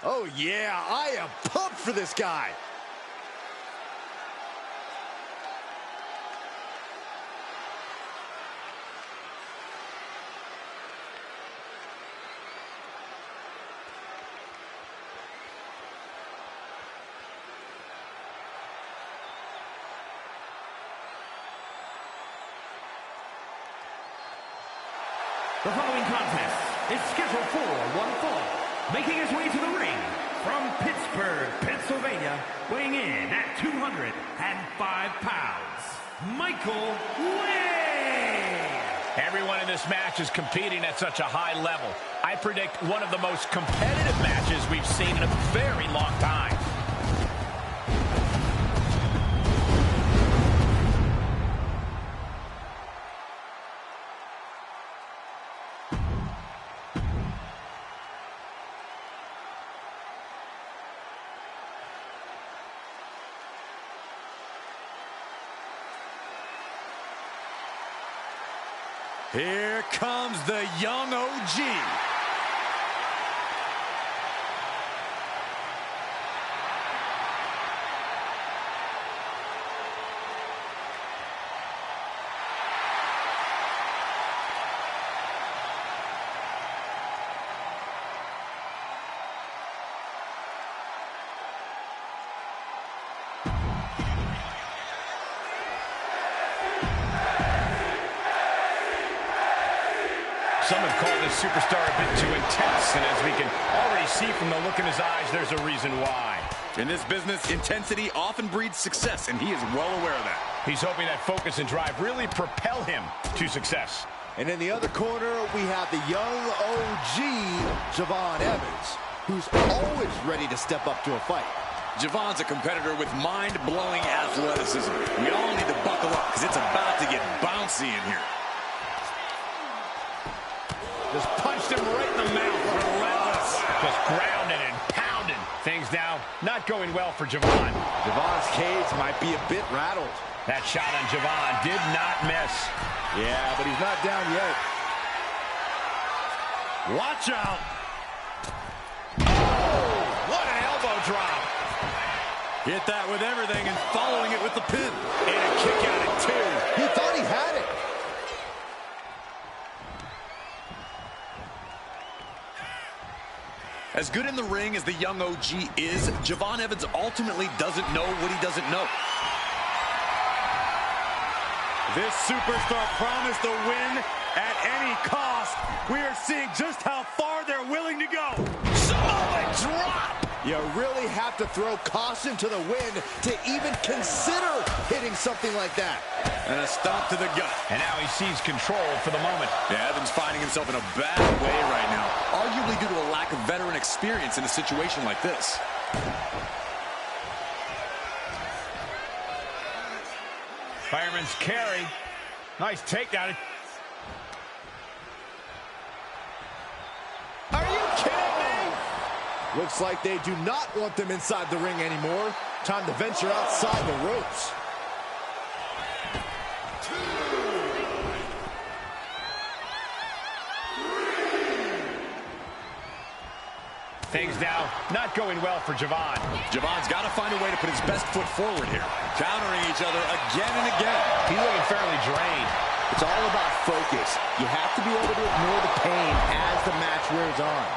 Oh, yeah, I am pumped for this guy. The following contest is scheduled for one fall. Making his way to the ring from Pittsburgh, Pennsylvania, weighing in at 205 pounds, Michael Wade. Everyone in this match is competing at such a high level. I predict one of the most competitive matches we've seen in a very long time. Here comes the young OG. Some have called this superstar a bit too intense, and as we can already see from the look in his eyes, there's a reason why. In this business, intensity often breeds success, and he is well aware of that. He's hoping that focus and drive really propel him to success. And in the other corner, we have the young OG, Javon Evans, who's always ready to step up to a fight. Javon's a competitor with mind-blowing athleticism. We all need to buckle up, because it's about to get bouncy in here. Just punched him right in the mouth. Relentless. Just grounding and pounding. Things now not going well for Javon. Javon's cage might be a bit rattled. That shot on Javon did not miss. Yeah, but he's not down yet. Watch out. Oh, what an elbow drop. Hit that with everything and following it with the pin. And a kick out at two. He thought he had it. As good in the ring as the young OG is, Javon Evans ultimately doesn't know what he doesn't know. This superstar promised a win at any cost. We are seeing just how far they're willing to go. Samoan drop. You really have to throw caution to the wind to even consider hitting something like that. And a stomp to the gut. And now he sees control for the moment. Yeah, Evans finding himself in a bad way right now, arguably due to a lack of veteran experience in a situation like this. Fireman's carry. Nice takedown. Are you kidding me? Looks like they do not want them inside the ring anymore. Time to venture outside the ropes. Things now not going well for Javon. Javon's got to find a way to put his best foot forward here. Countering each other again and again. He's looking fairly drained. It's all about focus. You have to be able to ignore the pain as the match wears on.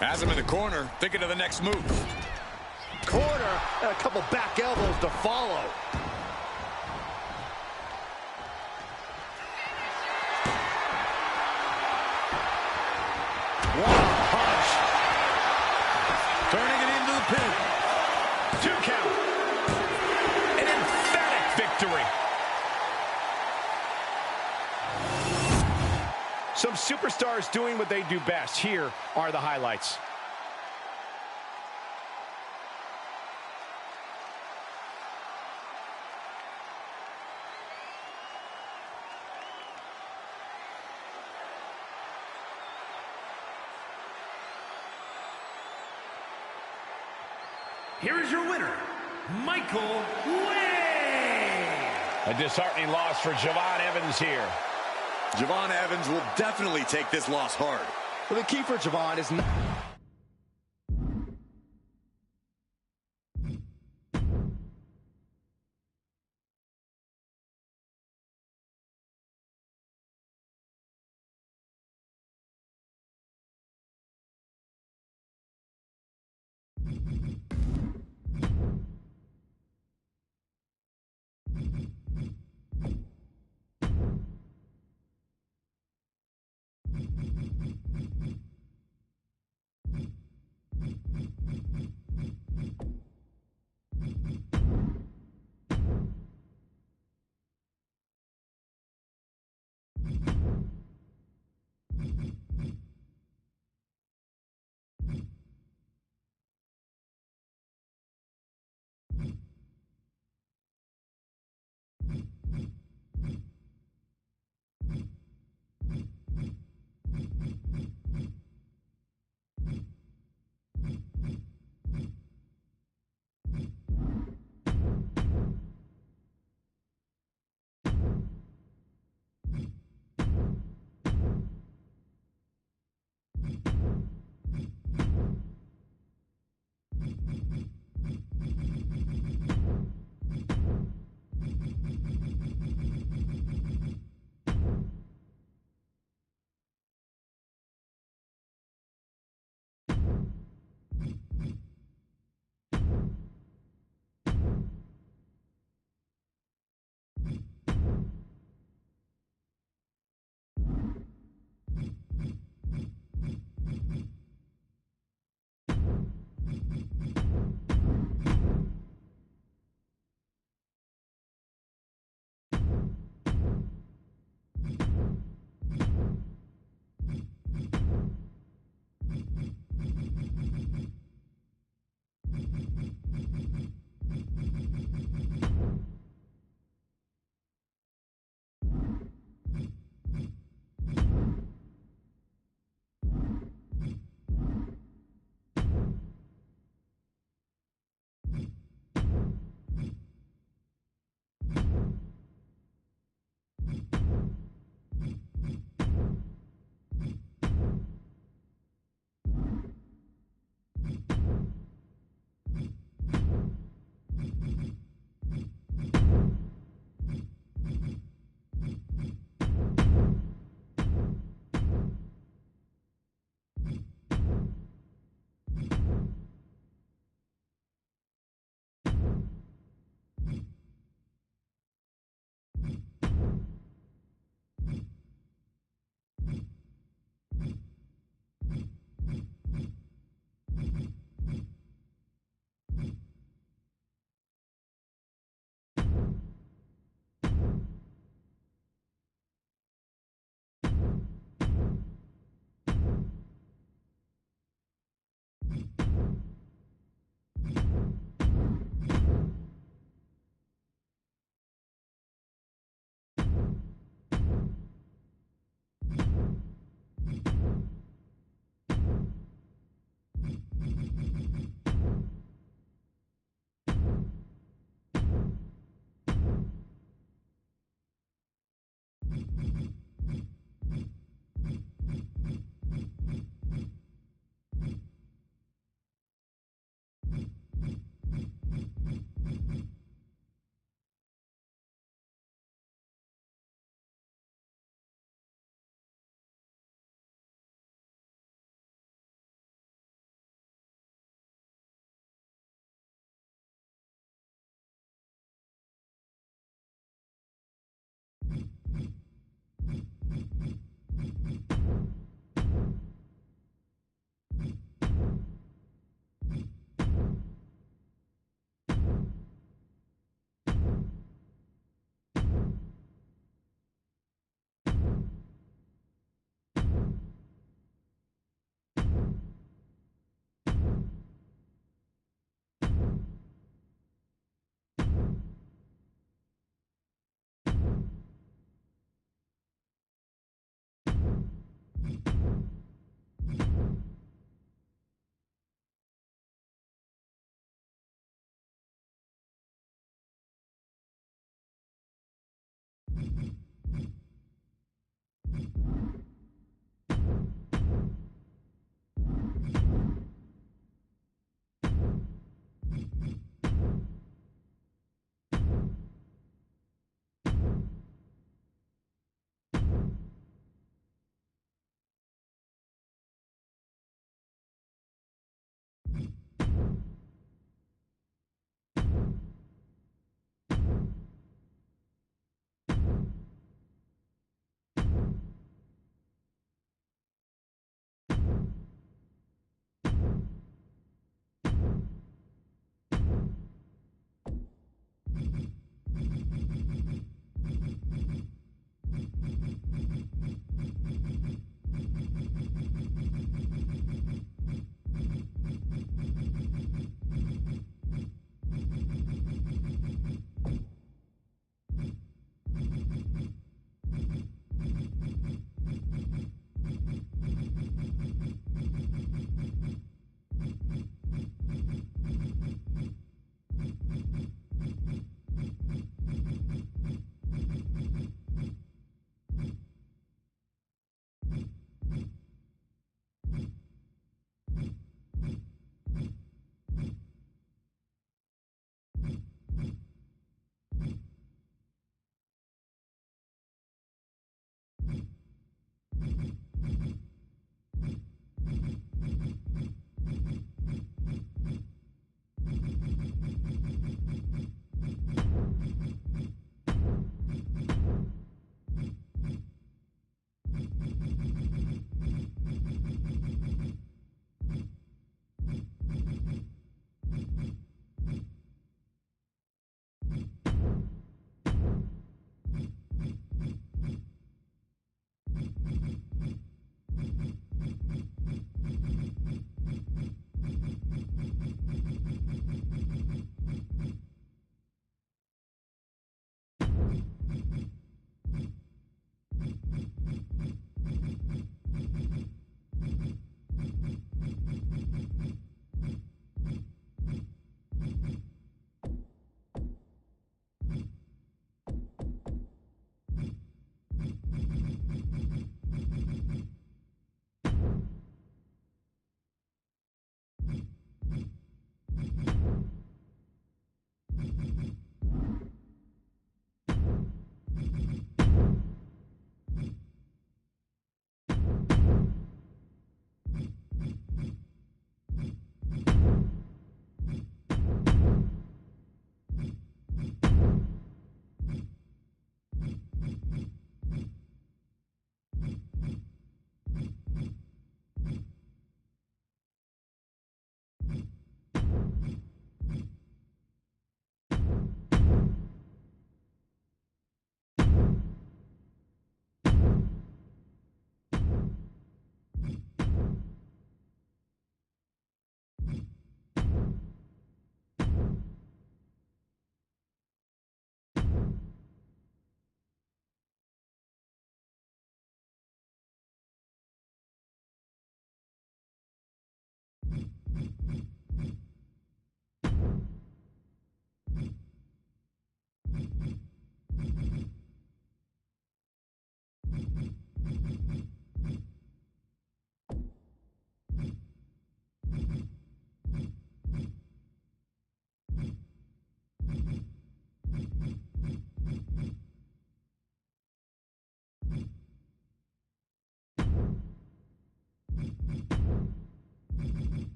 Has him in the corner, thinking of the next move. Corner and a couple back elbows to follow. One punch. Turning it into the pin. 2 count. An emphatic victory. Some superstars doing what they do best. Here are the highlights. Here is your winner, Michael Wade. A disheartening loss for Javon Evans here. Javon Evans will definitely take this loss hard. Well, the key for Javon is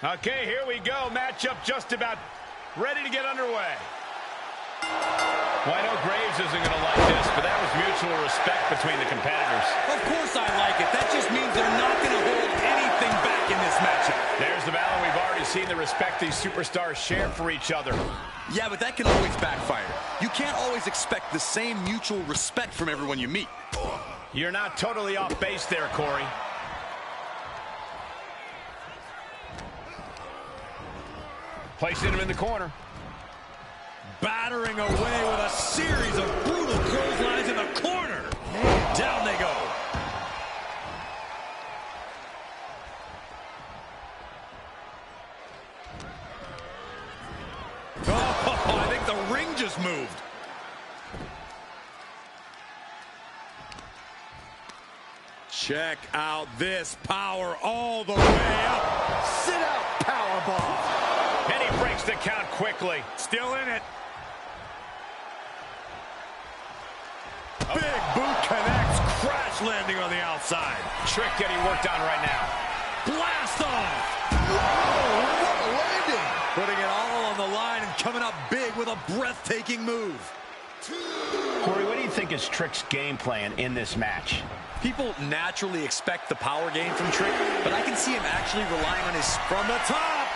Okay, here we go. Matchup just about ready to get underway. Well, I know Graves isn't going to like this, but that was mutual respect between the competitors. Of course I like it. That just means they're not going to hold anything back in this matchup. There's the battle. We've already seen the respect these superstars share for each other. Yeah, but that can always backfire. You can't always expect the same mutual respect from everyone you meet. You're not totally off base there, Corey. Placing him in the corner. Battering away with a series of brutal clotheslines in the corner. Down they go. Oh, I think the ring just moved. Check out this power all the way up. Sit out powerbomb. And he breaks the count quickly. Still in it. Big boot connects, crash landing on the outside. Trick getting worked on right now. Blast off. Whoa, what a landing. Putting it all on the line and coming up big with a breathtaking move. Corey, what do you think is Trick's game plan in this match? People naturally expect the power game from Trick, but I can see him actually relying on his from the top.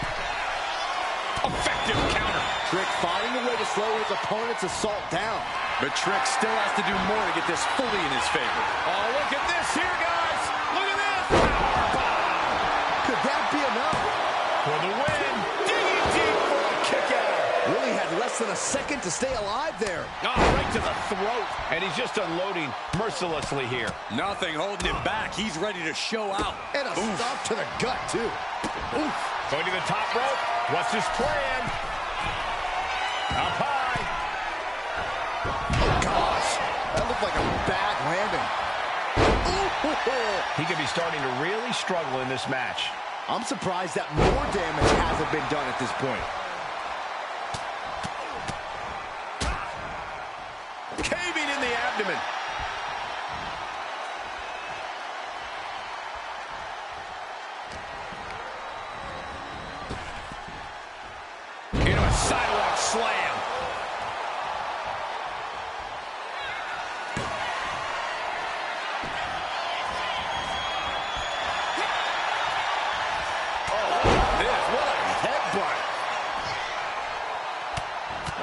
Effective counter. Trick finding a way to slow his opponent's assault down. But Trick still has to do more to get this fully in his favor. Oh, look at this here, guys. Look at this. Powerbomb. Could that be enough? For the win. Digging deep for a kick out. Really had less than a second to stay alive there. Oh, right to the throat. And he's just unloading mercilessly here. Nothing holding him back. He's ready to show out. And a stop to the gut, too. Oof. Going to the top rope. What's his plan? Up high. Oh, gosh. That looked like a bad landing. Ooh. He could be starting to really struggle in this match. I'm surprised that more damage hasn't been done at this point. Caving in the abdomen. Into a sidewalk slam.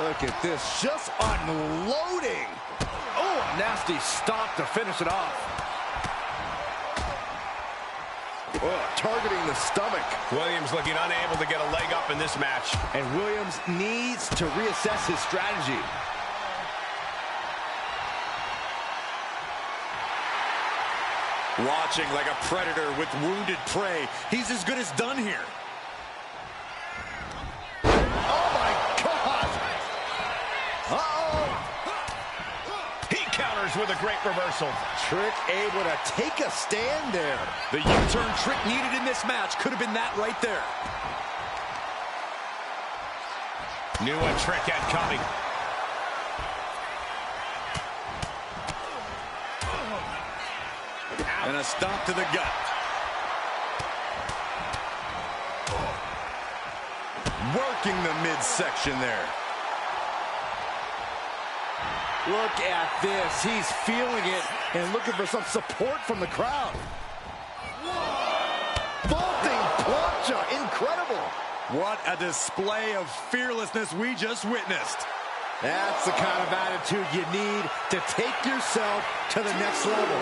Look at this, just unloading. Oh, nasty stop to finish it off. Oh, targeting the stomach. Williams looking unable to get a leg up in this match. And Williams needs to reassess his strategy. Watching like a predator with wounded prey. He's as good as done here. With a great reversal. Trick able to take a stand there. The U-turn Trick needed in this match could have been that right there. Knew what Trick had coming. And a stomp to the gut. Working the midsection there. Look at this. He's feeling it and looking for some support from the crowd. Vaulting plancha. Incredible. What a display of fearlessness we just witnessed. That's the kind of attitude you need to take yourself to the next level.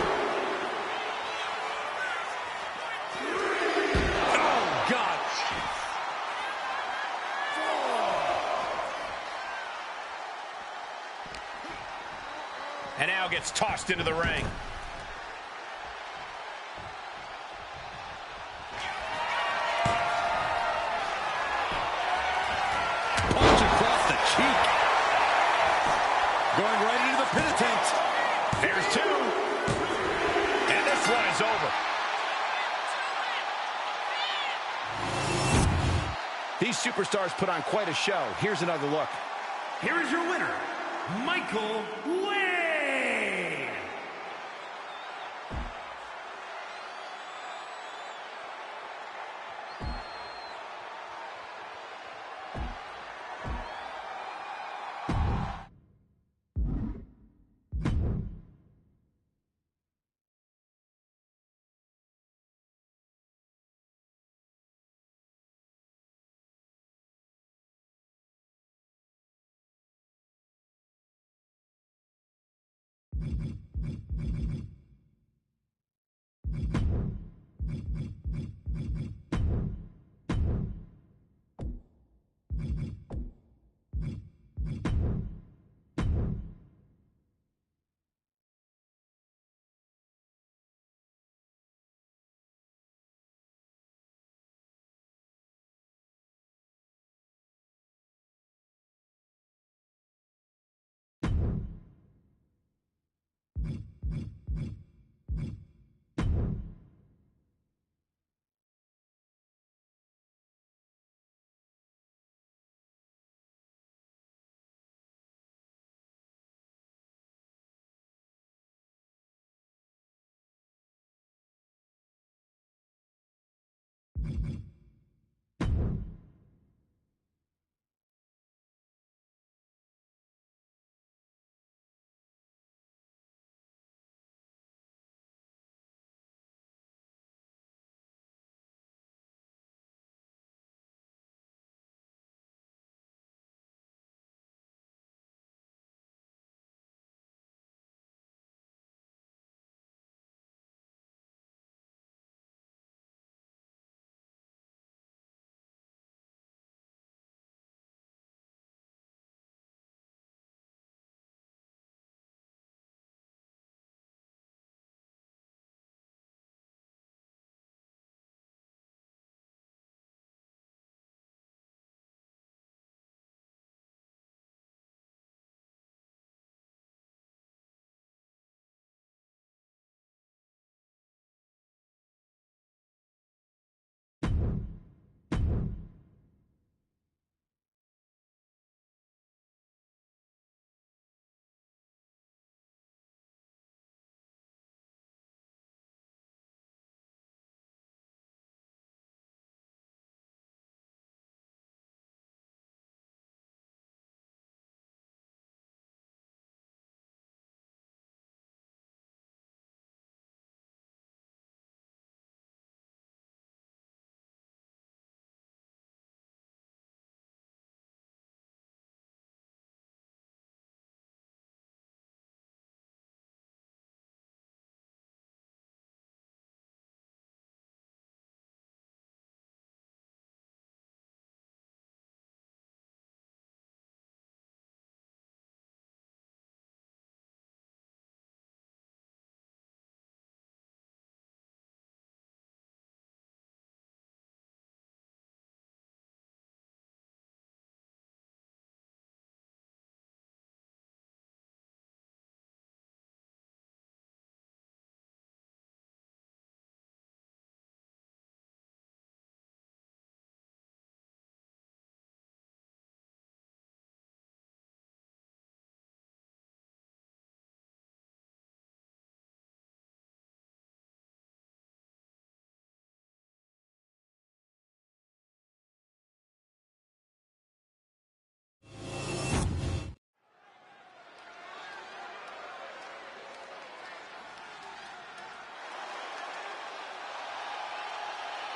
Oh, God. And now gets tossed into the ring. Punch across the cheek. Going right into the pin attempt. There's two. And this one is over. These superstars put on quite a show. Here's another look. Here is your winner, Michael Wayne.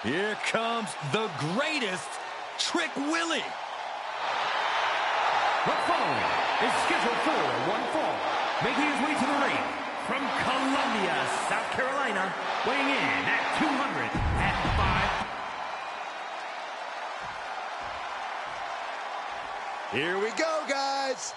Here comes the greatest, Trick Willie. The following is scheduled for one fall, making his way to the ring from Columbia, South Carolina, weighing in at 205. Here we go, guys.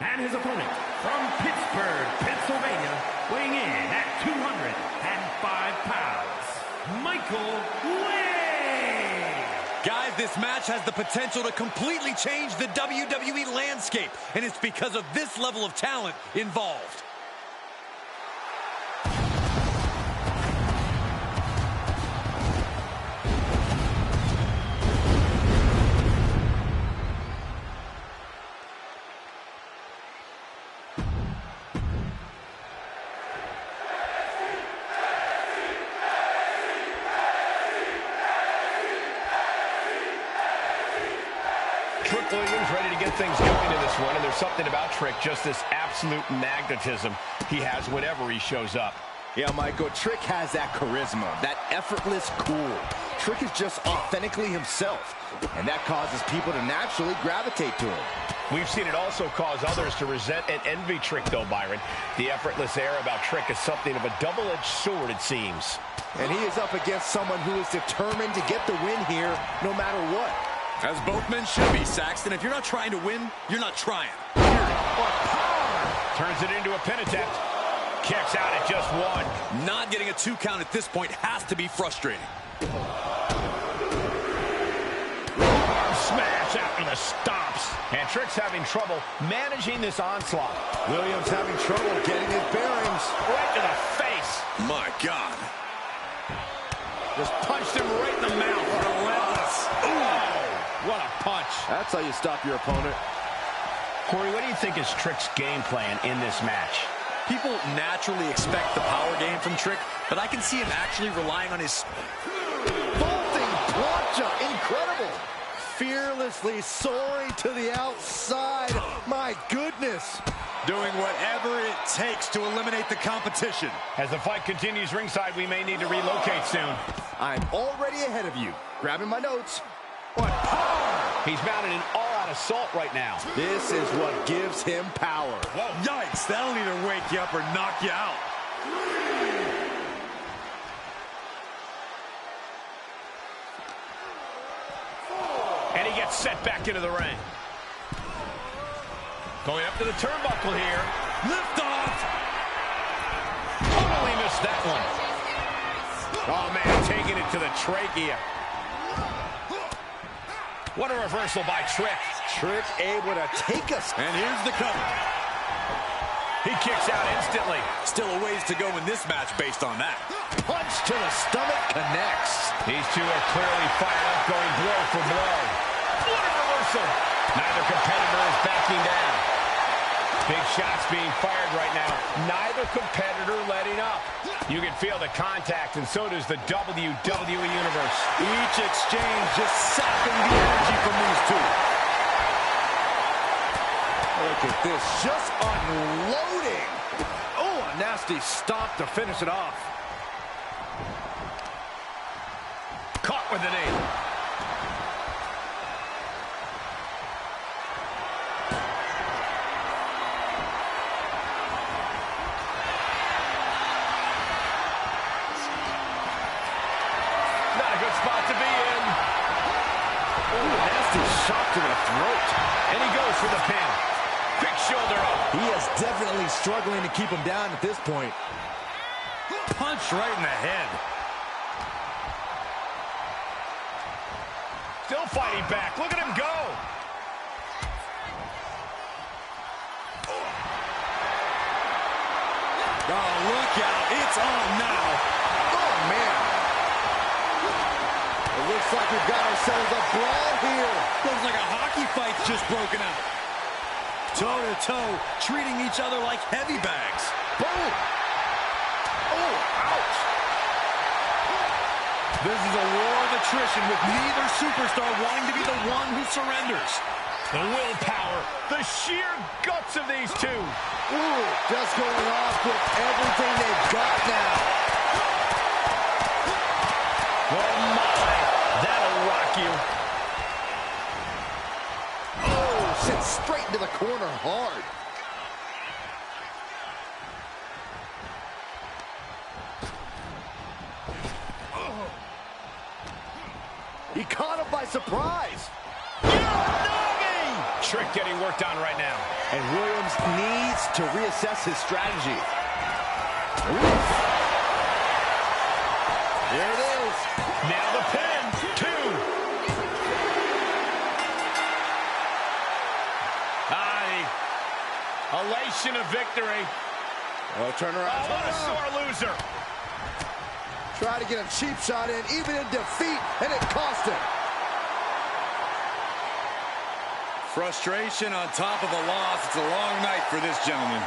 And his opponent from Pittsburgh, Pennsylvania, weighing in at 205 pounds, Michael Way. Guys, this match has the potential to completely change the WWE landscape, and it's because of this level of talent involved. Trick Williams ready to get things going in this one, and there's something about Trick, just this absolute magnetism he has whenever he shows up. Yeah, Michael, Trick has that charisma, that effortless cool. Trick is just authentically himself, and that causes people to naturally gravitate to him. We've seen it also cause others to resent and envy Trick, though, Byron. The effortless air about Trick is something of a double-edged sword, it seems. And he is up against someone who is determined to get the win here, no matter what. As both men should be, Saxton. If you're not trying to win, you're not trying. Turns it into a pin attempt. Kicks out at just one. Not getting a 2 count at this point has to be frustrating. Arm smash after the stomps. And Trick's having trouble managing this onslaught. Williams having trouble getting his bearings. Right to the face. My God. Just punched him right in the mouth. Relentless. Ooh. What a punch. That's how you stop your opponent. Corey, what do you think is Trick's game plan in this match? People naturally expect the power game from Trick, but I can see him actually relying on his... Vaulting plancha, incredible. Fearlessly soaring to the outside. My goodness. doing whatever it takes to eliminate the competition. As the fight continues ringside, we may need to relocate soon. I'm already ahead of you. Grabbing my notes. What power! He's mounted an all-out assault right now. This is what gives him power. Whoa, yikes! That'll either wake you up or knock you out. And he gets set back into the ring. Going up to the turnbuckle here. Lift off! Totally missed that one. Oh, man, taking it to the trachea. What a reversal by Trick. Trick able to take us. And here's the cover. He kicks out instantly. Still a ways to go in this match based on that. Punch to the stomach connects. These two are clearly fired up, going blow for blow. What a reversal. Neither competitor is backing down. Big shots being fired right now. Neither competitor letting up. You can feel the contact, and so does the WWE Universe. Each exchange just sapping the energy from these two. Look at this, just unloading. Oh, a nasty stop to finish it off. Caught with the knee. Spot to be in. Ooh, nasty shot to the throat. And he goes for the pin. Quick shoulder up. He is definitely struggling to keep him down at this point. Punch right in the head. Still fighting back. Look at him go. Oh, look out. It's on now. Oh, man. It looks like we've got ourselves a brawl here. Looks like a hockey fight's just broken out. Toe-to-toe, treating each other like heavy bags. Boom! Oh, ouch! This is a war of attrition with neither superstar wanting to be the one who surrenders. The willpower, the sheer guts of these two. Ooh, just going off with everything they've got now. Oh my, that'll rock you. Oh, sent straight into the corner hard. He caught him by surprise. Trick getting worked on right now. And Williams needs to reassess his strategy. There it is. Now the pin. 2. Elation of victory. Oh, turn around. Oh, what a sore loser. Try to get a cheap shot in, even in defeat, and it cost him. Frustration on top of a loss. It's a long night for this gentleman.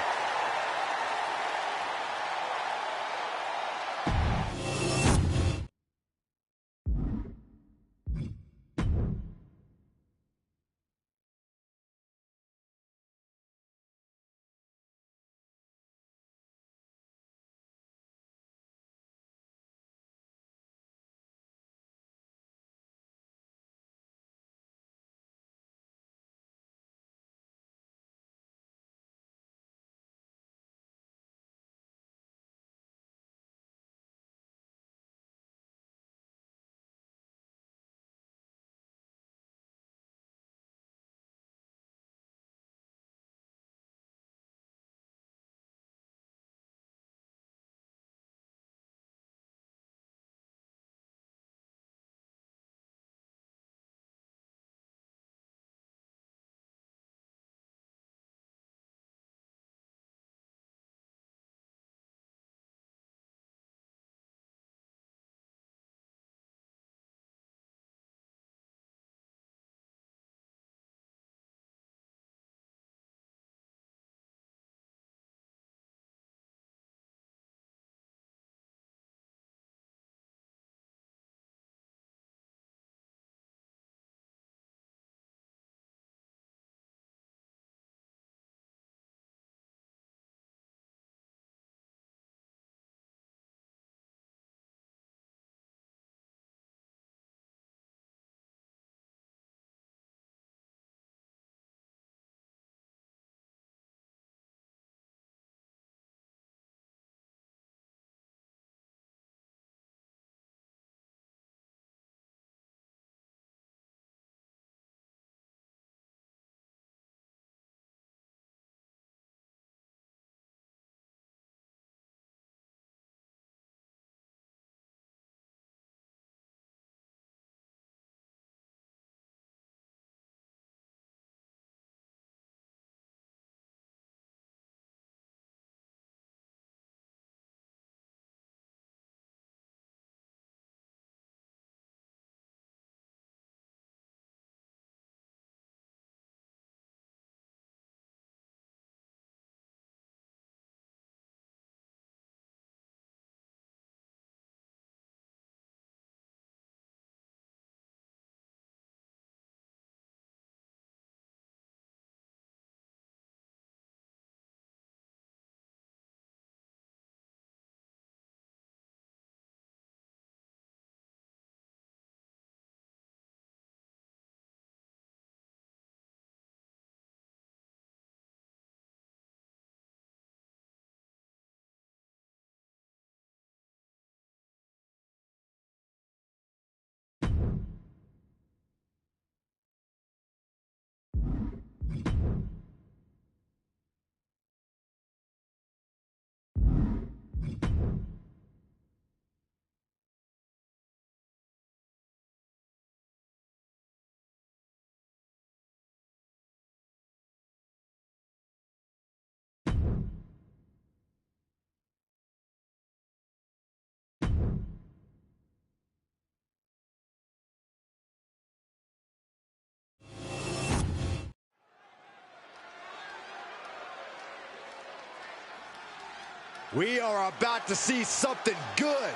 We are about to see something good.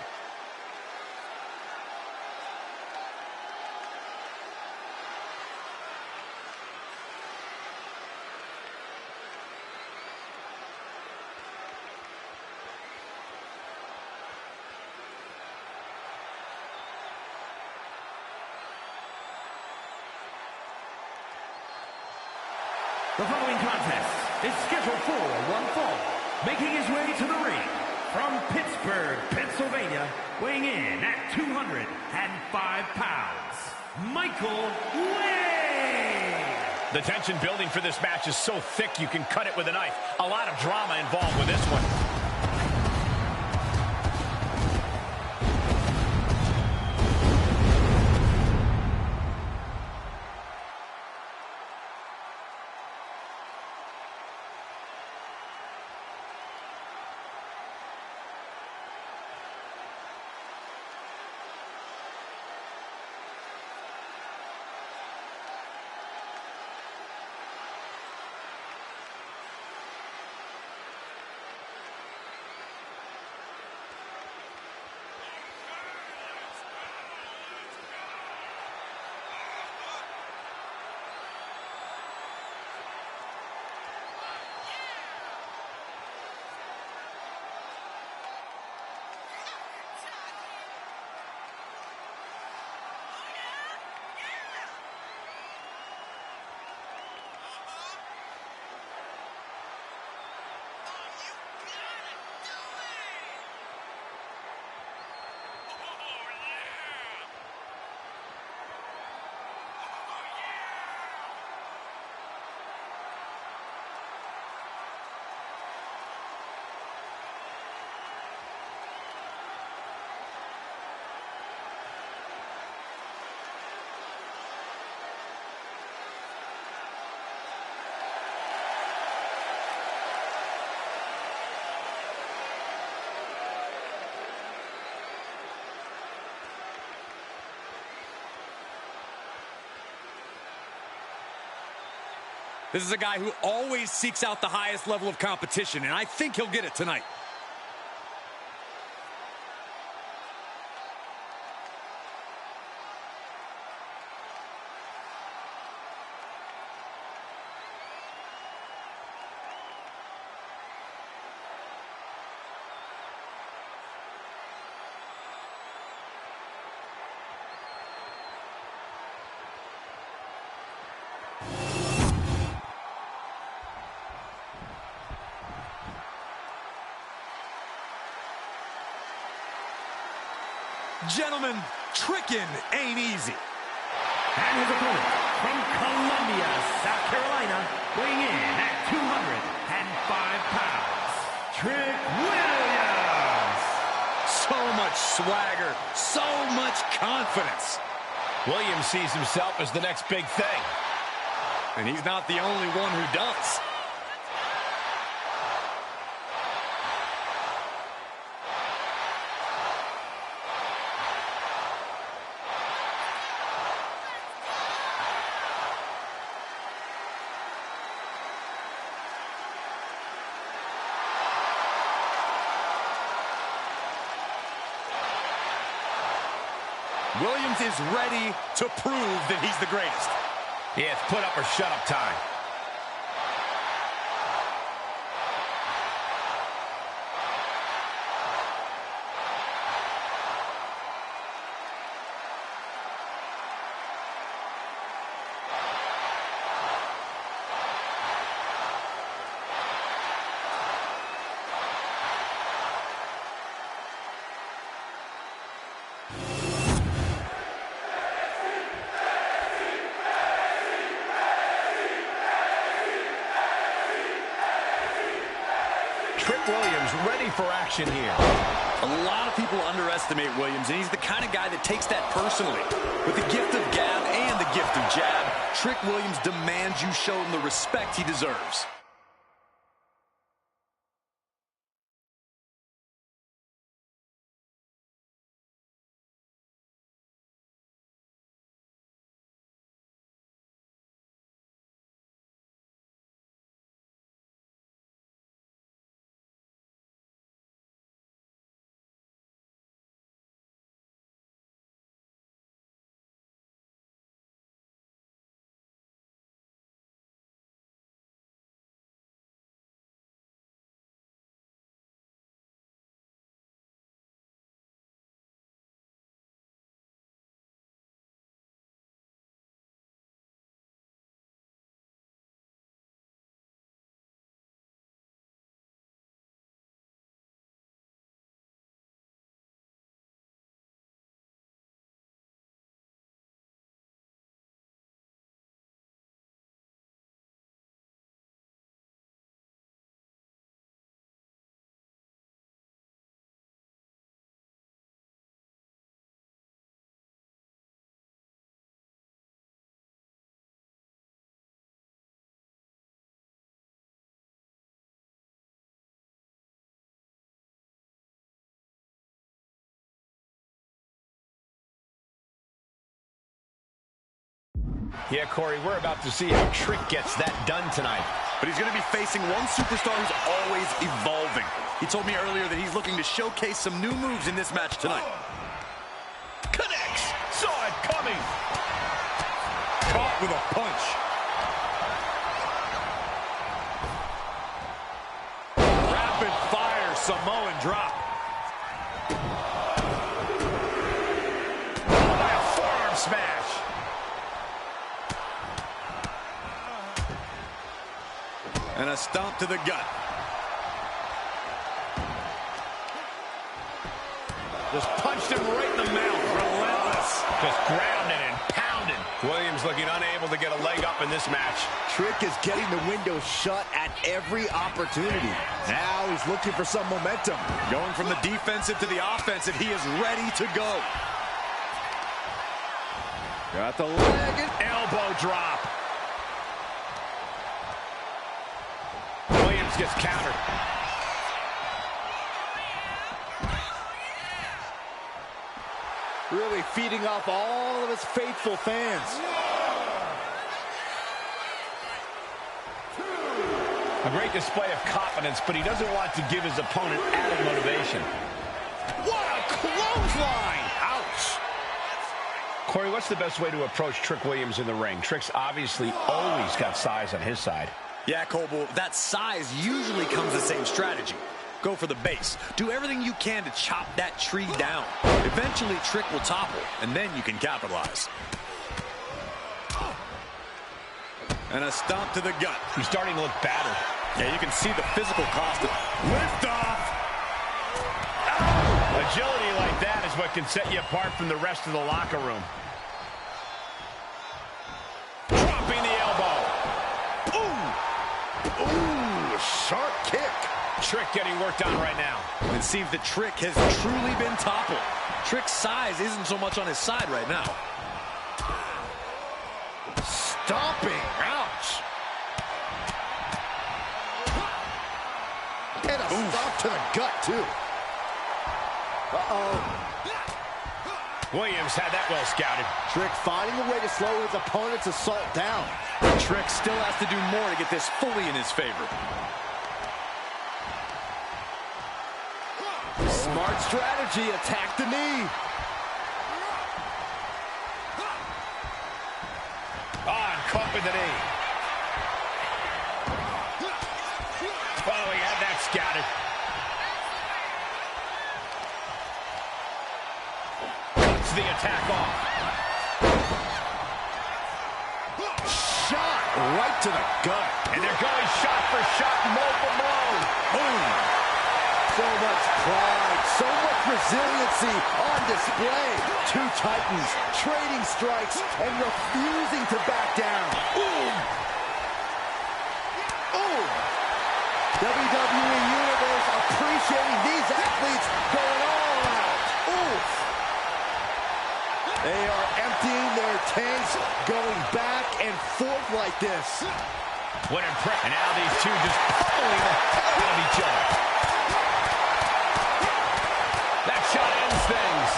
The following contest is scheduled for one fall. Making his way to the ring from Pittsburgh, Pennsylvania, weighing in at 205 pounds, Michael Wade. The tension building for this match is so thick you can cut it with a knife. A lot of drama involved with this one. This is a guy who always seeks out the highest level of competition, and I think he'll get it tonight. Gentlemen, tricking ain't easy. And his opponent from Columbia, South Carolina, weighing in at 205 pounds, Trick Williams. So much swagger, so much confidence. Williams sees himself as the next big thing. And he's not the only one who does. Williams is ready to prove that he's the greatest. Yeah, it's put up or shut up time. Trick Williams ready for action here. A lot of people underestimate Williams, and he's the kind of guy that takes that personally. With the gift of gab and the gift of jab, Trick Williams demands you show him the respect he deserves. Yeah, Corey, we're about to see how Trick gets that done tonight. But he's going to be facing one superstar who's always evolving. He told me earlier that he's looking to showcase some new moves in this match tonight. Connects. Saw it coming. Caught with a punch. Rapid fire Samoan drop. By a forearm smash. And a stomp to the gut. Just punched him right in the mouth. Relentless. Just grounding and pounding. Williams looking unable to get a leg up in this match. Trick is getting the window shut at every opportunity. Now he's looking for some momentum. Going from the defensive to the offensive, he is ready to go. Got the leg and Elbow drop. Williams gets countered. really feeding off all of his faithful fans. A great display of confidence, but he doesn't want to give his opponent added motivation. What a clothesline! Ouch! Corey, what's the best way to approach Trick Williams in the ring? Trick's obviously always got size on his side. Yeah, Coble, that size usually comes the same strategy. Go for the base. Do everything you can to chop that tree down. Eventually, Trick will topple, and then you can capitalize. And a stomp to the gut. He's starting to look battered. Yeah, you can see the physical cost of Lift off! Ow! Agility like that is what can set you apart from the rest of the locker room. Dropping the elbow. Ooh! Ooh, sharp kick. Trick getting worked on right now. It seems that Trick has truly been toppled. Trick's size isn't so much on his side right now. Stomping. Ouch. And a stomp to the gut, too. Uh-oh. Williams had that well scouted. Trick finding a way to slow his opponent's assault down. Trick still has to do more to get this fully in his favor. Smart strategy. Attack the knee. Caught with the knee. Oh, he had that scouted. Cuts the attack off. Shot right to the gut. And they're going shot for shot, blow for blow. Boom. So much pride, so much resiliency on display. Two titans trading strikes and refusing to back down. Boom. Boom. WWE Universe appreciating these athletes going all out. Oof. They are emptying their tanks, going back and forth like this. What impressive. And now these two just pulling the hell out of each other. That shot ends things.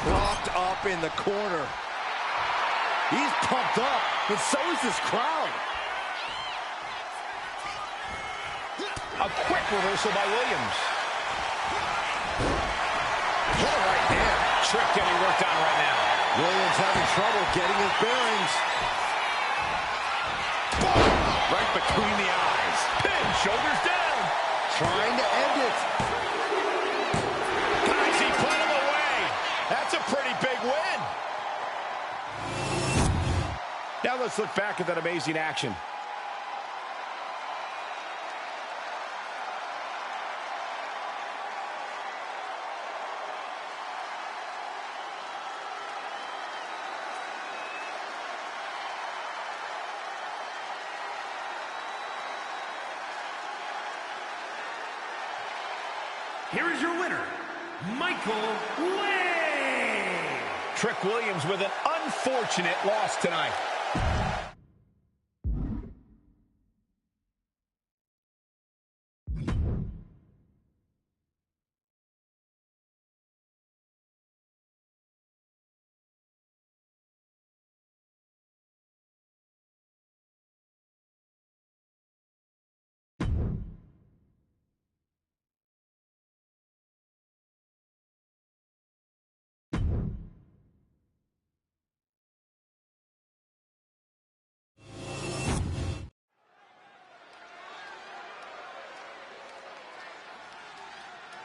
Propped up in the corner. He's pumped up, and so is this crowd. A quick reversal by Williams. What a right hand. Trick getting worked on right now. Williams having trouble getting his bearings. Right between the eyes. Pin, shoulders down. Trying to end it. Guys, he put him away. That's a pretty big win. Now let's look back at that amazing action. Here is your winner, Michael Way. Trick Williams with an unfortunate loss tonight.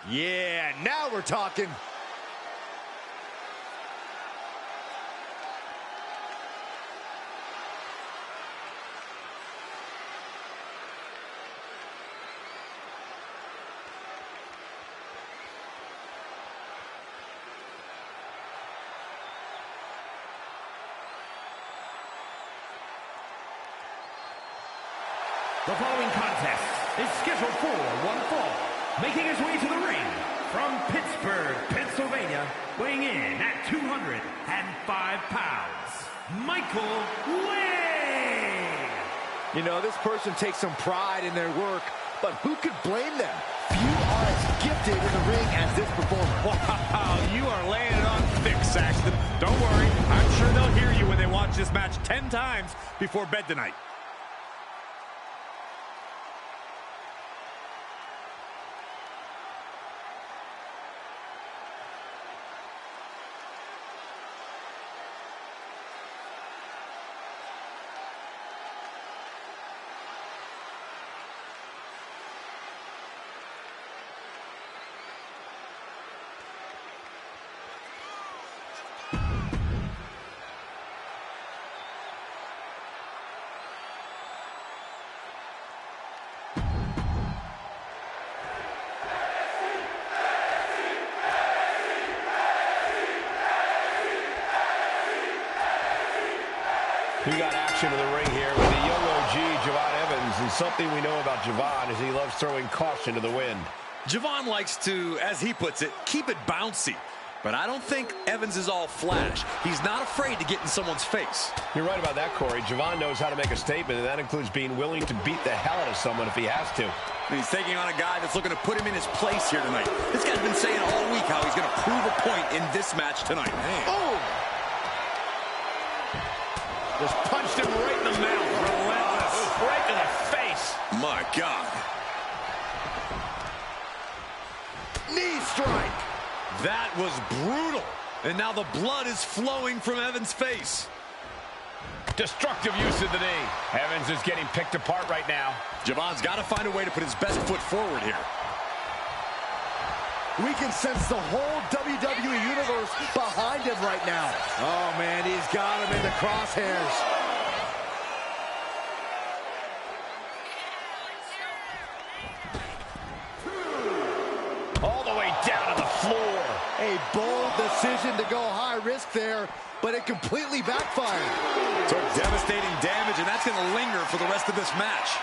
Yeah, now we're talking. The following contest is scheduled for one fall. Making his way to the ring from Pittsburgh, Pennsylvania, weighing in at 205 pounds, Michael Wade. You know, this person takes some pride in their work, but who could blame them? Few are as gifted in the ring as this performer. Wow, you are laying it on thick, Saxton. Don't worry, I'm sure they'll hear you when they watch this match 10 times before bed tonight. We got action in the ring here with the young OG, Javon Evans. And something we know about Javon is he loves throwing caution to the wind. Javon likes to, as he puts it, keep it bouncy. But I don't think Evans is all flash. He's not afraid to get in someone's face. You're right about that, Corey. Javon knows how to make a statement, and that includes being willing to beat the hell out of someone if he has to. And he's taking on a guy that's looking to put him in his place here tonight. This guy's been saying all week how he's going to prove a point in this match tonight. Man. Oh! Just punched him right in the mouth. Relentless. Right to the face. My God. Knee strike. That was brutal. And now the blood is flowing from Evans' face. Destructive use of the knee. Evans is getting picked apart right now. Javon's got to find a way to put his best foot forward here. We can sense the whole WWE Universe behind him right now. Oh, man, he's got him in the crosshairs. All the way down to the floor. A bold decision to go high risk there, but it completely backfired. Took devastating damage, and that's going to linger for the rest of this match.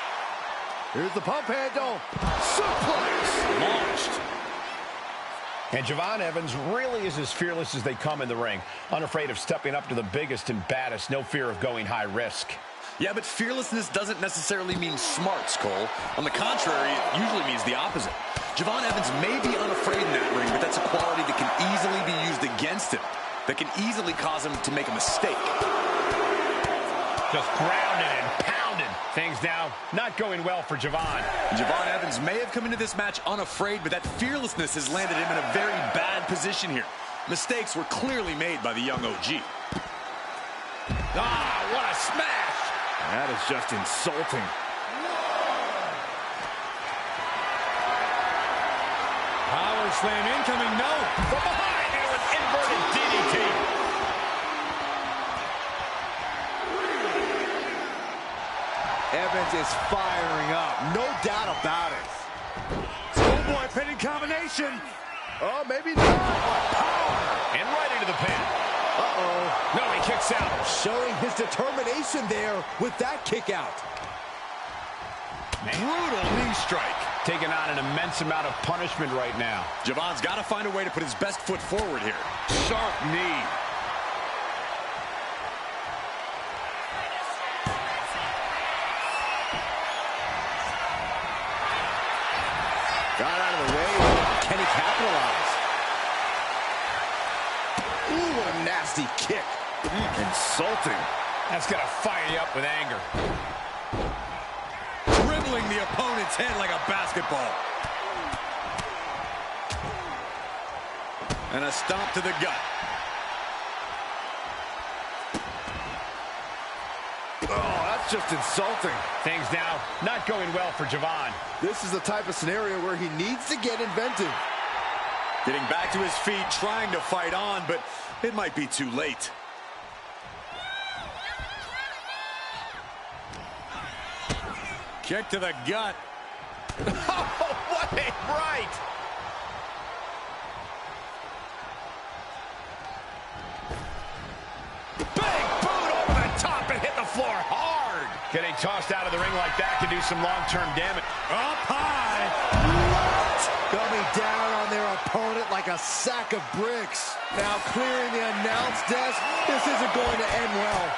Here's the pump handle. Suplex. Launched. And Javon Evans really is as fearless as they come in the ring. Unafraid of stepping up to the biggest and baddest. No fear of going high risk. Yeah, but fearlessness doesn't necessarily mean smarts, Cole. On the contrary, it usually means the opposite. Javon Evans may be unafraid in that ring, but that's a quality that can easily be used against him. That can easily cause him to make a mistake. Just grounded and pounded. Things now not going well for Javon. Javon Evans may have come into this match unafraid, but that fearlessness has landed him in a very bad position here. Mistakes were clearly made by the young OG. Ah, what a smash! That is just insulting. Power slam incoming, no. From behind here with inverted DDT. Evans is firing up. No doubt about it. Schoolboy pinning combination. Oh, maybe not. Power. And right into the pin. Uh-oh. No, he kicks out. Showing his determination there with that kick out. Brutal knee strike. Taking on an immense amount of punishment right now. Javon's got to find a way to put his best foot forward here. Sharp knee. Got out of the way. Can he capitalize? Ooh, what a nasty kick. Insulting. That's going to fire you up with anger. Dribbling the opponent's head like a basketball. And a stomp to the gut. Oh, that's just insulting. Things now not going well for Javon. This is the type of scenario where he needs to get inventive. Getting back to his feet, trying to fight on, but it might be too late. Kick to the gut. Oh, what a right! Big boot over the top and hit the floor hard. Getting tossed out of the ring like that can do some long-term damage. Up high. Coming down on their opponent like a sack of bricks. Now clearing the announce desk. This isn't going to end well.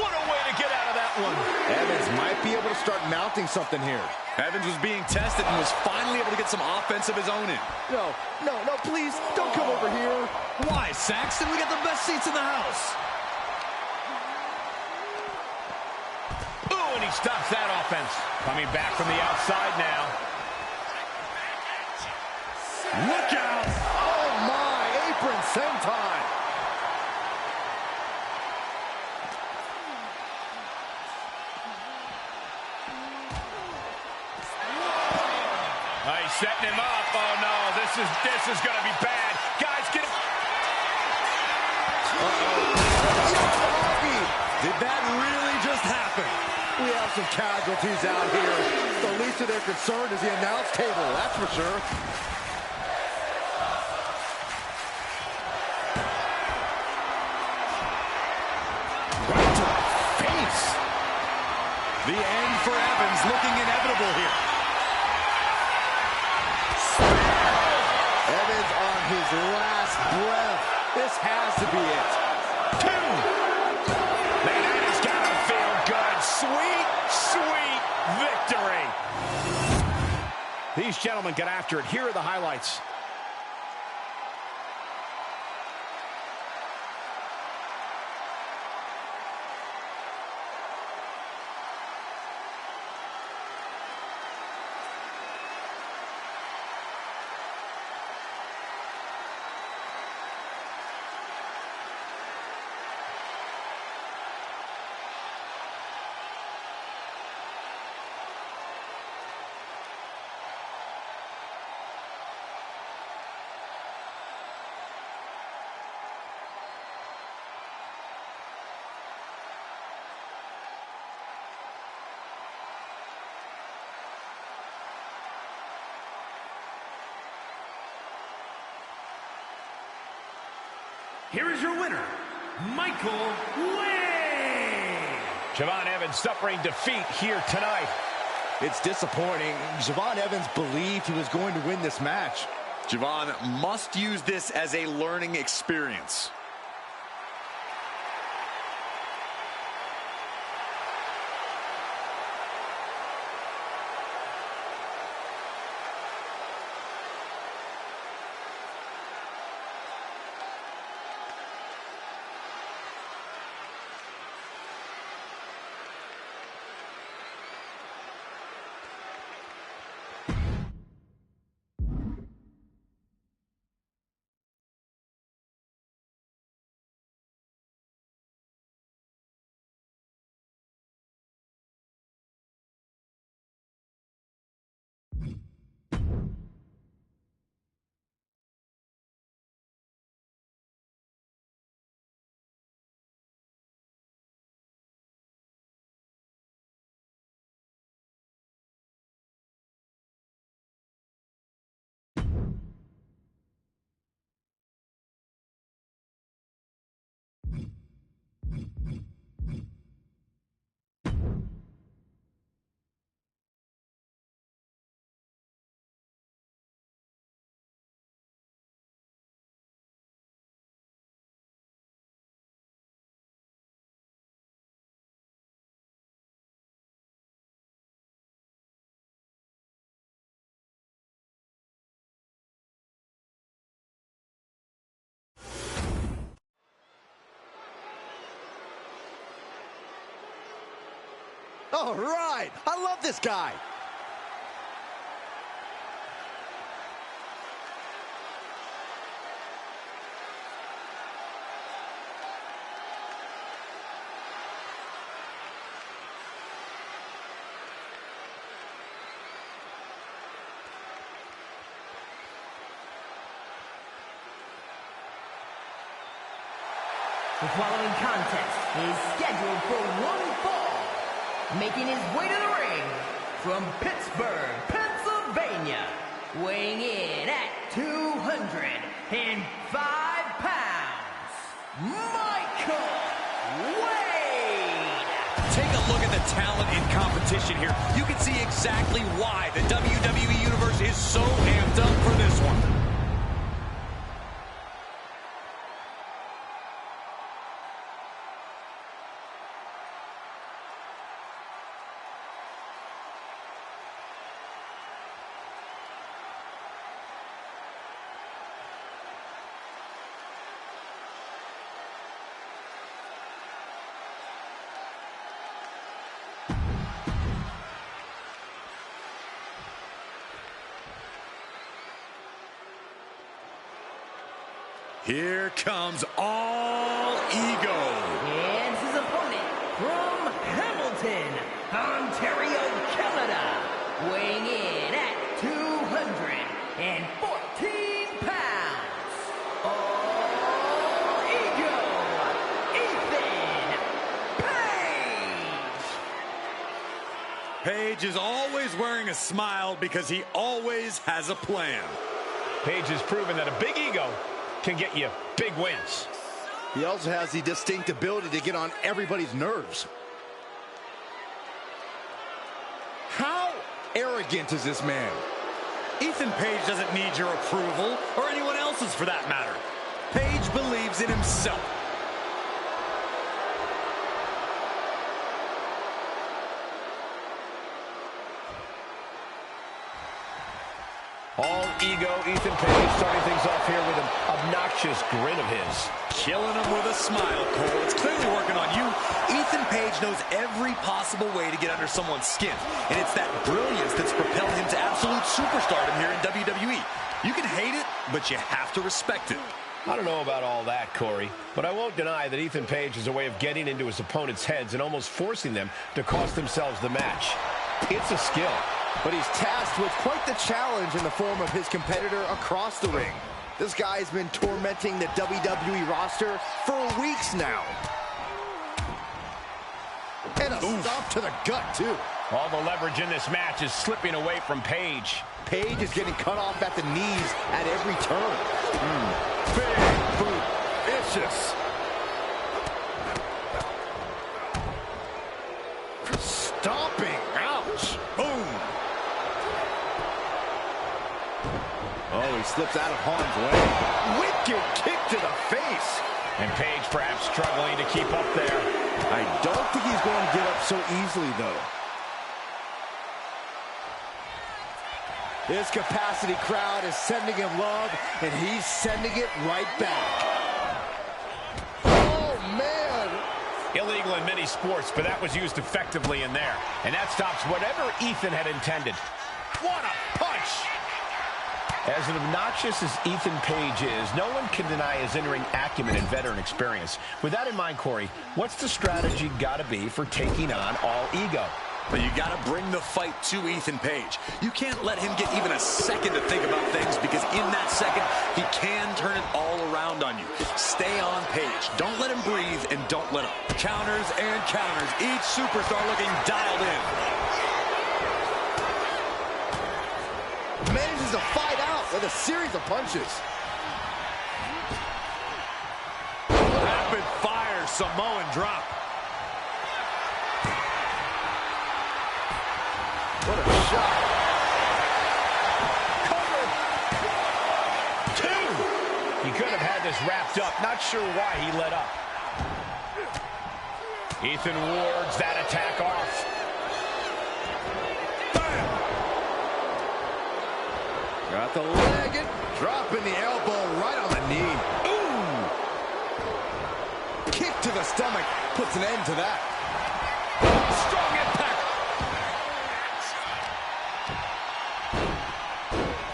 What a way to get out of that one. Evans might be able to start mounting something here. Evans was being tested and was finally able to get some offense of his own in. No, please, don't come over here. Why, Saxton? We got the best seats in the house. Ooh, and he stops that offense. Coming back from the outside now. Look out. Oh, my, apron senton. He's setting him up. Oh, no, this is going to be bad. Guys, get him. Did that really just happen? We have some casualties out here. The least of their concern is the announce table, that's for sure. Right to the face. The end for Evans looking inevitable here. Evans on his last breath. This has to be it. 2. Man, that has got to feel good. Sweet, sweet victory. These gentlemen get after it. Here are the highlights. Here is your winner, Michael Way. Javon Evans suffering defeat here tonight. It's disappointing. Javon Evans believed he was going to win this match. Javon must use this as a learning experience. All right, I love this guy. The following contest is scheduled for one fall. Making his way to the ring from Pittsburgh, Pennsylvania, weighing in at 205 pounds, Michael Wade. Take a look at the talent in competition here. You can see exactly why the WWE Universe is so amped up for this one. Here comes All Ego. And his opponent from Hamilton, Ontario, Canada, weighing in at 214 pounds, All Ego, Ethan Page. Page is always wearing a smile because he always has a plan. Page has proven that a big ego can get you big wins. He also has the distinct ability to get on everybody's nerves. How arrogant is this man? Ethan Page doesn't need your approval, or anyone else's for that matter. Page believes in himself. All Ego Ethan Page starting things off here with an obnoxious grin of his. Killing him with a smile, Cole. It's clearly working on you. Ethan Page knows every possible way to get under someone's skin. And it's that brilliance that's propelled him to absolute superstardom here in WWE. You can hate it, but you have to respect it. I don't know about all that, Corey, but I won't deny that Ethan Page has a way of getting into his opponent's heads and almost forcing them to cost themselves the match. It's a skill. But he's tasked with quite the challenge in the form of his competitor across the ring. This guy's been tormenting the WWE roster for weeks now. And a stomp to the gut, too. All the leverage in this match is slipping away from Page. Page is getting cut off at the knees at every turn. Big boot. Vicious. Stomping. Ouch. Boom. Oh, he slips out of harm's way. Wicked kick to the face. And Page perhaps struggling to keep up there. I don't think he's going to get up so easily, though. This capacity crowd is sending him love, and he's sending it right back. Oh, man. Illegal in many sports, but that was used effectively in there. And that stops whatever Ethan had intended. What a punch! As obnoxious as Ethan Page is, no one can deny his in-ring acumen and veteran experience. With that in mind, Corey, what's the strategy got to be for taking on All Ego? But you got to bring the fight to Ethan Page. You can't let him get even a second to think about things, because in that second, he can turn it all around on you. Stay on Page. Don't let him breathe, and don't let him. Counters and counters. Each superstar looking dialed in. Manages to fight out with a series of punches. Rapid fire Samoan drop. What a shot. Cover. 2. He could have had this wrapped up. Not sure why he let up. Ethan wards that attack off. Bam. Got the leg and dropping the elbow right on the knee. Ooh. Kick to the stomach puts an end to that. Strong impact.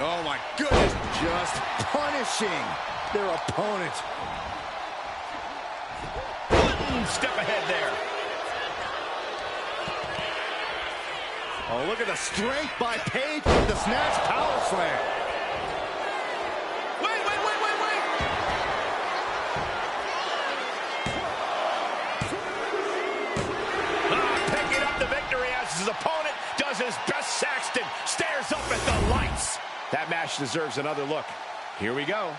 Oh my goodness. Just punishing their opponent. One step ahead there. Oh, look at the strength by Page with the snatch power slam. his opponent, does his best. Saxton stares up at the lights. That match deserves another look. Here we go.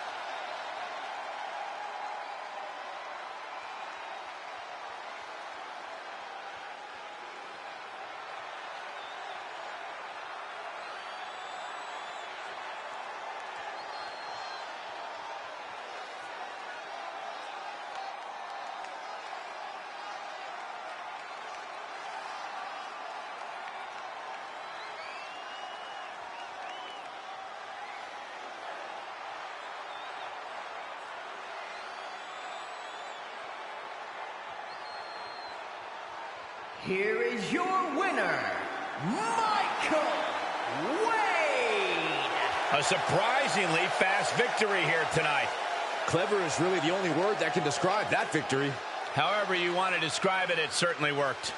Here is your winner, Michael Wade. A surprisingly fast victory here tonight. Clever is really the only word that can describe that victory. However you want to describe it, it certainly worked.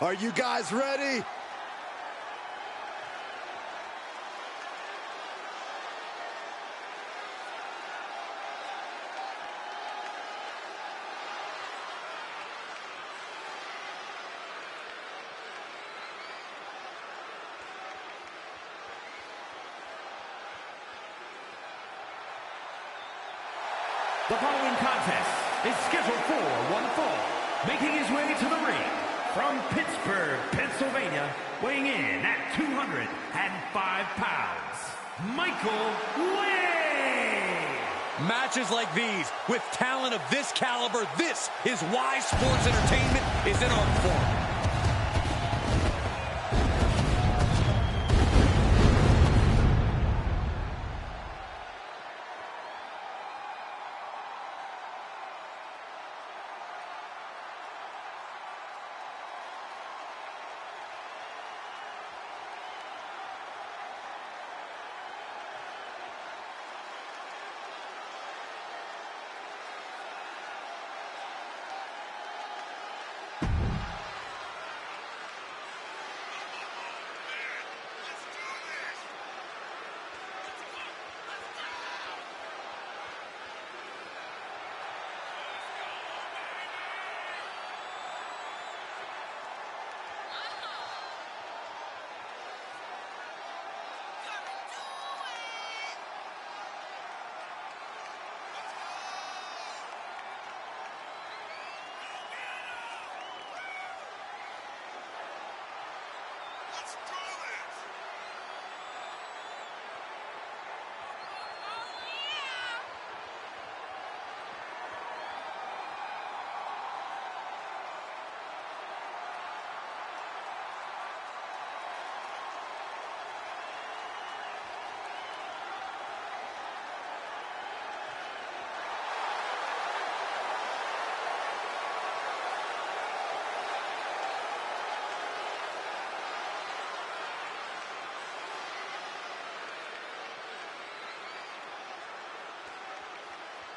Are you guys ready? The following contest is scheduled for one fall. Making his way to the ring from Pittsburgh, Pennsylvania, weighing in at 205 pounds, Michael Wade. Matches like these, with talent of this caliber, this is why sports entertainment is an art form.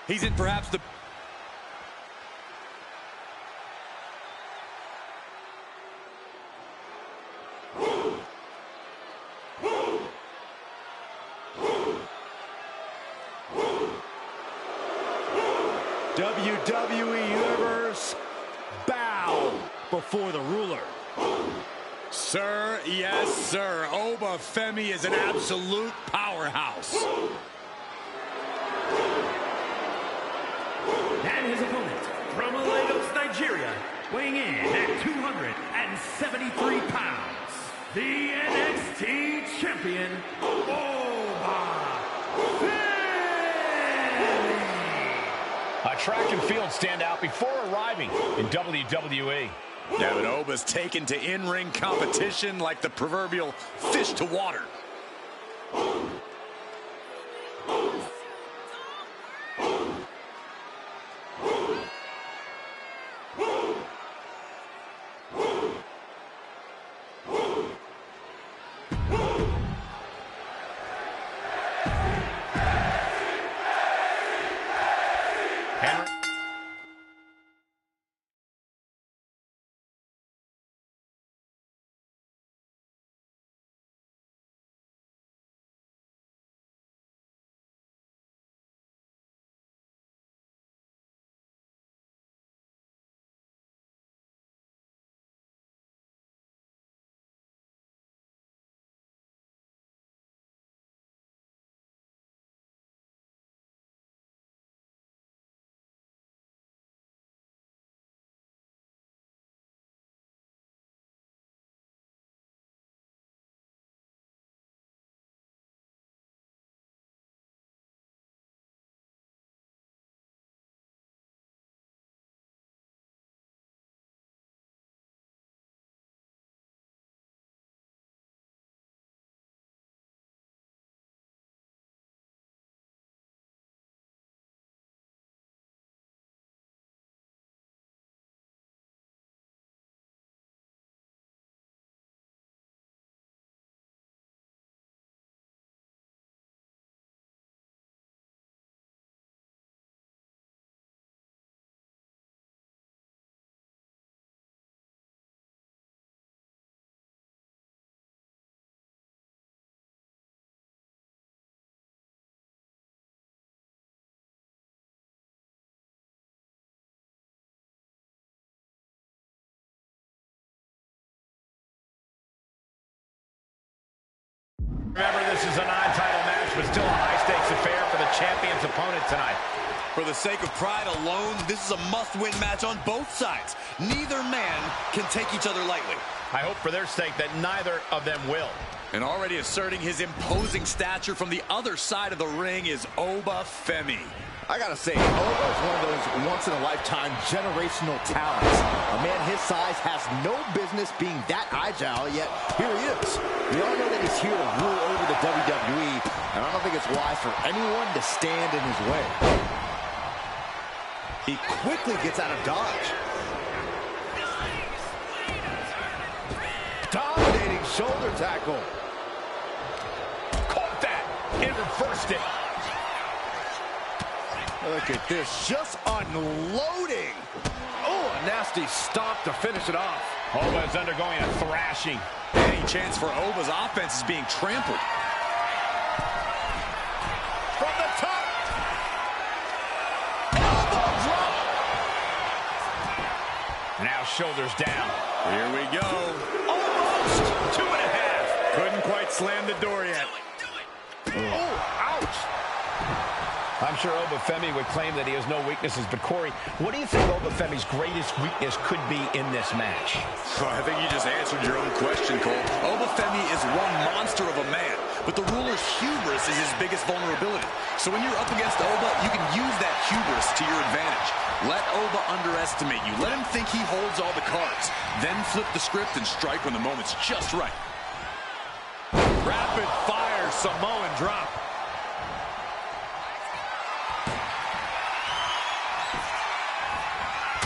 He's in perhaps the... WWE Universe, bow before the ruler. Sir, yes, sir. Oba Femi is an absolute powerhouse. And his opponent, from Lagos, Nigeria, weighing in at 273 pounds, the NXT Champion, Oba Femi. A track and field standout before arriving in WWE. Yeah, but Oba's taken to in-ring competition like the proverbial fish to water. Remember, this is a non-title match, but still a high-stakes affair for the champion's opponent tonight. For the sake of pride alone, this is a must-win match on both sides. Neither man can take each other lightly. I hope for their sake that neither of them will. And already asserting his imposing stature from the other side of the ring is Oba Femi. I gotta say, Oba is one of those once-in-a-lifetime generational talents. A man his size has no business being that agile, yet here he is. We all know that he's here to rule over the WWE, and I don't think it's wise for anyone to stand in his way. He quickly gets out of dodge. Dominating shoulder tackle. Caught that and reversed it. Look at this, just unloading. Oh, a nasty stop to finish it off. Oba is undergoing a thrashing. Any chance for Oba's offense is being trampled. From the top. Elbow drop. Now shoulders down. Here we go. Almost 2.5. Couldn't quite slam the door yet. Oh, ouch. I'm sure Oba Femi would claim that he has no weaknesses, but Corey, what do you think Oba Femi's greatest weakness could be in this match? Oh, I think you just answered your own question, Cole. Oba Femi is one monster of a man, but the ruler's hubris is his biggest vulnerability. So when you're up against Oba, you can use that hubris to your advantage. Let Oba underestimate you. Let him think he holds all the cards. Then flip the script and strike when the moment's just right. Rapid fire Samoan drop.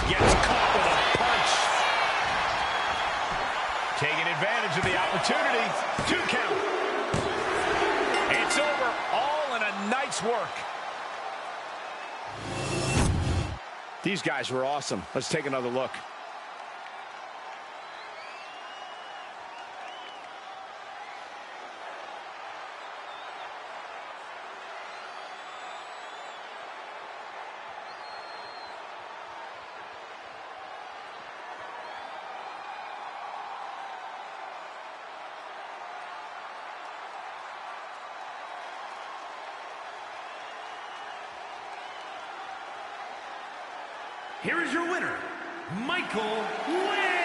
Gets caught with a punch. Taking advantage of the opportunity. 2 count. It's over. All in a night's work. These guys were awesome. Let's take another look. Here is your winner, Michael Wynn.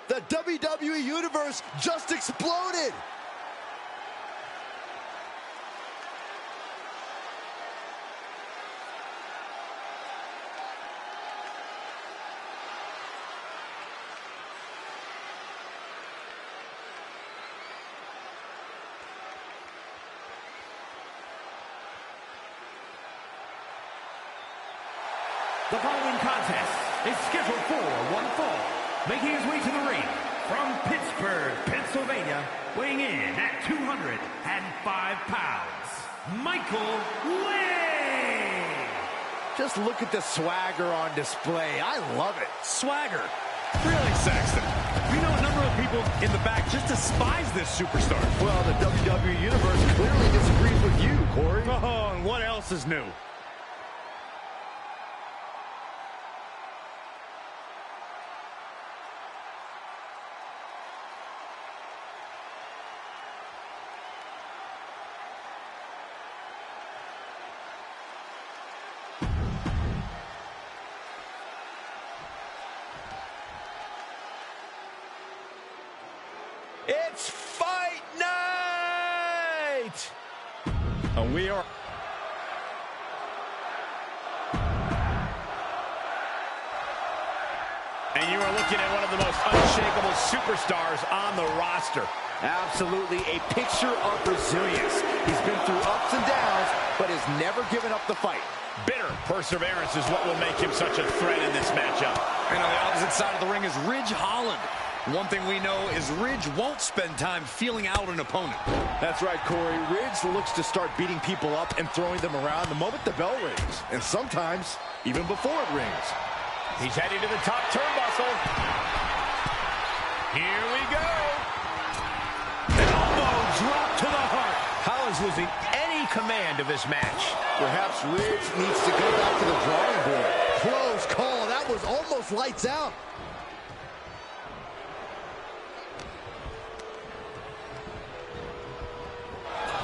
The WWE Universe just exploded! The following contest is scheduled for one fall. Making his way to the ring from Pittsburgh, Pennsylvania, weighing in at 205 pounds, Michael Wynn. Just look at the swagger on display. I love it. Swagger. Really, Saxton? We know a number of people in the back just despise this superstar. Well, the WWE Universe clearly disagrees with you, Corey. Oh, and what else is new? It's fight night! And we are... And you are looking at one of the most unshakable superstars on the roster. Absolutely a picture of resilience. He's been through ups and downs, but has never given up the fight. Bitter perseverance is what will make him such a threat in this matchup. And on the opposite side of the ring is Ridge Holland. One thing we know is Ridge won't spend time feeling out an opponent. That's right, Corey. Ridge looks to start beating people up and throwing them around the moment the bell rings. And sometimes, even before it rings. He's heading to the top turnbuckle. Here we go. An elbow drop to the heart. Holland's losing any command of this match. Perhaps Ridge needs to go back to the drawing board. Close call. That was almost lights out.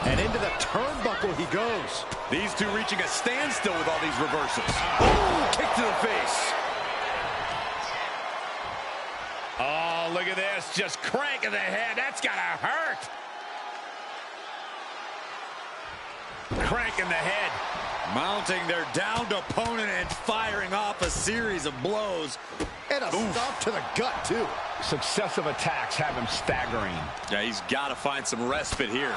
And into the turnbuckle he goes. These two reaching a standstill with all these reversals. Oh, kick to the face. Oh, look at this. Just cranking the head. That's got to hurt. Cranking the head. Mounting their downed opponent and firing off a series of blows. And a stomp to the gut, too. Successive attacks have him staggering. Yeah, he's got to find some respite here.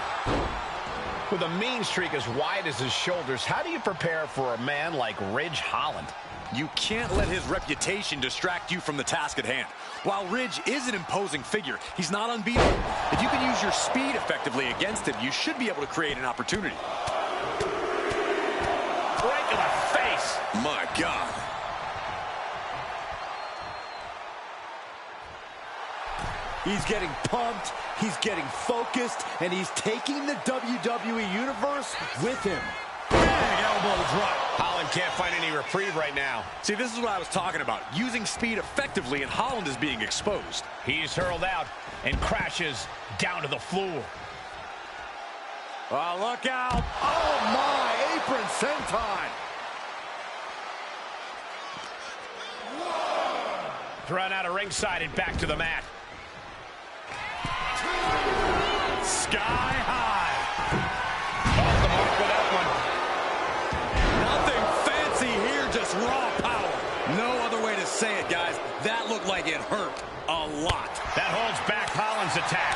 With a mean streak as wide as his shoulders, how do you prepare for a man like Ridge Holland? You can't let his reputation distract you from the task at hand. While Ridge is an imposing figure, he's not unbeatable. If you can use your speed effectively against him, you should be able to create an opportunity. Right to the face. My God. He's getting pumped, he's getting focused, and he's taking the WWE Universe with him. Big elbow drop. Holland can't find any reprieve right now. See, this is what I was talking about. Using speed effectively, and Holland is being exposed. He's hurled out and crashes down to the floor. Oh, look out. Oh my, apron senton. Thrown out of ringside and back to the mat. Sky high. Off the mark with that one. Nothing fancy here, just raw power. No other way to say it, guys. That looked like it hurt a lot. That holds back Holland's attack.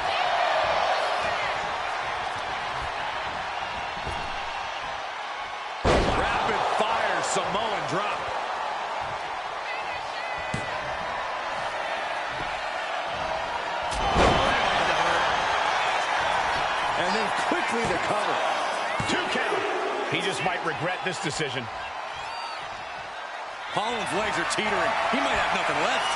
Rapid fire Samoan drop. And then quickly the cover. 2 count. He just might regret this decision. Holland's legs are teetering. He might have nothing left.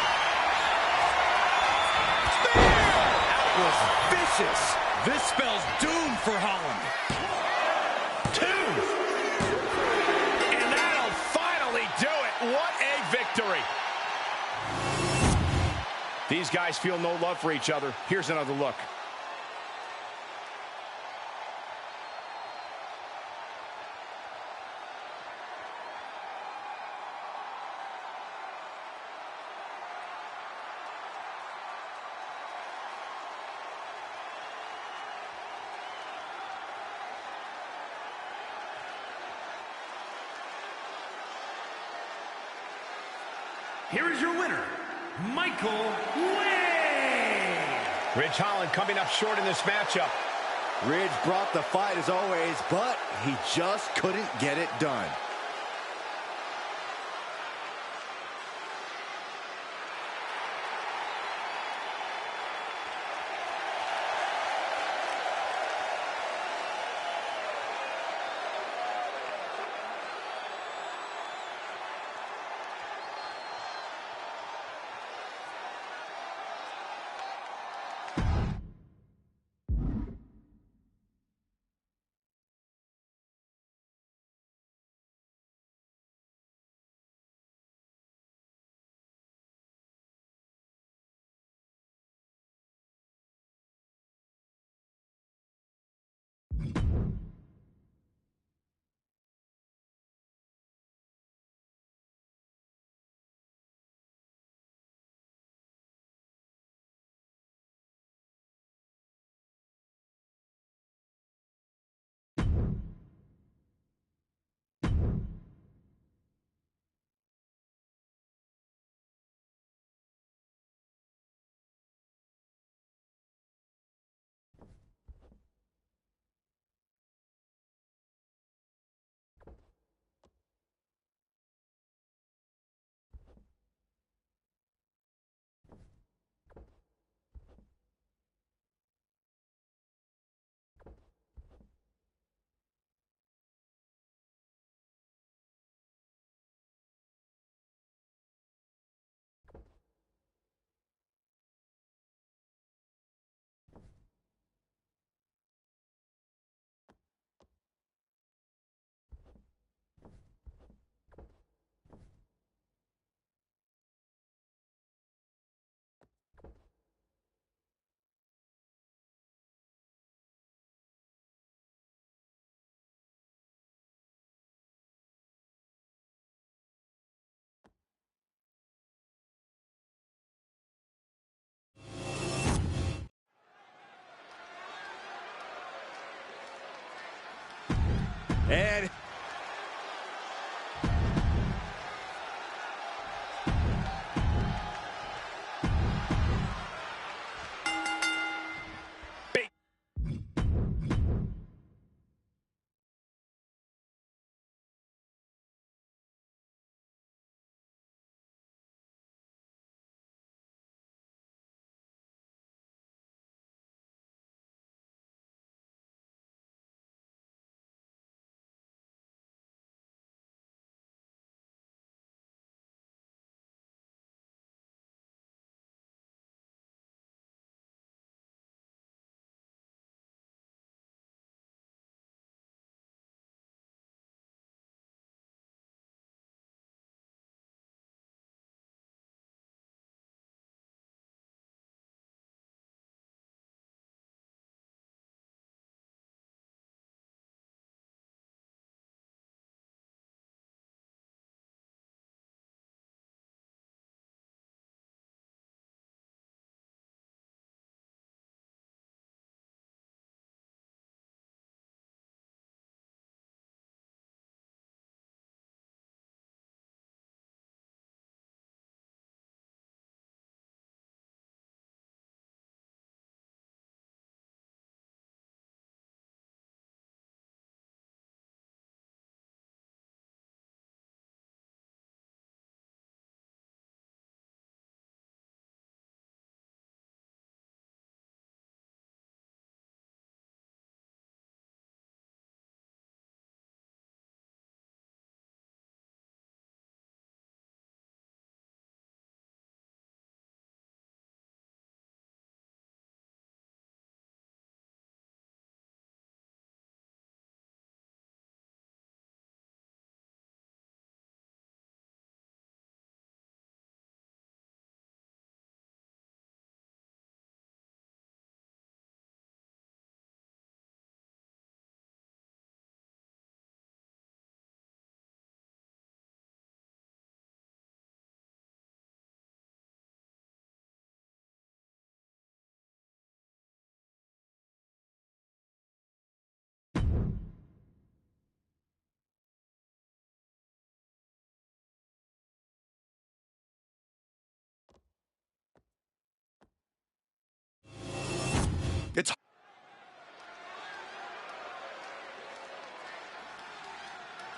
That was vicious. This spells doom for Holland. 2. And that'll finally do it. What a victory. These guys feel no love for each other. Here's another look. Here is your winner, Michael Wade. Ridge Holland coming up short in this matchup. Ridge brought the fight as always, but he just couldn't get it done.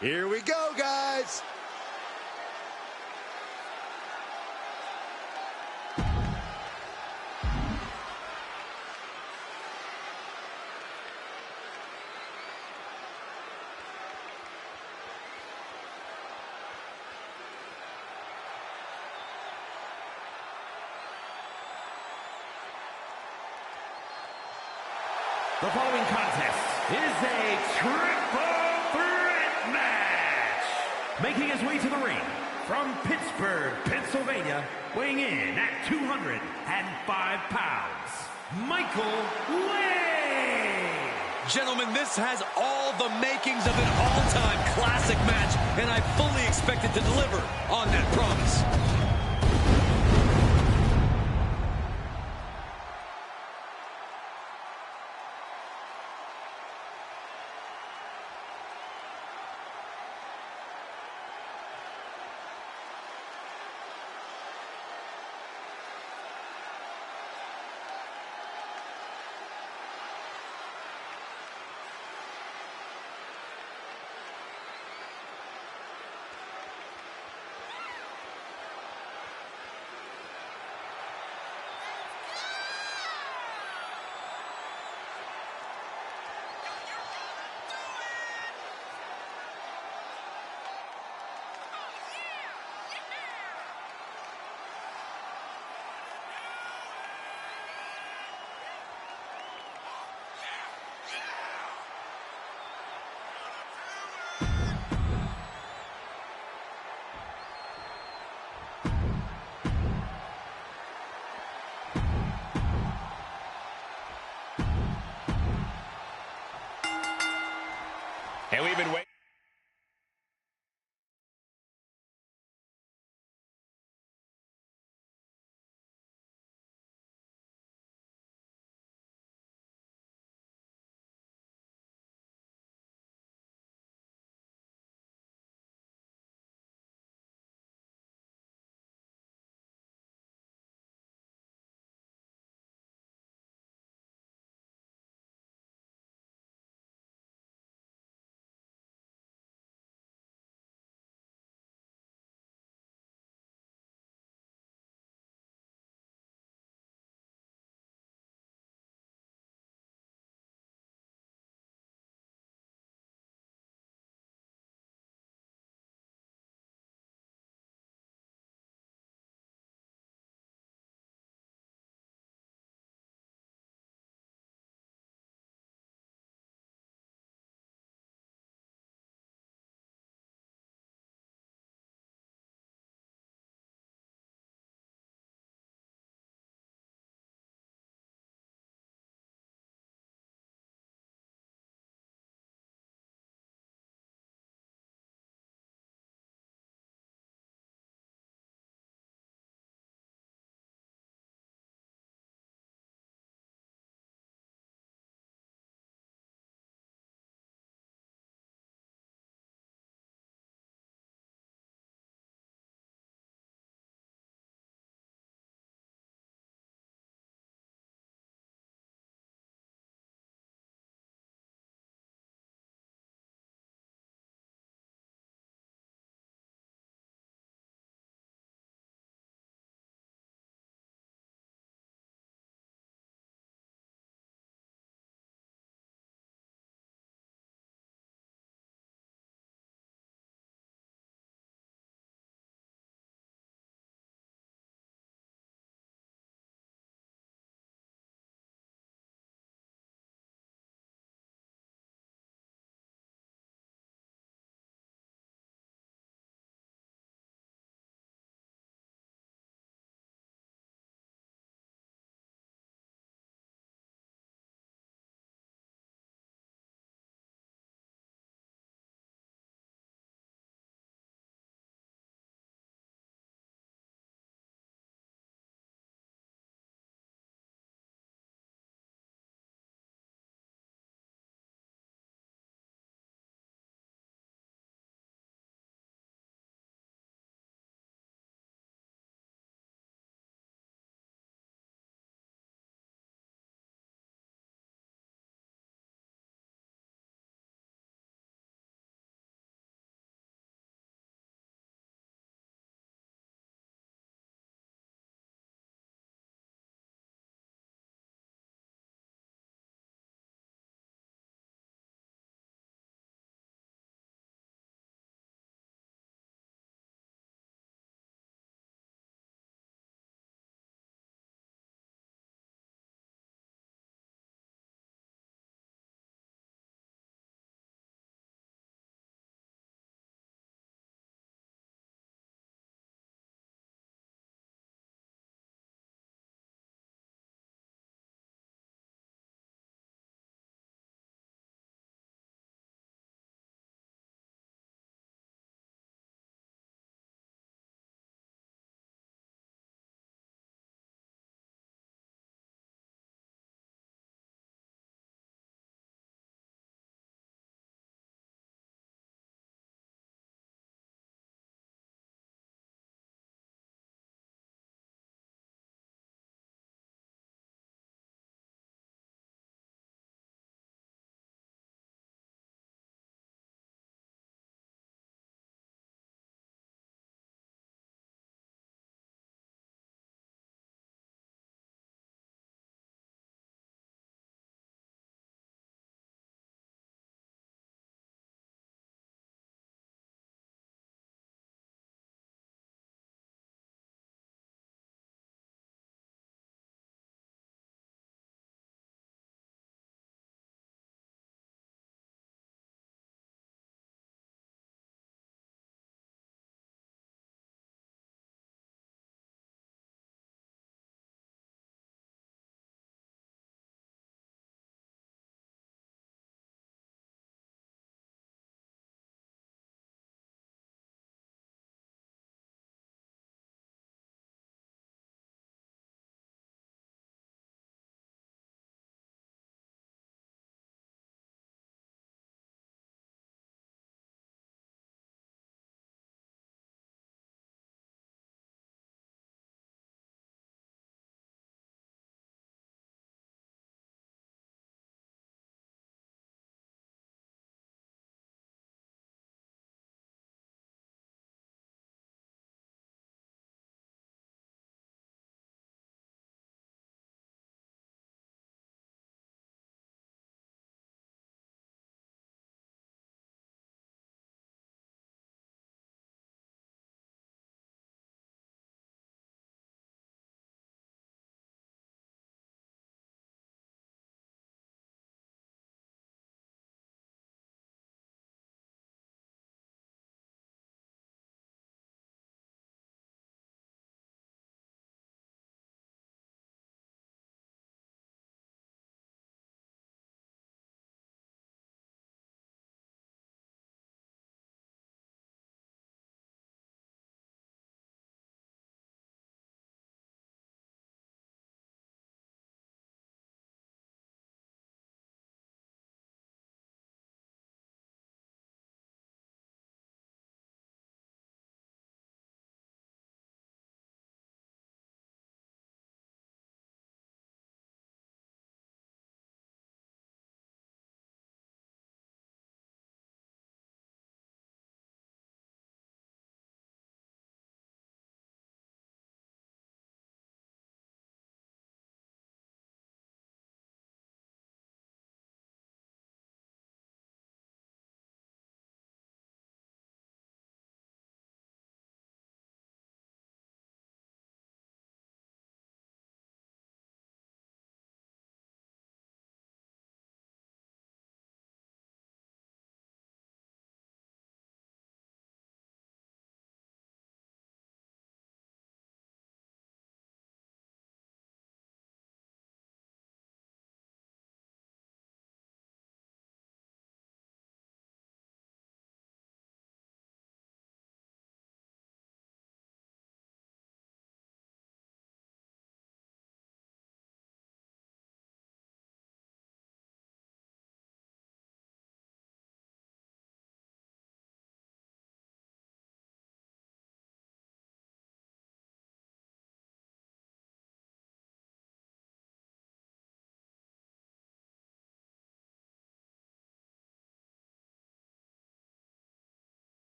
Here we go, guys. The following contest is a triple threat match. Making his way to the ring from Pittsburgh, Pennsylvania, weighing in at 205 pounds, Michael Way. Gentlemen, this has all the makings of an all-time classic match, and I fully expect it to deliver on that promise.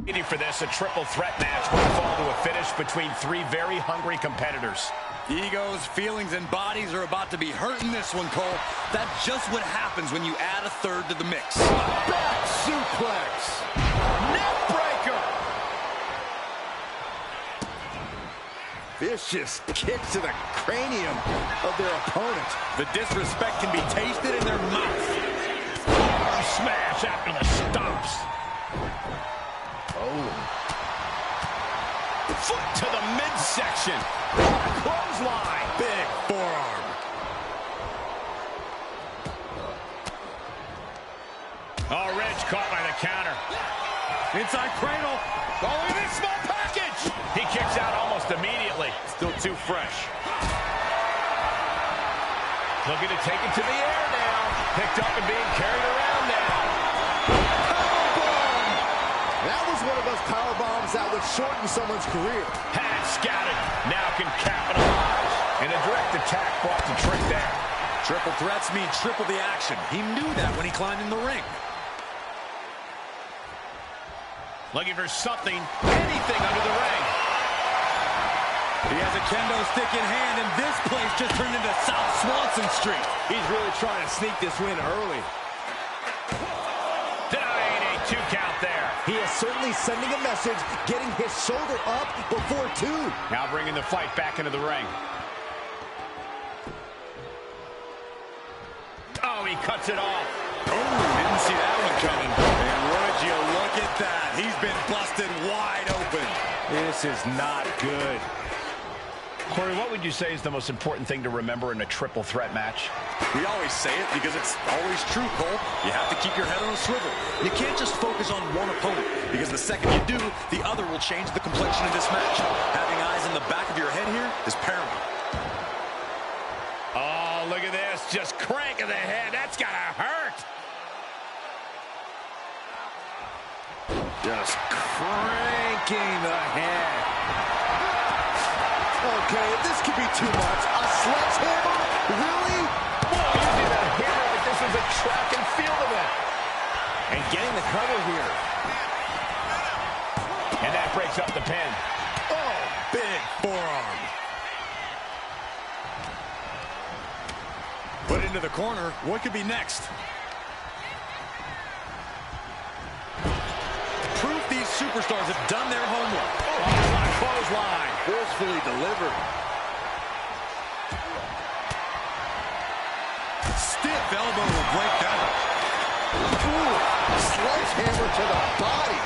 For this, a triple threat match will fall to a finish between three very hungry competitors. Egos, feelings, and bodies are about to be hurt in this one, Cole. That's just what happens when you add a third to the mix. Back suplex. Neck breaker. Vicious kicks to the cranium of their opponent. The disrespect can be tasted in their mouth. Arm smash after the stomps. Foot to the midsection. Clothesline. Big forearm. Oh, Ridge caught by the counter. Inside cradle. Oh, look at this small package. He kicks out almost immediately. Still too fresh. Looking to take it to the air now. Picked up and being carried around now. Powerbomb. That was one of those power bombs that would shorten someone's career. Had scouted. Now can capitalize. And a direct attack brought to trick there. Triple threats mean triple the action. He knew that when he climbed in the ring. Looking for something, anything under the ring. He has a kendo stick in hand, and this place just turned into South Swanson Street. He's really trying to sneak this win early. Denying a 2 count there. He is certainly sending a message, getting his shoulder up before 2. Now bringing the fight back into the ring. Oh, he cuts it off. Oh, didn't see that one coming. And would you look at that? He's been busted wide open. This is not good. Corey, what would you say is the most important thing to remember in a triple threat match? We always say it because it's always true, Cole. You have to keep your head on a swivel. You can't just focus on one opponent, because the second you do, the other will change the complexion of this match. Having eyes in the back of your head here is paramount. Oh, look at this. Just cranking the head. That's gotta hurt. Just cranking the head. Okay, this could be too much. A sledgehammer? Really? Boy, using that hammer like this was a track and field event. And getting the cover here. And that breaks up the pin. Oh, big forearm. Put into the corner. What could be next? Proof these superstars have done their homework. Oh, what a clothesline. Forcefully delivered. Stiff elbow will break down. Ooh, sledgehammer to the body.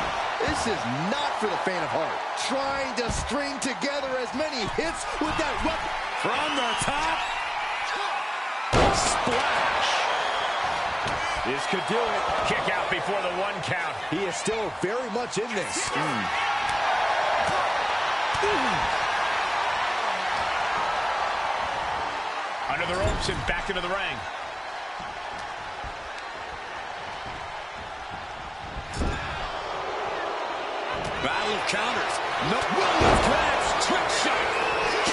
This is not for the faint of heart. Trying to string together as many hits with that weapon. From the top. Splash. This could do it. Kick out before the 1 count. He is still very much in this. Under the ropes and back into the ring. Battle of counters. No, Williams grabs. Trick shot.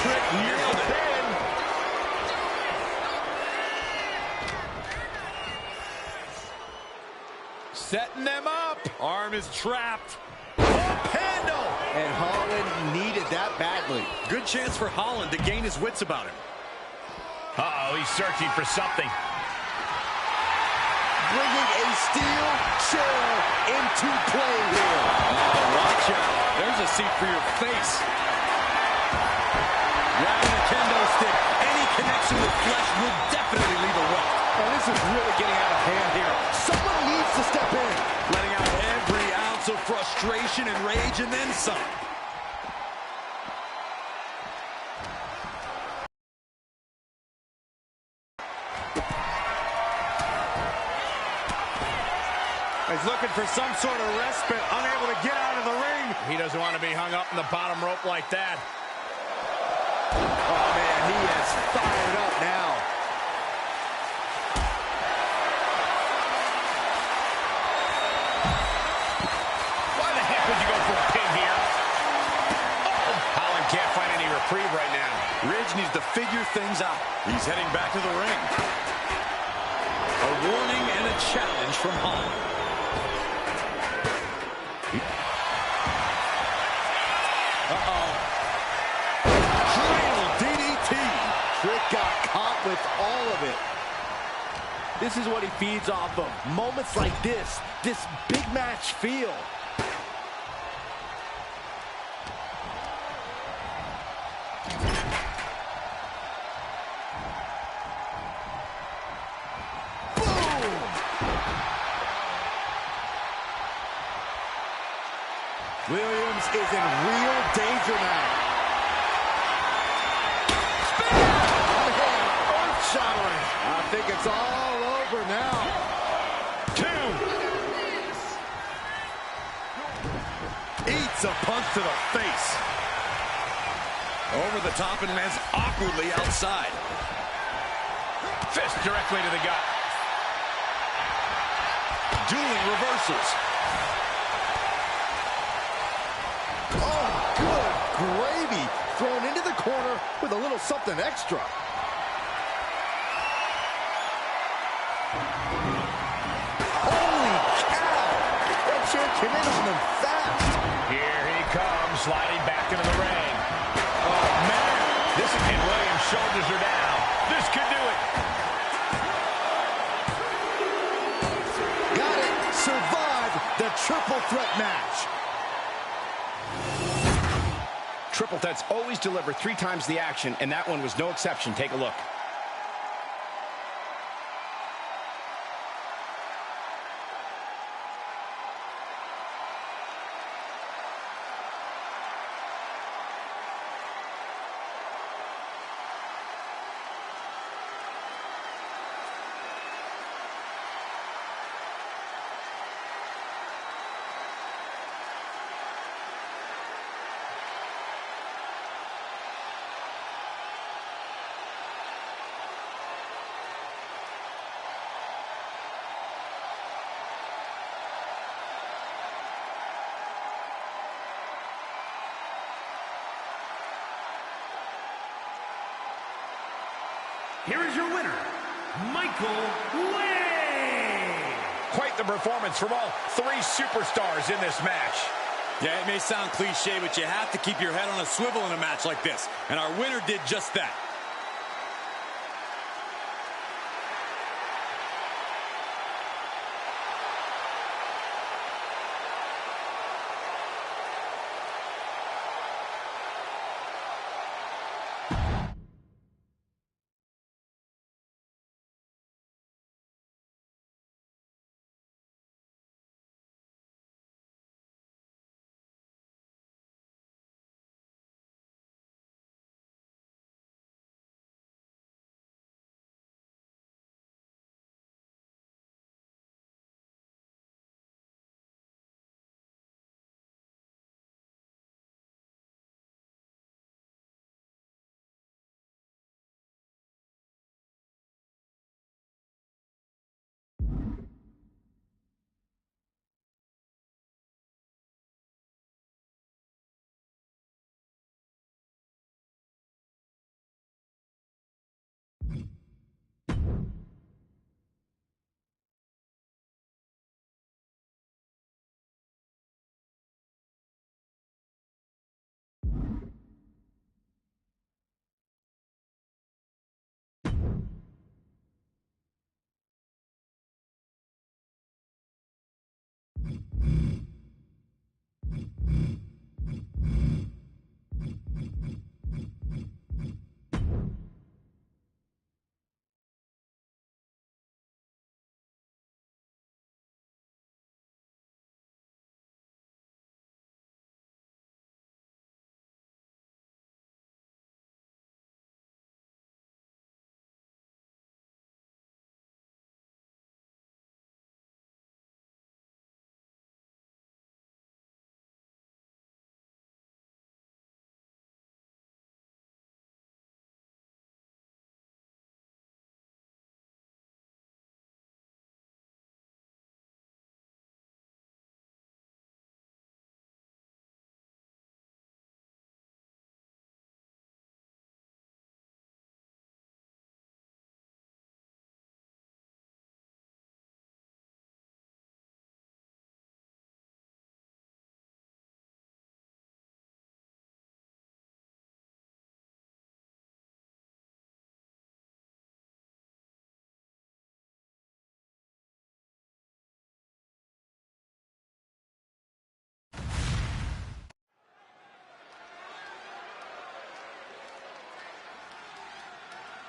Trick nailed it. Setting them up. Arm is trapped. Handle. And Holland needed that badly. Good chance for Holland to gain his wits about him. Uh-oh, he's searching for something. Bringing a steel chair into play here. Watch out. There's a seat for your face. Grabbing a kendo stick. Any connection with flesh will definitely leave a welt. Oh, this is really getting out of hand here. Someone needs to step in. Letting out every ounce of frustration and rage and then some. He's looking for some sort of respite, unable to get out of the ring. He doesn't want to be hung up in the bottom rope like that. Oh, man, he is fired up now. Why the heck would you go for a pin here? Oh, Holland can't find any reprieve right now. Ridge needs to figure things out. He's heading back to the ring. A warning and a challenge from Holland. This is what he feeds off of. Moments like this big match feel. Williams is in real danger now. Earth-shattering. I think it's all over now. 2. Eats a punch to the face. Over the top and lands awkwardly outside. Fist directly to the gut. Dueling reversals. Gravy thrown into the corner with a little something extra. Holy cow! That chair came in on them fast. Here he comes, sliding back into the ring. Oh, man. And Williams' shoulders are down. This could do it. Got it. Survived the triple threat match. Triple threats always deliver 3 times the action, and that one was no exception. Take a look. Here is your winner, Michael Way. Quite the performance from all 3 superstars in this match. Yeah, it may sound cliche, but you have to keep your head on a swivel in a match like this. And our winner did just that.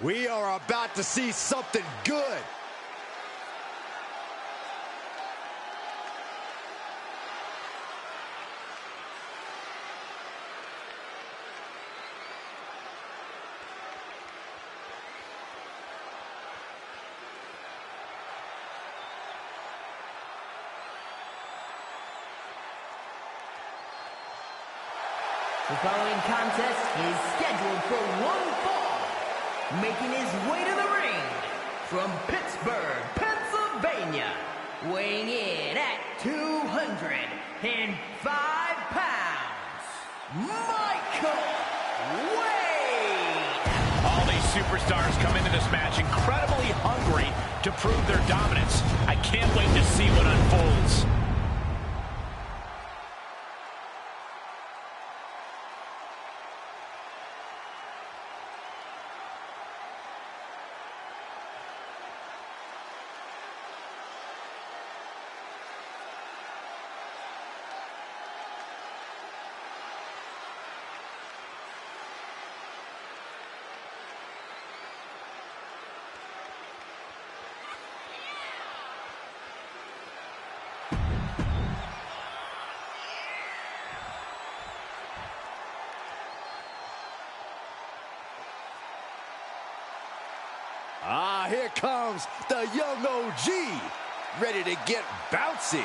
We are about to see something good. The following contest is scheduled for one fall. Making his way to the ring from Pittsburgh, Pennsylvania, weighing in at 205 pounds, Michael Wade! All these superstars come into this match incredibly hungry to prove their dominance. I can't wait to see what unfolds. Ah, here comes the young OG, ready to get bouncy.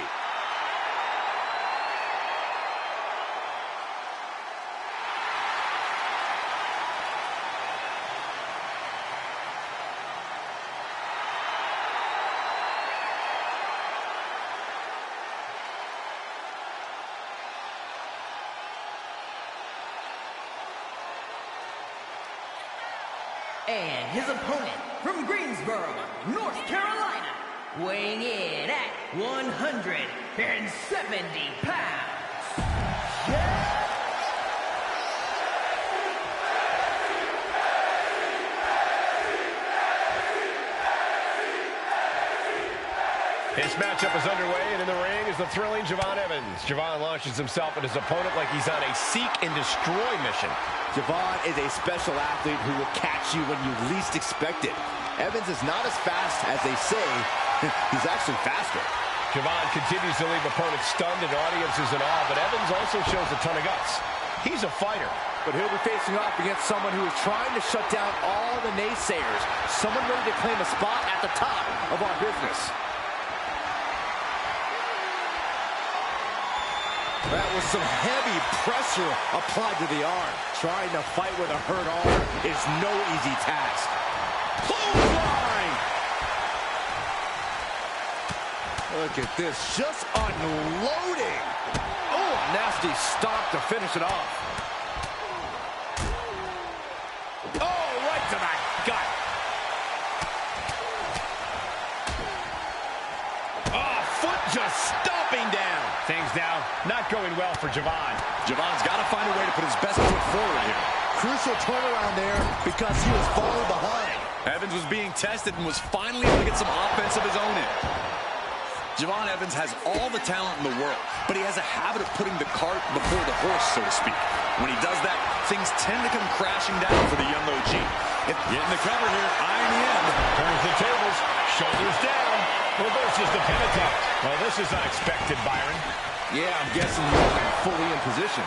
And his opponent from Greensboro, North Carolina, weighing in at 170 pounds. This matchup is underway, and in the ring is the thrilling Javon Evans. Javon launches himself at his opponent like he's on a seek and destroy mission. Javon is a special athlete who will catch you when you least expect it. Evans is not as fast as they say. He's actually faster. Javon continues to leave opponents stunned and audiences in awe, but Evans also shows a ton of guts. He's a fighter. But he'll be facing off against someone who is trying to shut down all the naysayers. Someone ready to claim a spot at the top of our business. That was some heavy pressure applied to the arm. Trying to fight with a hurt arm is no easy task. Clothesline! Look at this, just unloading. Oh, a nasty stomp to finish it off. Oh, right to the gut. Oh, foot just stomping down. Things now not going well for Javon. Javon's got to find a way to put his best foot forward here. Crucial turnaround there because he was falling behind. Evans was being tested and was finally able to get some offense of his own in. Javon Evans has all the talent in the world, but he has a habit of putting the cart before the horse, so to speak. When he does that, things tend to come crashing down for the young OG. Getting the cover here, eyeing the end. Turns the tables, shoulders down, reverses the pin attempt. Well, this is unexpected, Byron. Yeah, I'm guessing he wasn't fully in position.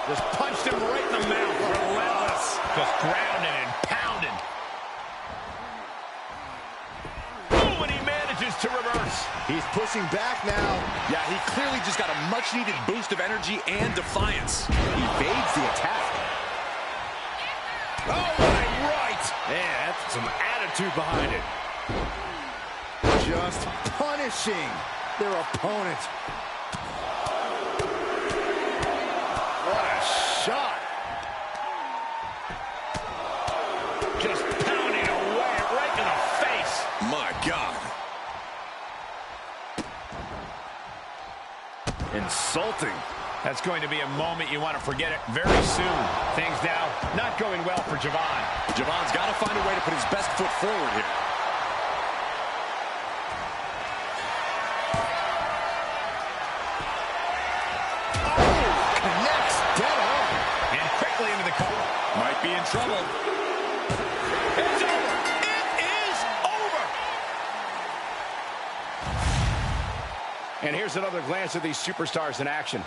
Just punched him right in the mouth. Relentless. Just grounding and pounding. Oh, and he manages to reverse. He's pushing back now. Yeah, he clearly just got a much-needed boost of energy and defiance. He evades the attack. Oh, my right. Yeah, that's some attitude behind it. Just punishing their opponent. What a shot. Just pounding away right in the face. My God. Insulting. That's going to be a moment you want to forget it very soon. Things now not going well for Javon. Javon's got to find a way to put his best foot forward here. Oh, connects dead on. And quickly into the cover. Might be in trouble. It's over. It is over. And here's another glance at these superstars in action.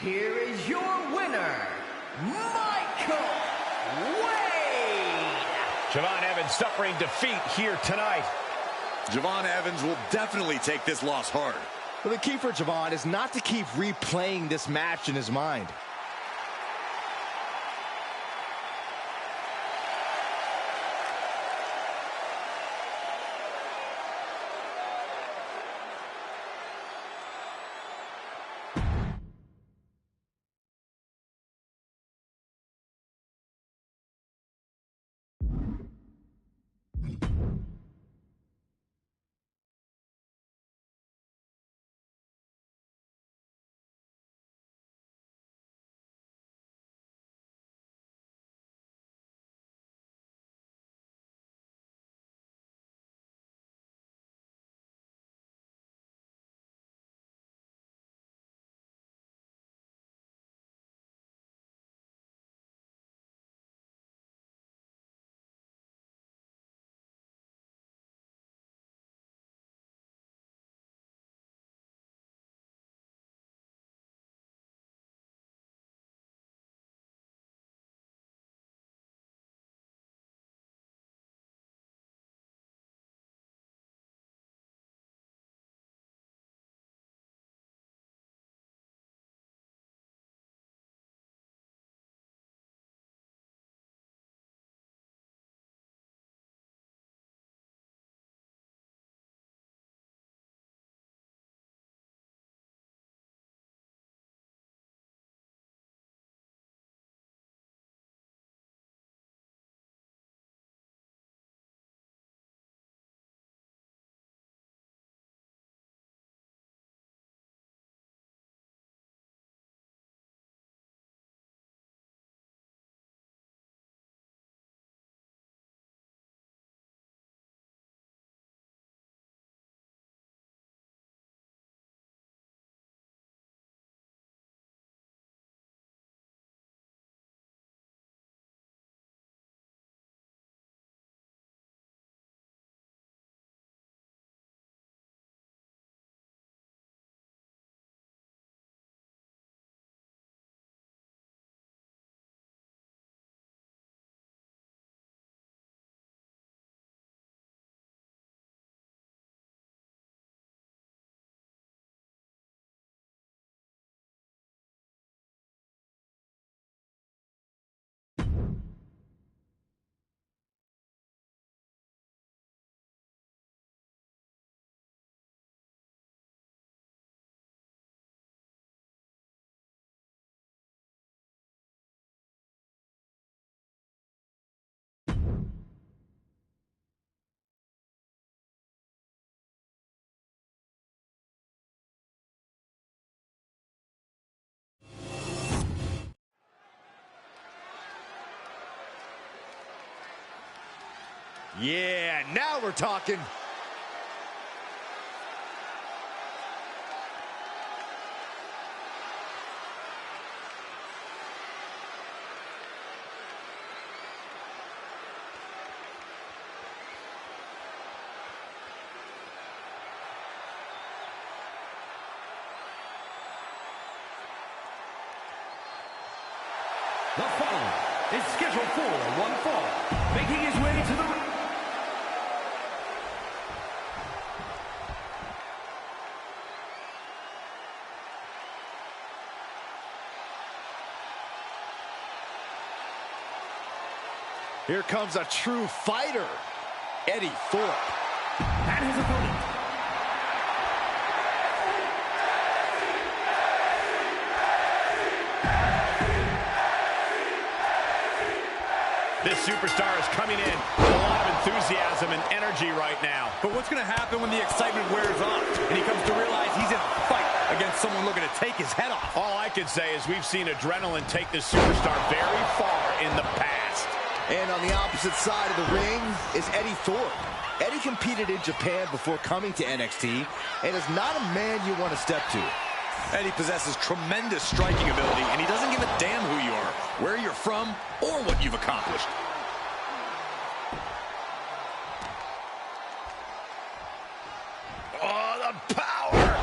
Here is your winner, Michael Wade. Javon Evans suffering defeat here tonight. Javon Evans will definitely take this loss hard. Well, the key for Javon is not to keep replaying this match in his mind. Yeah, now we're talking. The following is scheduled for one fall, making his way to the ring. Here comes a true fighter, Eddie Thorpe. And his opponent, This superstar is coming in with a lot of enthusiasm and energy right now. But what's going to happen when the excitement wears off and he comes to realize he's in a fight against someone looking to take his head off. All I can say is we've seen adrenaline take this superstar very far in the past. And on the opposite side of the ring is Eddie Thorpe. Eddie competed in Japan before coming to NXT and is not a man you want to step to. Eddie possesses tremendous striking ability, and he doesn't give a damn who you are, where you're from, or what you've accomplished. Oh, the power!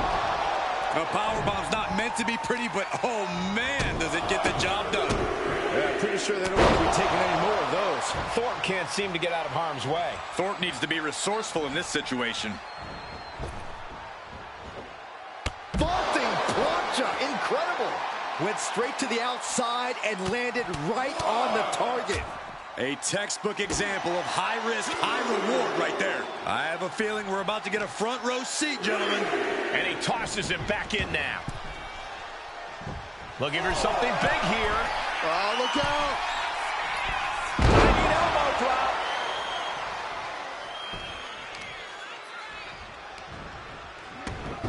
A powerbomb's not meant to be pretty, but oh man, does it get the job done. Yeah, pretty sure they don't want to be taking any more of those. Thorpe can't seem to get out of harm's way. Thorpe needs to be resourceful in this situation. Vaulting plancha, incredible. Went straight to the outside and landed right on the target. A textbook example of high risk, high reward right there. I have a feeling we're about to get a front row seat, gentlemen. And he tosses it back in now. Looking for something big here. Oh, look out. An elbow drop.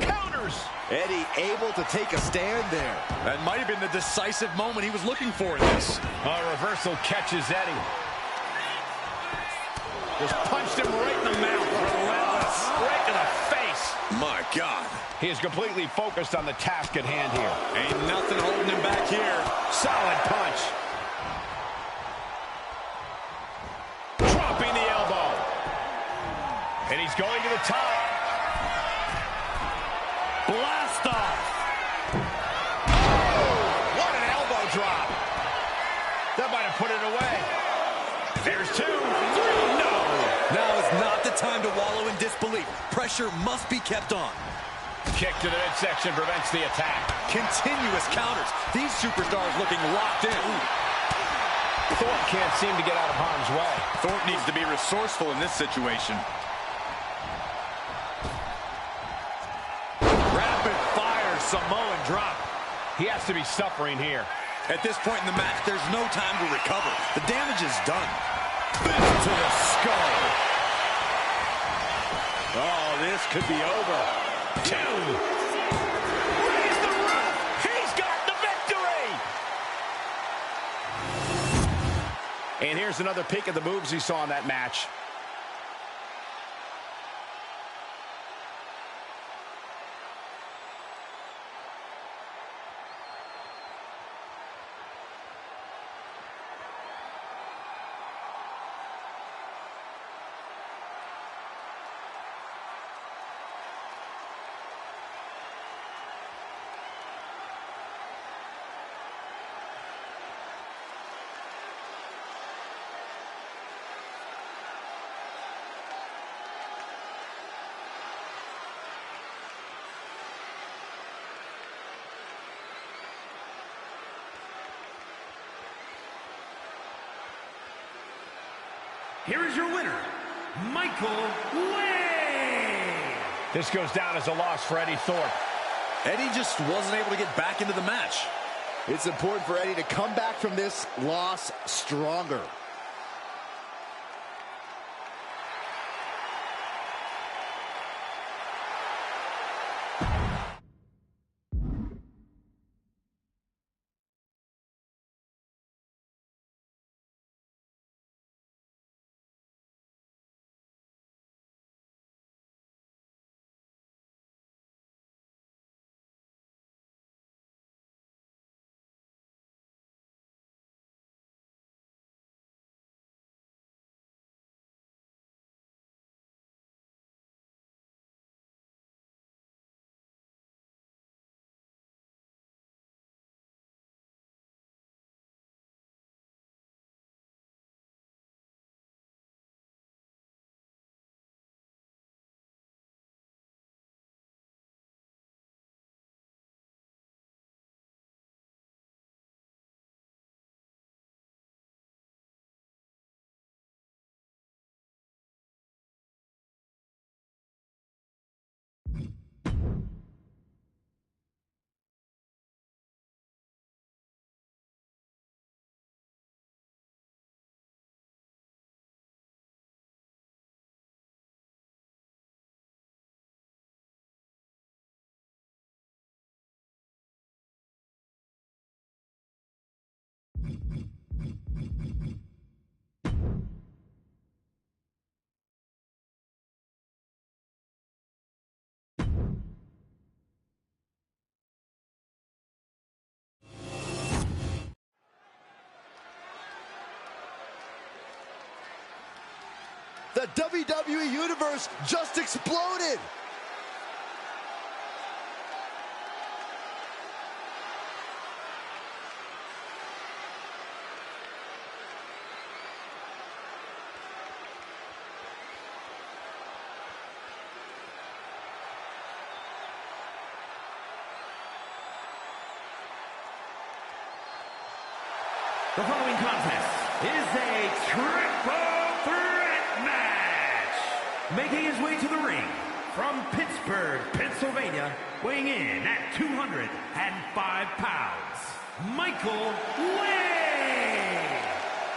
Counters. Eddie able to take a stand there. That might have been the decisive moment he was looking for in this. A reversal catches Eddie. Just punched him right in the mouth. Relentless. Right to the face. My God. He is completely focused on the task at hand here. Ain't nothing holding him back here. Solid punch. Dropping the elbow. And he's going to the top. Blast off. Oh, what an elbow drop. That might have put it away. There's 2, 3, no. Now is not the time to wallow in disbelief. Pressure must be kept on. Kick to the midsection prevents the attack. Continuous counters. These superstars looking locked in. Thorpe can't seem to get out of harm's way. Thorpe needs to be resourceful in this situation. Rapid fire Samoan drop. He has to be suffering here. At this point in the match, there's no time to recover. The damage is done. Fist to the skull. Oh, this could be over. 2. Raise the roof. He's got the victory. And here's another peek at the moves he saw in that match. Here is your winner, Michael Way. This goes down as a loss for Eddie Thorpe. Eddie just wasn't able to get back into the match. It's important for Eddie to come back from this loss stronger. The WWE Universe just exploded! The following contest is a triple threat match. Making his way to the ring from Pittsburgh, Pennsylvania, weighing in at 205 pounds, Michael Wade.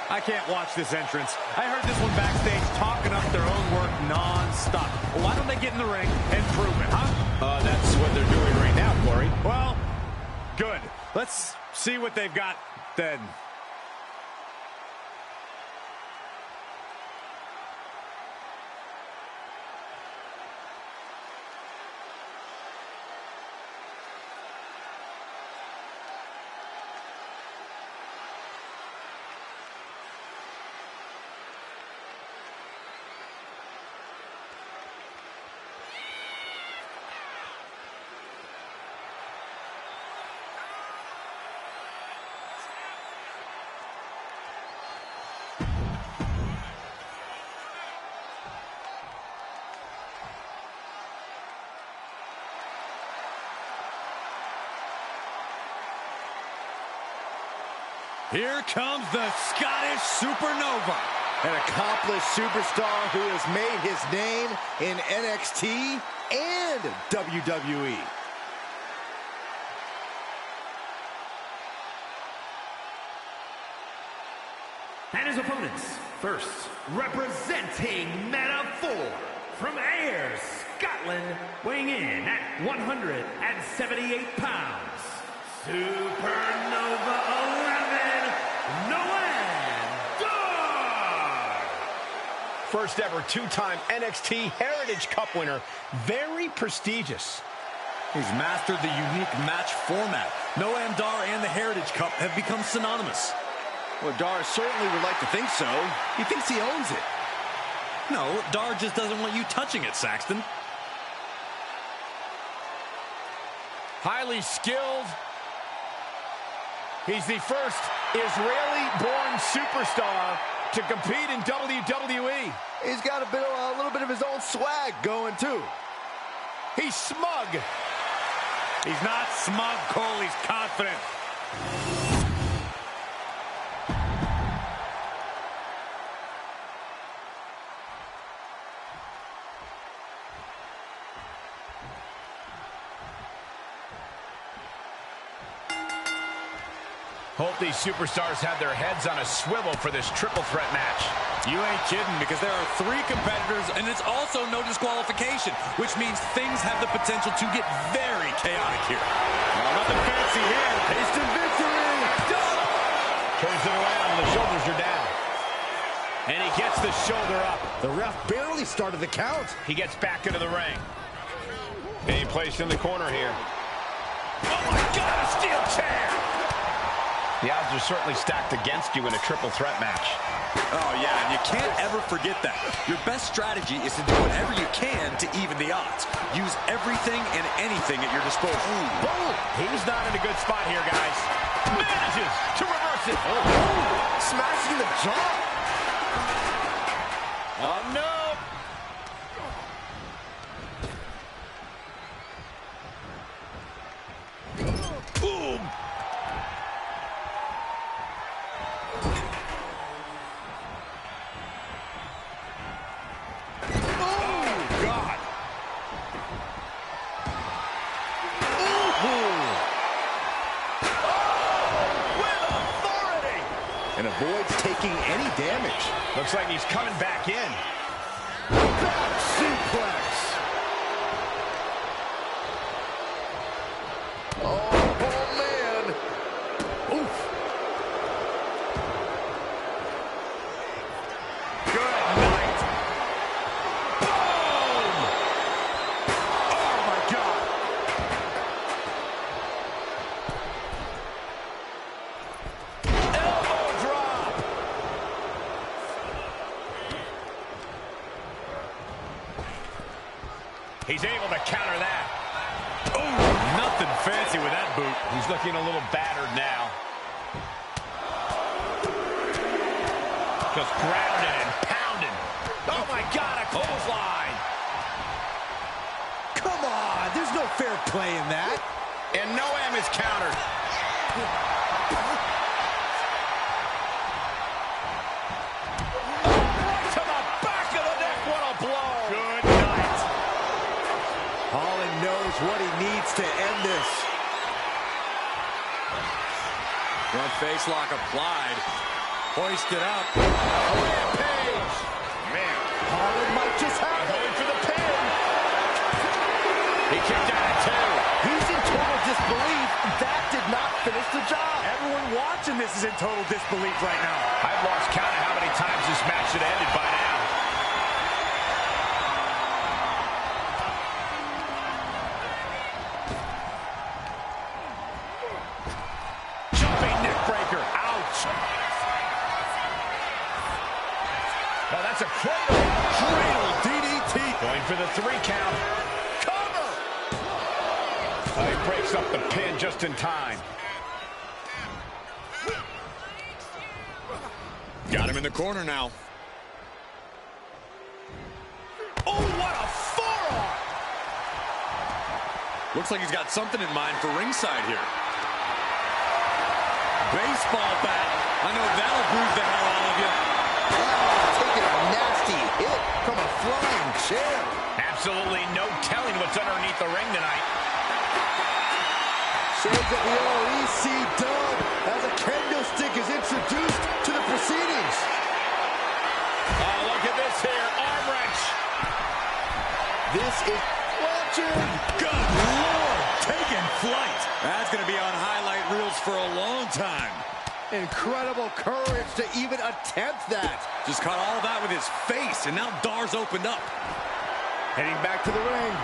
I can't watch this entrance. I heard this one backstage talking up their own work non-stop. Well, why don't they get in the ring and prove it, huh? That's what they're doing right now, Corey. Well, good. Let's see what they've got then. Here comes the Scottish Supernova. An accomplished superstar who has made his name in NXT and WWE. And his opponents, first, representing Meta-Four, from Ayr, Scotland, weighing in at 178 pounds, Supernova 11, Noam Dar! First ever two-time NXT Heritage Cup winner. Very prestigious. He's mastered the unique match format. Noam Dar and the Heritage Cup have become synonymous. Well, Dar certainly would like to think so. He thinks he owns it. No, Dar just doesn't want you touching it, Saxton. Highly skilled. He's the first Israeli-born superstar to compete in WWE. He's got a little bit of his own swag going, too. He's smug. He's not smug, Cole. He's confident. Hope these superstars have their heads on a swivel for this triple threat match. You ain't kidding, because there are 3 competitors, and it's also no disqualification, which means things have the potential to get very chaotic here. Well, nothing fancy here. Instant victory! Turns it around, and the shoulders are down. And he gets the shoulder up. The ref barely started the count. He gets back into the ring. Being placed in the corner here. Oh my God, a steel chair! The odds are certainly stacked against you in a triple threat match. Oh, yeah, and you can't ever forget that. Your best strategy is to do whatever you can to even the odds. Use everything and anything at your disposal. Boom! He's not in a good spot here, guys. Manages to reverse it. Oh, smashing the jaw. Oh, no! Boom! And avoids taking any damage. Looks like he's coming back in. Back suplex. Oh man. Oof. He's able to counter that. Oh, nothing fancy with that boot. He's looking a little battered now. Just grounded and pounded. Oh, my God, a clothesline. Come on, there's no fair play in that. And Noam is countered. Right to the back of the neck. What a blow. Good night. Holland knows what he needs to end this. Front face lock applied. Hoisted up. Rampage. Man. Holland might just have it. Going for the pin. He kicked out at 2. He's in total disbelief. That did not finish the job. Everyone watching this is in total disbelief right now. I've lost count of how many times this match should have ended by now. Jumping neck breaker. Ouch. Oh, that's a cradle. Cradle DDT. Going for the 3 count. Cover. Oh, he breaks up the pin just in time. Got him in the corner now. Oh, what a forearm. Looks like he's got something in mind for ringside here. Baseball bat. I know that'll bruise the hell out of you. Taking a nasty hit from a flying chair. Absolutely no telling what's underneath the ring tonight. Shades of the OEC dub as a kendo stick is introduced to the proceedings. Oh, look at this here. Arm wrench. This is watching. Good Lord, taking flight. That's going to be on highlight reels for a long time. Incredible courage to even attempt that. Just caught all of that with his face, and now doors opened up. Heading back to the ring.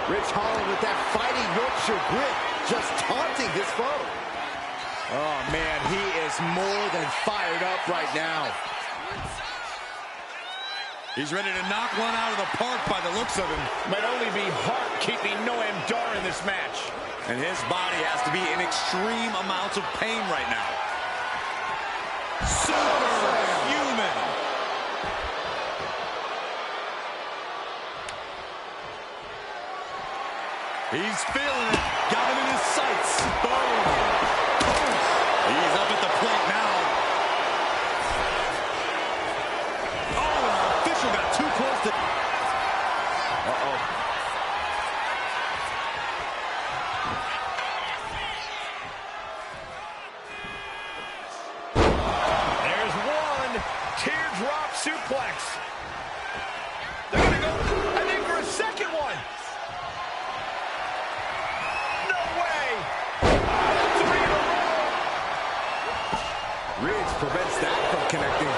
Ridge Holland with that fighting Yorkshire grit, just taunting his foe. Oh, man, he is more than fired up right now. He's ready to knock one out of the park by the looks of him. Might only be heart keeping Noam Dar in this match. And his body has to be in extreme amounts of pain right now. Superhuman. He's feeling it. Got him in his sights. Boom. He's up at the plate now. Oh, the official got too close to... Uh-oh. There's one. Teardrop suplex. They're going to go, I think, for a second one. No way. 3 in a row. Ridge prevents that from connecting.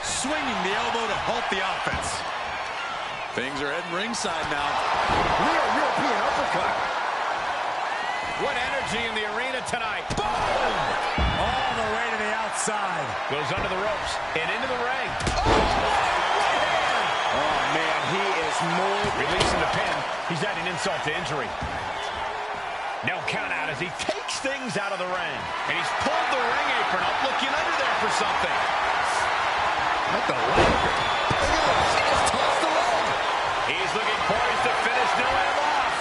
Swinging the elbow to halt the offense. Things are heading ringside now. Real European uppercut. What energy in the arena tonight. Boom! All the way to the outside. Goes under the ropes and into the ring. Oh, man, he is more... Releasing the pin. He's adding insult to injury. No count out as he takes things out of the ring. And he's pulled the ring apron up, looking under there for something. What the leg? Look at this. He just tossed the leg. He's looking poised to finish Noam off.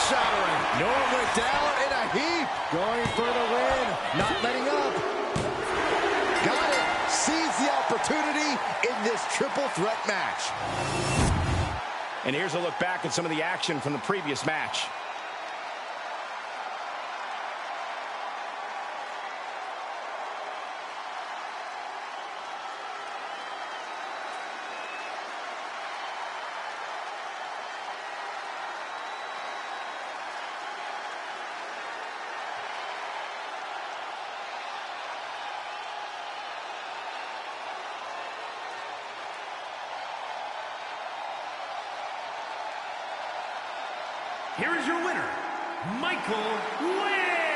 Earth-shattering. Noam went down in a heap. Going for the win. Not letting up. Got it. Seize the opportunity in this triple threat match. And here's a look back at some of the action from the previous match. Here is your winner, Michael Wynn.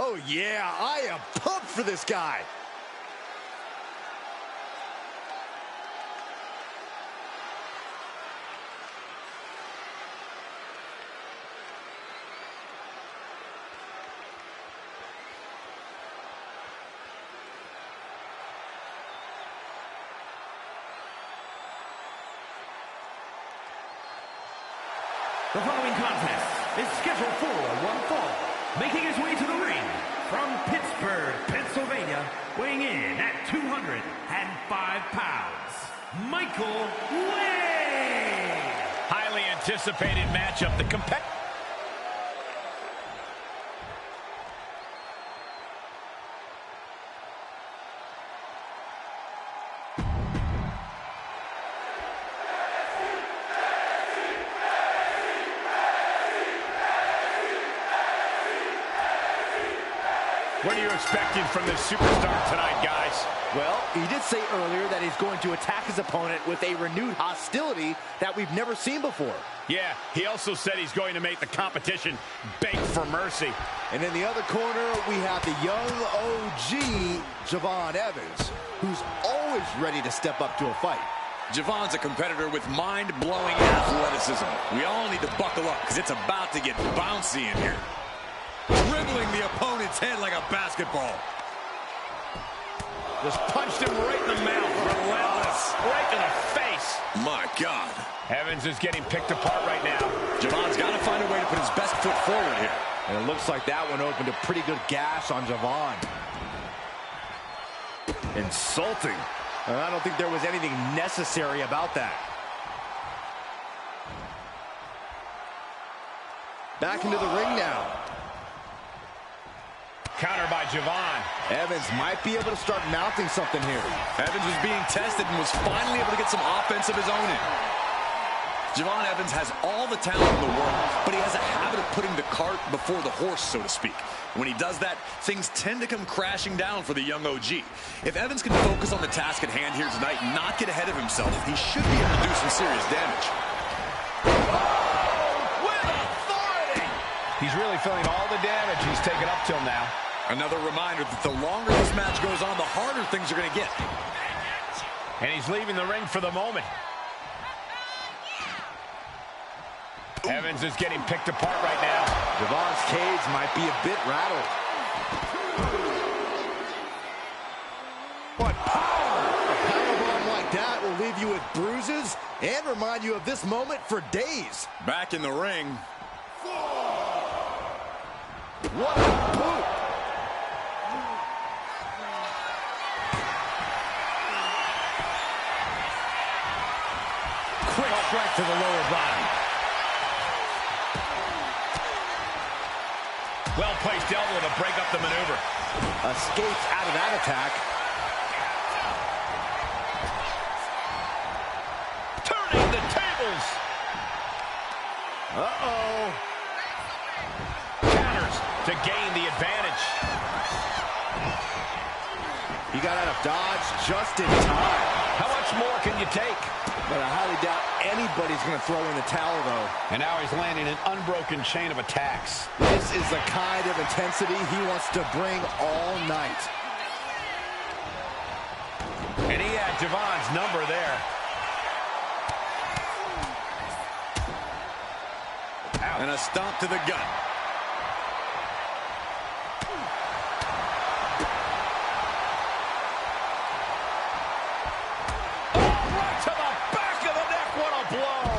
Oh, yeah, I am pumped for this guy. The following contest is scheduled for one fall. Making his way to the ring from Pittsburgh, Pennsylvania, weighing in at 205 pounds, Michael Wade. Highly anticipated matchup. The competitor. What are you expecting from this superstar tonight, guys? Well, he did say earlier that he's going to attack his opponent with a renewed hostility that we've never seen before. Yeah, he also said he's going to make the competition beg for mercy. And in the other corner, we have the young OG, Javon Evans, who's always ready to step up to a fight. Javon's a competitor with mind-blowing athleticism. We all need to buckle up because it's about to get bouncy in here. Dribbling the opponent's head like a basketball. Just punched him right in the mouth. Relentless. Right in the face. My God. Evans is getting picked apart right now. Javon's got to find a way to put his best foot forward here. And it looks like that one opened a pretty good gash on Javon. Insulting. I don't think there was anything necessary about that. Back into the ring now. Counter by Javon. Evans might be able to start mounting something here. Evans was being tested and was finally able to get some offense of his own in. Javon Evans has all the talent in the world, but he has a habit of putting the cart before the horse, so to speak. When he does that, things tend to come crashing down for the young OG. If Evans can focus on the task at hand here tonight and not get ahead of himself, he should be able to do some serious damage. With authority! He's really feeling all the damage he's taken up till now. Another reminder that the longer this match goes on, the harder things are going to get. And he's leaving the ring for the moment. Evans is getting picked apart right now. Javon's cage might be a bit rattled. What power! A powerbomb like that will leave you with bruises and remind you of this moment for days. Back in the ring. What a boot! Quick strike to the lower body. Well-placed elbow to break up the maneuver. Escapes out of that attack. Turning the tables. Uh-oh. Counters to gain the advantage. He got out of dodge just in time. How much more can you take? But I highly doubt anybody's going to throw in the towel, though. And now he's landing an unbroken chain of attacks. This is the kind of intensity he wants to bring all night. Javon's number there. Ouch. And a stomp to the gut.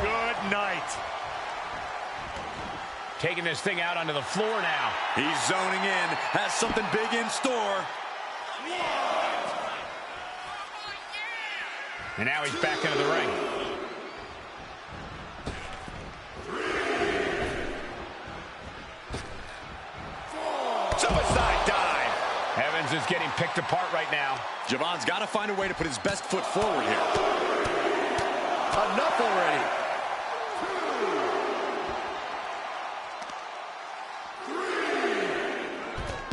Good night. Taking this thing out onto the floor now. He's zoning in, has something big in store. And now he's back into the ring. Suicide dive. Evans is getting picked apart right now. Javon's got to find a way to put his best foot forward here. Enough already.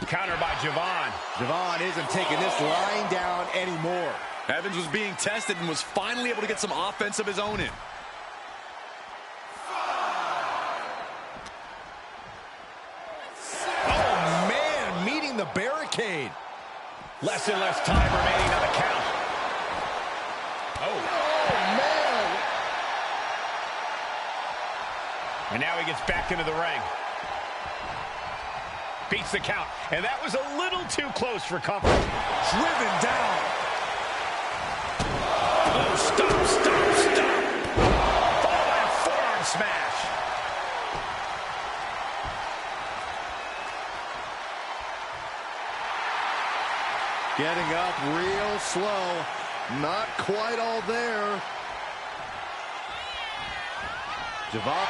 Counter by Javon. Javon isn't taking this lying down anymore. Evans was being tested and was finally able to get some offense of his own in. Oh, man, meeting the barricade. Less and less time remaining on the count. Oh, man. And now he gets back into the ring. Beats the count. And that was a little too close for comfort. Driven down. Oh, stop. Followed by a forearm smash. Getting up real slow. Not quite all there. Javon.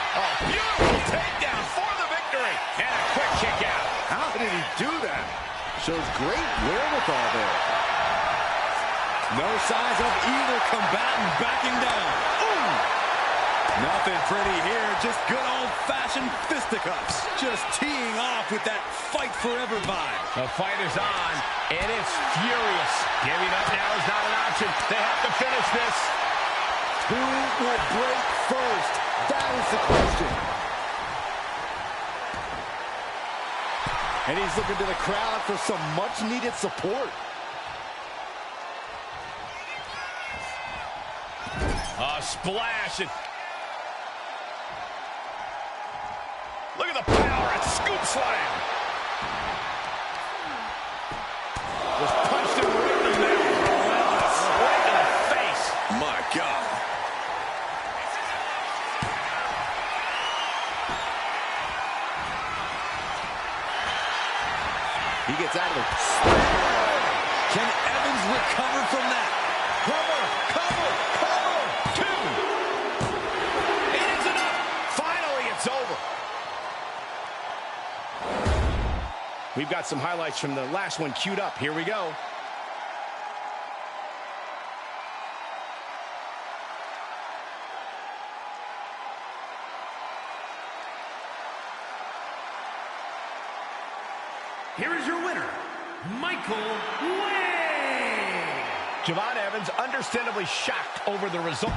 Oh, beautiful takedown for the victory. And a quick kick out. How did he do that? Shows great wherewithal there. No signs of either combatant backing down. Ooh! Nothing pretty here, just good old-fashioned fisticuffs. Just teeing off with that fight forever vibe. The fight is on, and it's furious. Giving up now is not an option. They have to finish this. Who will break first? That is the question. And he's looking to the crowd for some much-needed support. A splash. Look at the power and scoop slam. Just punched him right in the mouth. Right in the face. My God. He gets out of it. Can Evans recover from that? Cover. Two. It is enough. Finally, it's over. We've got some highlights from the last one queued up. Here we go. Here is your winner, Michael Way. Javon Evans understandably shocked over the result.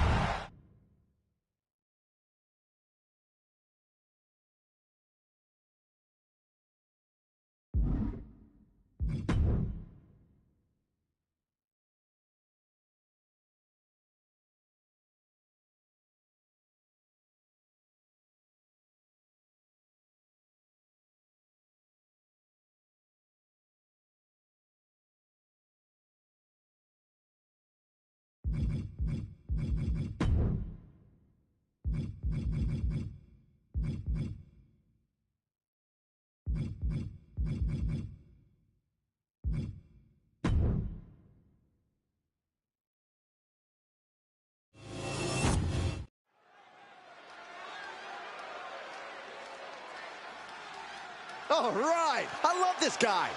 All right. I love this guy.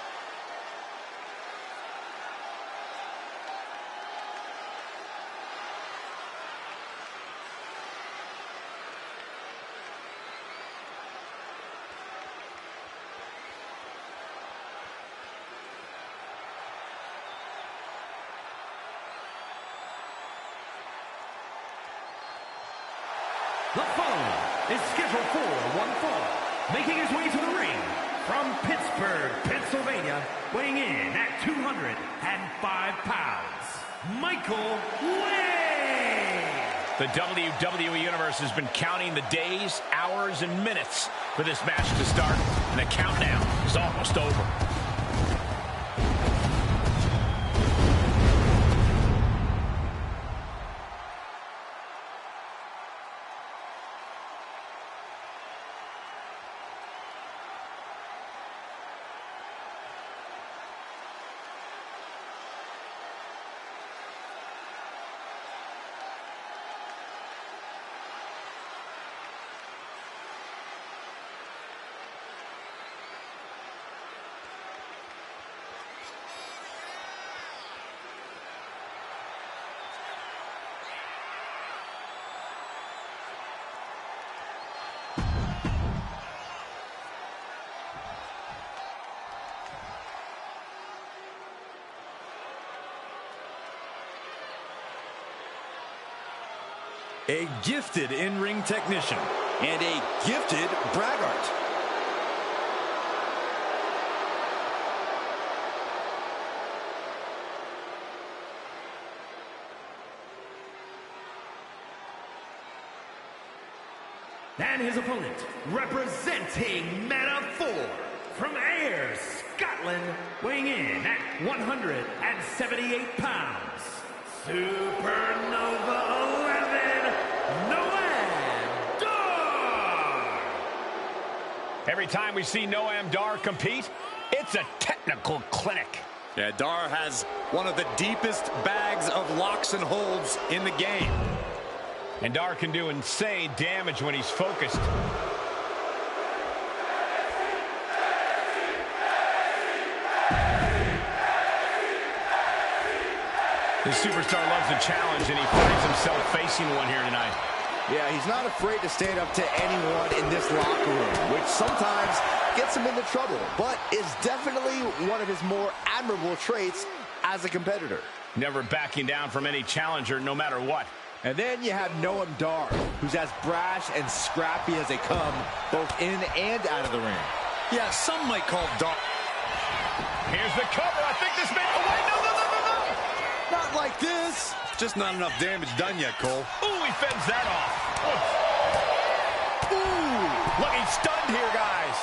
The following is scheduled for one fall, making his way to the ring from Pittsburgh, Pennsylvania, weighing in at 205 pounds, Michael Way. The WWE Universe has been counting the days, hours, and minutes for this match to start, and the countdown is almost over. A gifted in-ring technician. And a gifted braggart. And his opponent, representing Meta-Four, from Ayr, Scotland, weighing in at 178 pounds, Supernova 11, Noam Dar! Every time we see Noam Dar compete, it's a technical clinic. Yeah, Dar has one of the deepest bags of locks and holds in the game. And Dar can do insane damage when he's focused. The superstar loves a challenge, and he finds himself facing one here tonight. Yeah, he's not afraid to stand up to anyone in this locker room, which sometimes gets him into trouble, but is definitely one of his more admirable traits as a competitor. Never backing down from any challenger, no matter what. And then you have Noam Dar, who's as brash and scrappy as they come, both in and out of the ring. Yeah, some might call Dar. Here's the cover. I think this may... Oh, wait, no. Not like this. Just not enough damage done yet, Cole. Ooh, he fends that off. Ooh. Looking stunned here, guys.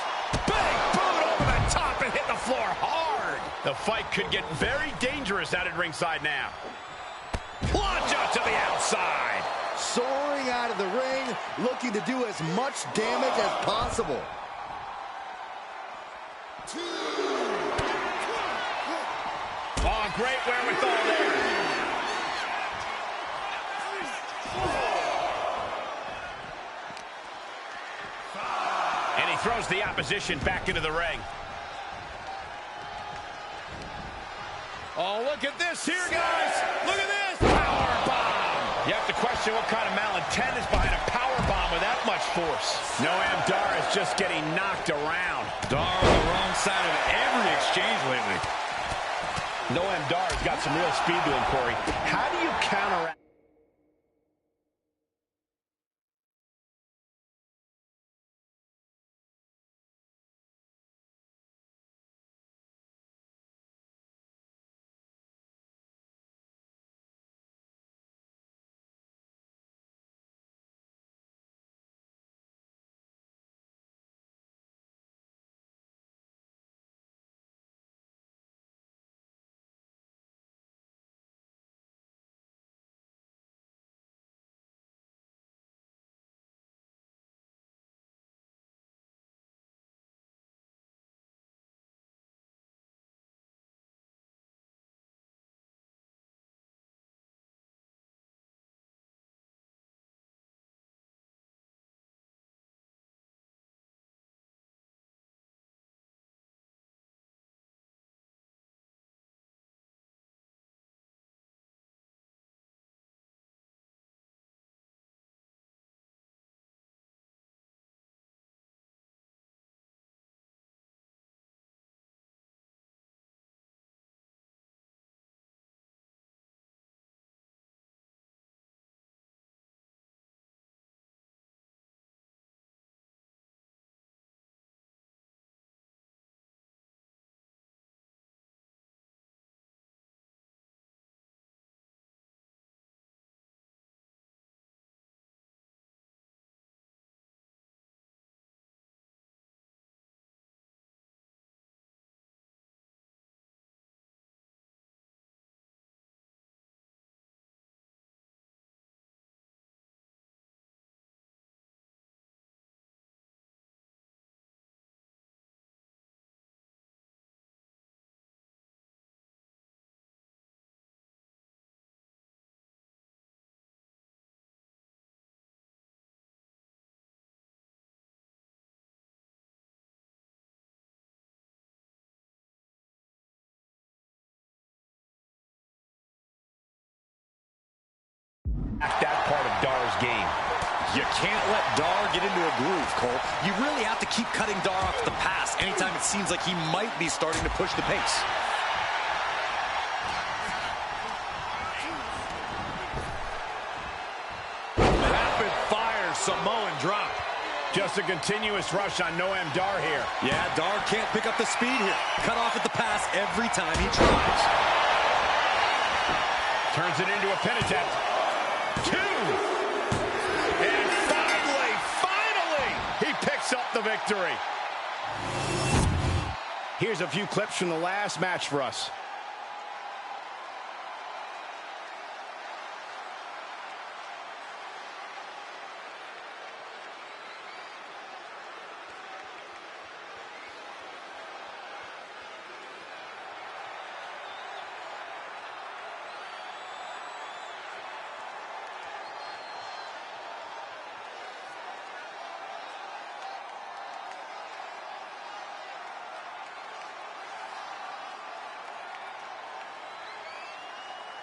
Big boot over the top and hit the floor hard. The fight could get very dangerous out at ringside now. Launch out to the outside. Soaring out of the ring, looking to do as much damage as possible. Oh, great wherewithal there. And he throws the opposition back into the ring. Oh, look at this here, guys. Look at this. Power bomb. You have to question what kind of malintent is behind a power bomb with that much force. Noam Dar is just getting knocked around. Dar on the wrong side of every exchange lately. Noam Dar has got some real speed to him, Corey. How do you counteract? game. You can't let Dar get into a groove, Cole. You really have to keep cutting Dar off the pass anytime it seems like he might be starting to push the pace. Rapid fire Samoan drop. Just a continuous rush on Noam Dar here. Yeah, Dar can't pick up the speed here. Cut off at the pass every time he tries. Turns it into a pin attempt. 2. And finally, he picks up the victory. Here's a few clips from the last match for us.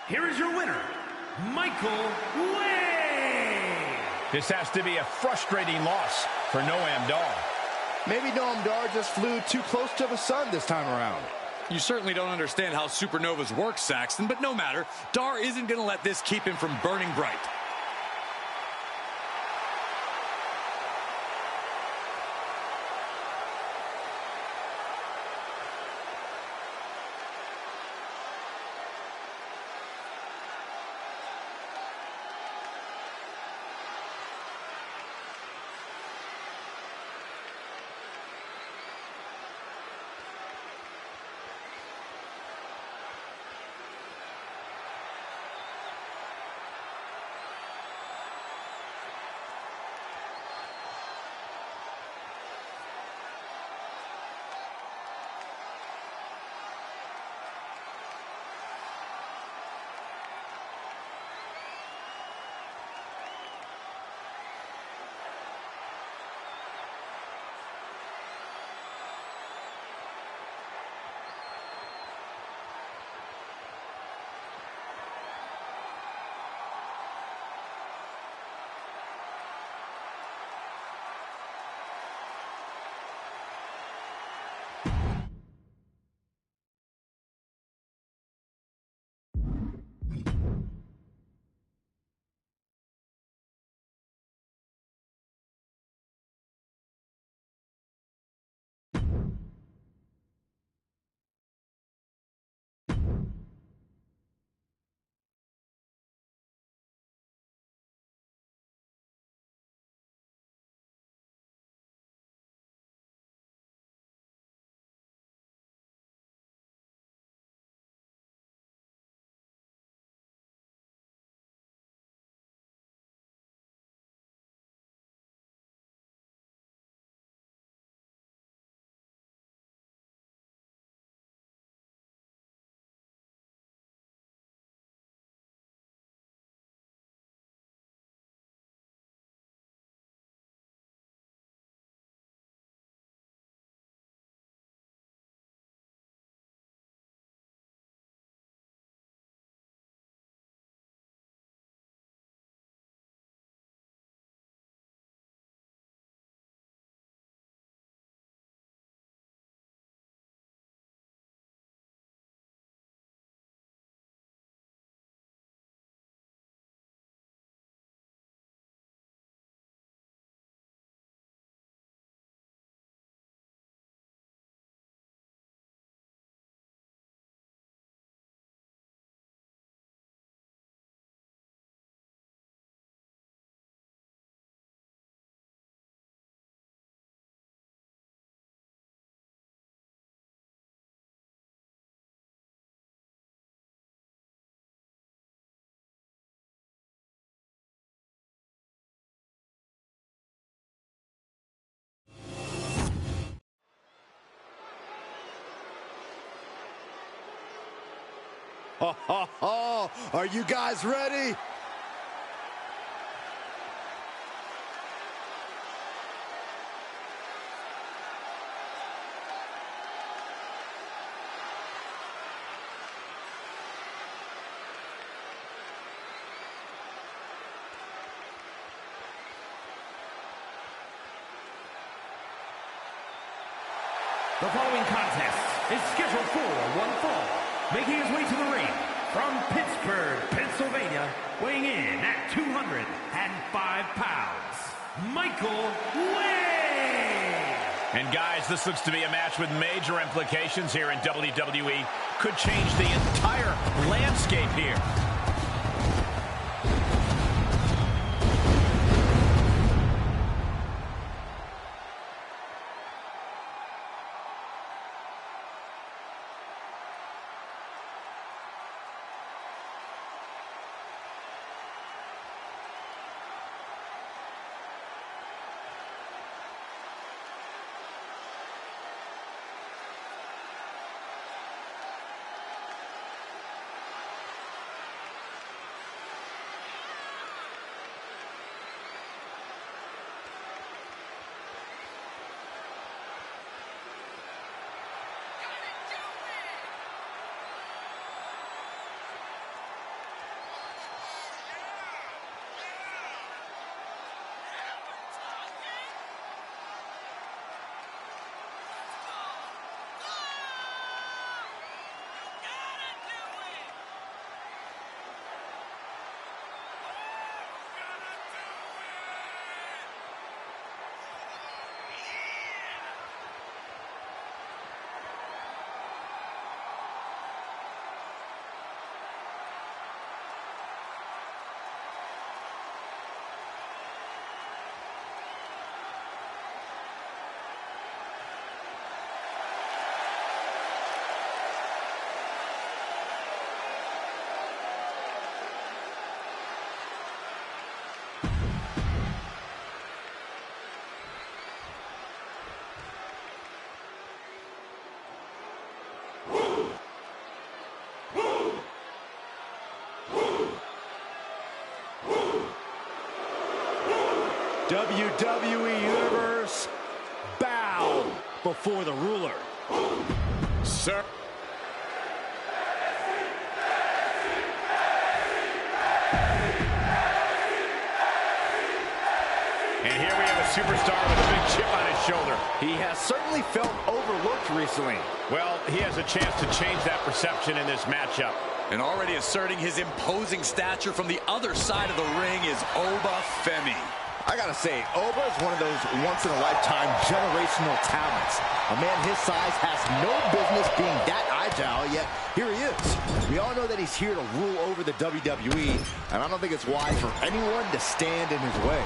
Here is your winner, Michael Way. This has to be a frustrating loss for Noam Dar. Maybe Noam Dar just flew too close to the sun this time around. You certainly don't understand how supernovas work, Saxton, but no matter. Dar isn't going to let this keep him from burning bright. Are you guys ready? The following contest is scheduled for one fall. Making his way to the ring from Pittsburgh, Pennsylvania, weighing in at 205 pounds, Michael Wade. And guys, this looks to be a match with major implications here in WWE. Could change the entire landscape here. WWE Universe, bow before the ruler. Sir. And here we have a superstar with a big chip on his shoulder. He has certainly felt overlooked recently. Well, he has a chance to change that perception in this matchup. And already asserting his imposing stature from the other side of the ring is Oba Femi. I gotta say, Oba is one of those once-in-a-lifetime generational talents. A man his size has no business being that agile, yet here he is. We all know that he's here to rule over the WWE, and I don't think it's wise for anyone to stand in his way.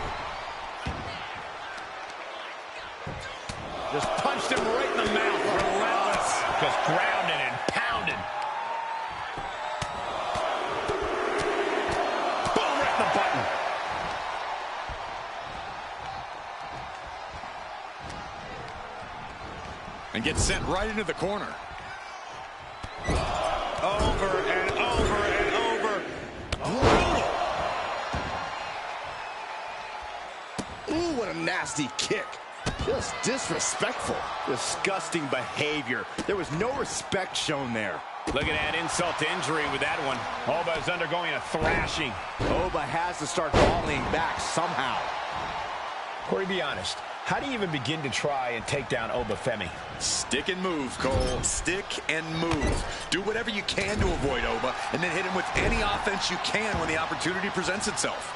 Just punched him right in the mouth. Relentless. Just grounded and pounded. Boom, right in the button. And gets sent right into the corner. Over and over and over. Brutal. Ooh, what a nasty kick. Just disrespectful. Disgusting behavior. There was no respect shown there. Look at that insult to injury with that one. Oba is undergoing a thrashing. Oba has to start falling back somehow. Corey, be honest. How do you even begin to try and take down Oba Femi? Stick and move, Cole. Stick and move. Do whatever you can to avoid Oba, and then hit him with any offense you can when the opportunity presents itself.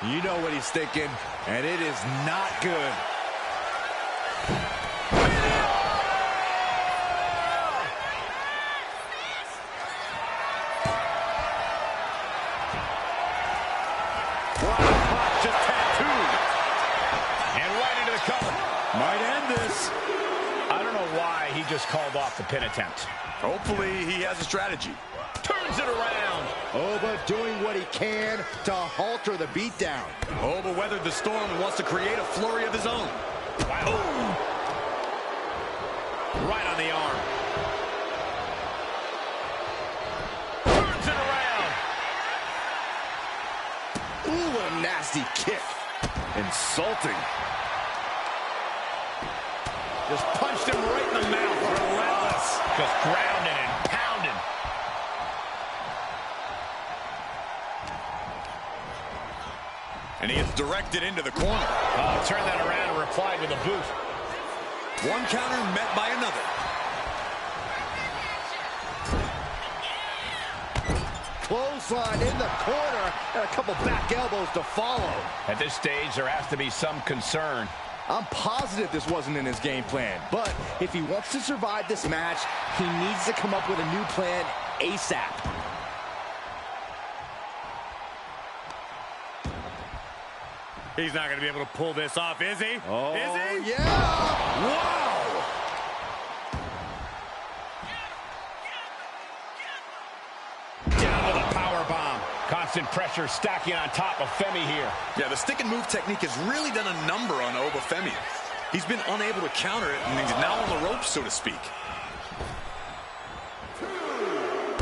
You know what he's thinking, and it is not good. Just tattooed. And right into the cover. Might end this. I don't know why he just called off the pin attempt. Hopefully he has a strategy. Turns it around. Oba doing what he can to halter the beatdown. Oba weathered the storm and wants to create a flurry of his own. Wow. Right on the arm. Turns it around. Ooh, what a nasty kick. Insulting. Just punched him right in the mouth. Relentless. Just grounded and pounded. And he gets directed into the corner. Turned that around and replied with a boot. One counter met by another. Clothesline in the corner, and a couple back elbows to follow. At this stage, there has to be some concern. I'm positive this wasn't in his game plan, but if he wants to survive this match, he needs to come up with a new plan ASAP. He's not going to be able to pull this off, is he? Oh, is he? Yeah! Wow! Down with a power bomb. Constant pressure stacking on top of Femi here. Yeah, the stick and move technique has really done a number on Oba Femi. He's been unable to counter it, and he's now on the ropes, so to speak.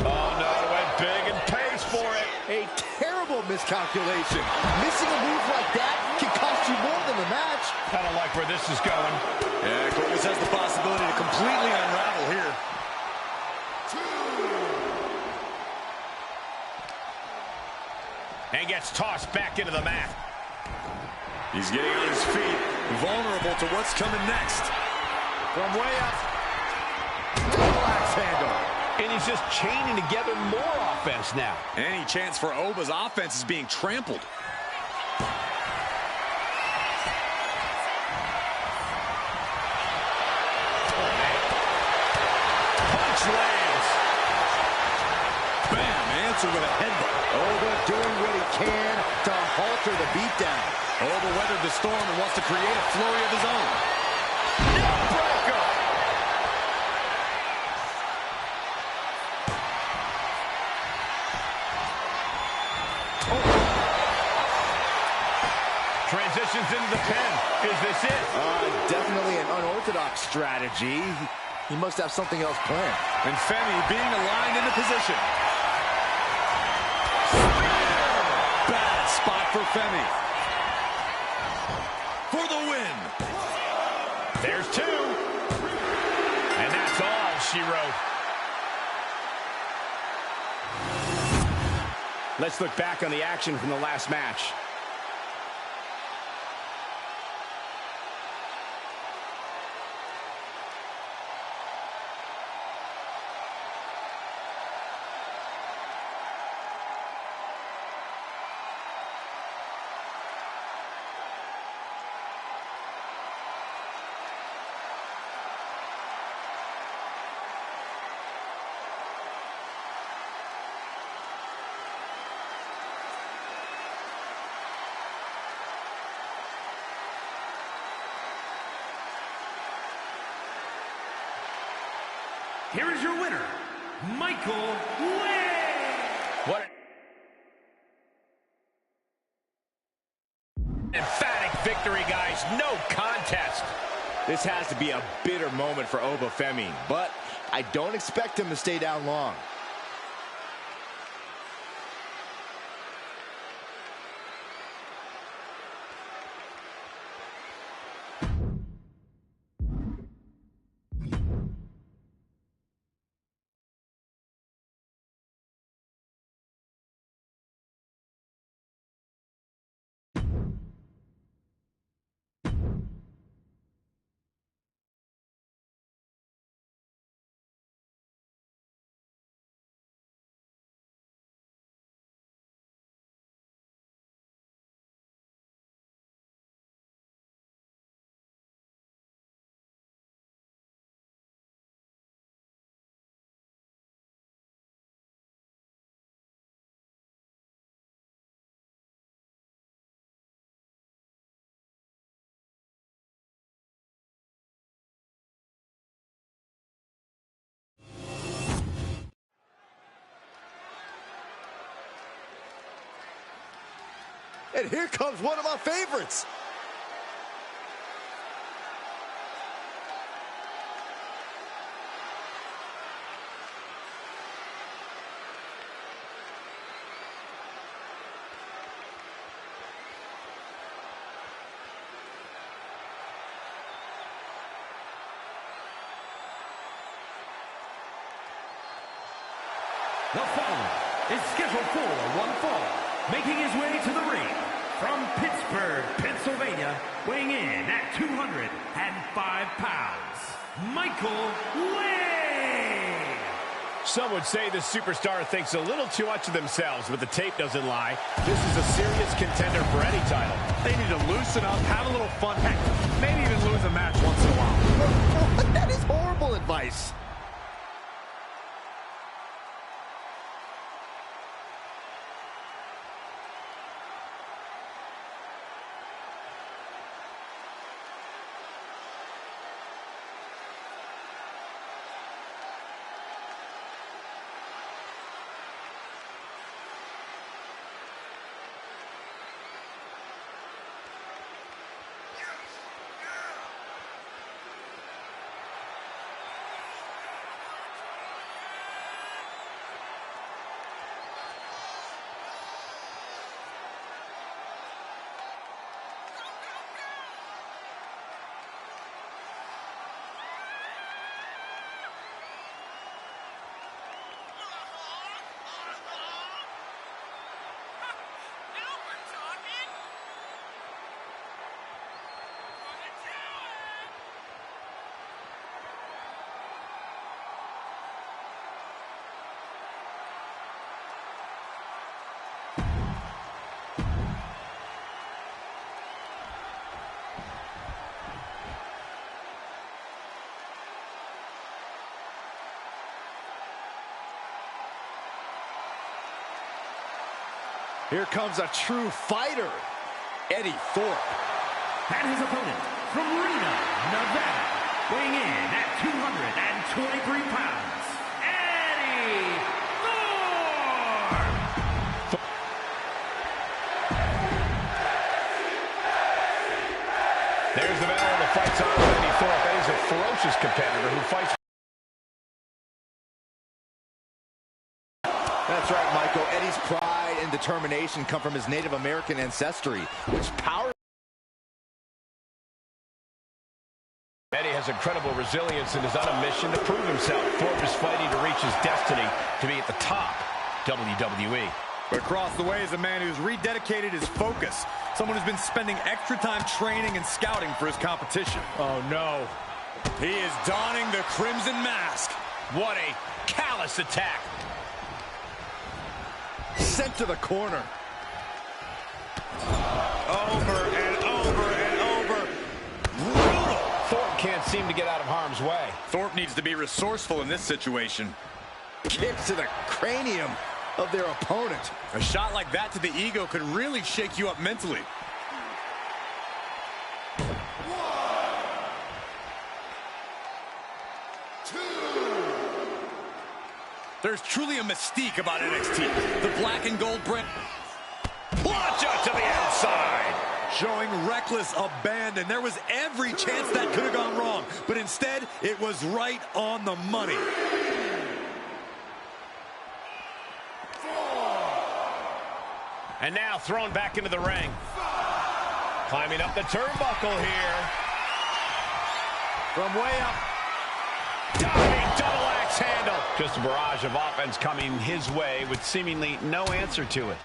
Oh, no, went big and pays for it. A terrible miscalculation. Missing a move like that can cost you more than the match. I don't like where this is going. Yeah, Corvus has the possibility to completely unravel here. And gets tossed back into the mat. He's getting on his feet, vulnerable to what's coming next. From way up. Relax handle. And he's just chaining together more offense now. Any chance for Oba's offense is being trampled. Punch lands. Bam, answer with a headbutt. Oba doing what he can to halter the beatdown. Oba weathered the storm and wants to create a flurry of his own. Neckbreaker. Transitions into the pin. Is this it? Definitely an unorthodox strategy. He must have something else planned. And Femi being aligned into position. Bad spot for Femi. For the win. There's two. And that's all she wrote. Let's look back on the action from the last match. Here is your winner, Michael Way. What an emphatic victory, guys. No contest. This has to be a bitter moment for Oba Femi, but I don't expect him to stay down long. And here comes one of my favorites. The following is scheduled for one fall, making his way to the ring from Pittsburgh, Pennsylvania, weighing in at 205 pounds, Michael Way. Some would say the superstar thinks a little too much of themselves, but the tape doesn't lie. This is a serious contender for any title. They need to loosen up, have a little fun, heck, maybe even lose a match once in a while. That is horrible advice. Here comes a true fighter, Eddie Thorpe. And his opponent from Reno, Nevada, weighing in at 223 pounds, Eddie Thorpe. There's the bell, and the fight's on with Eddie Thorpe. Eddie's a ferocious competitor who fights. That's right, Michael. Eddie's pride and determination come from his Native American ancestry, which powers. Eddie has incredible resilience and is on a mission to prove himself. Thorpe is fighting to reach his destiny to be at the top WWE. But across the way is a man who's rededicated his focus. Someone who's been spending extra time training and scouting for his competition. Oh, no. He is donning the Crimson Mask. What a callous attack. Sent to the corner. Over and over and over. Brutal. Thorpe can't seem to get out of harm's way. Thorpe needs to be resourceful in this situation. Kicks to the cranium of their opponent. A shot like that to the ego could really shake you up mentally. There's truly a mystique about NXT. The black and gold brand. Launch out to the outside. Showing reckless abandon. There was every chance that could have gone wrong, but instead, it was right on the money. And now thrown back into the ring. Climbing up the turnbuckle here. From way up. Diving double axe handle. Just a barrage of offense coming his way with seemingly no answer to it.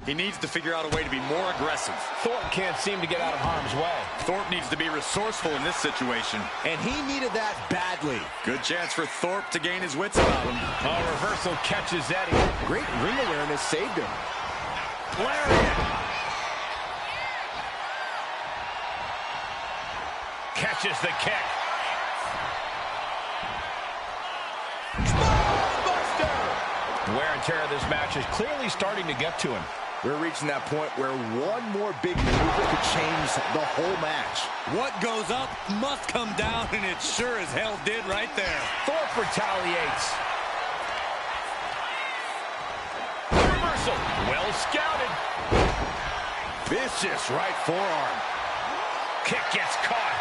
He needs to figure out a way to be more aggressive. Thorpe can't seem to get out of harm's way. Thorpe needs to be resourceful in this situation. And he needed that badly. Good chance for Thorpe to gain his wits about him. Oh, reversal catches Eddie. Great ring awareness saved him. Lariat. Catches the kick. Wear and tear of this match is clearly starting to get to him. We're reaching that point where one more big maneuver could change the whole match. What goes up must come down, and it sure as hell did right there. Thorpe retaliates. Reversal. Well scouted. Vicious right forearm. Kick gets caught.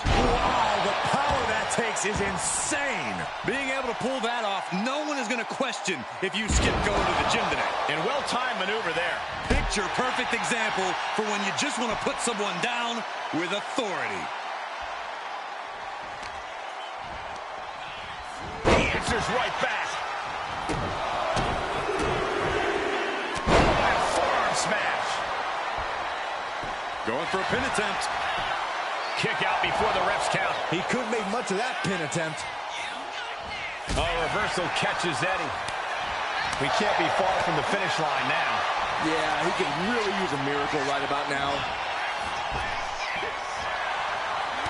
Wow, the power that takes is insane. Being able to pull that off, no one is going to question if you skip going to the gym today. And well-timed maneuver there. Picture perfect example for when you just want to put someone down with authority. He answers right back. And a forearm smash. Going for a pin attempt. Kick out before the ref's count. He couldn't make much of that pin attempt. Oh, reversal catches Eddie. We can't be far from the finish line now. Yeah, he could really use a miracle right about now.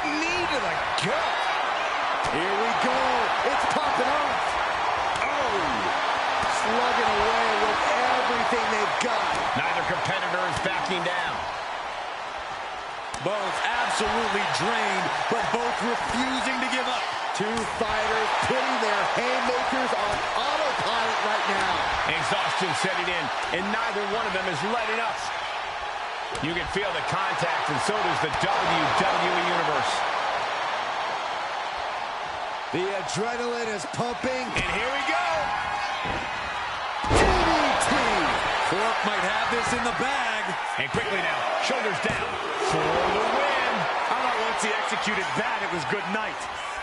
Knee to the gut. Here we go. It's popping off. Oh, slugging away with everything they've got. Neither competitor is backing down. Both absolutely drained, but both refusing to give up. Two fighters putting their haymakers on autopilot right now. Exhaustion setting in, and neither one of them is letting up. You can feel the contact, and so does the WWE Universe. The adrenaline is pumping. And here we go. DDT. Thorpe might have this in the bag. And quickly now, shoulders down for the win. I thought once he executed that, it was good night.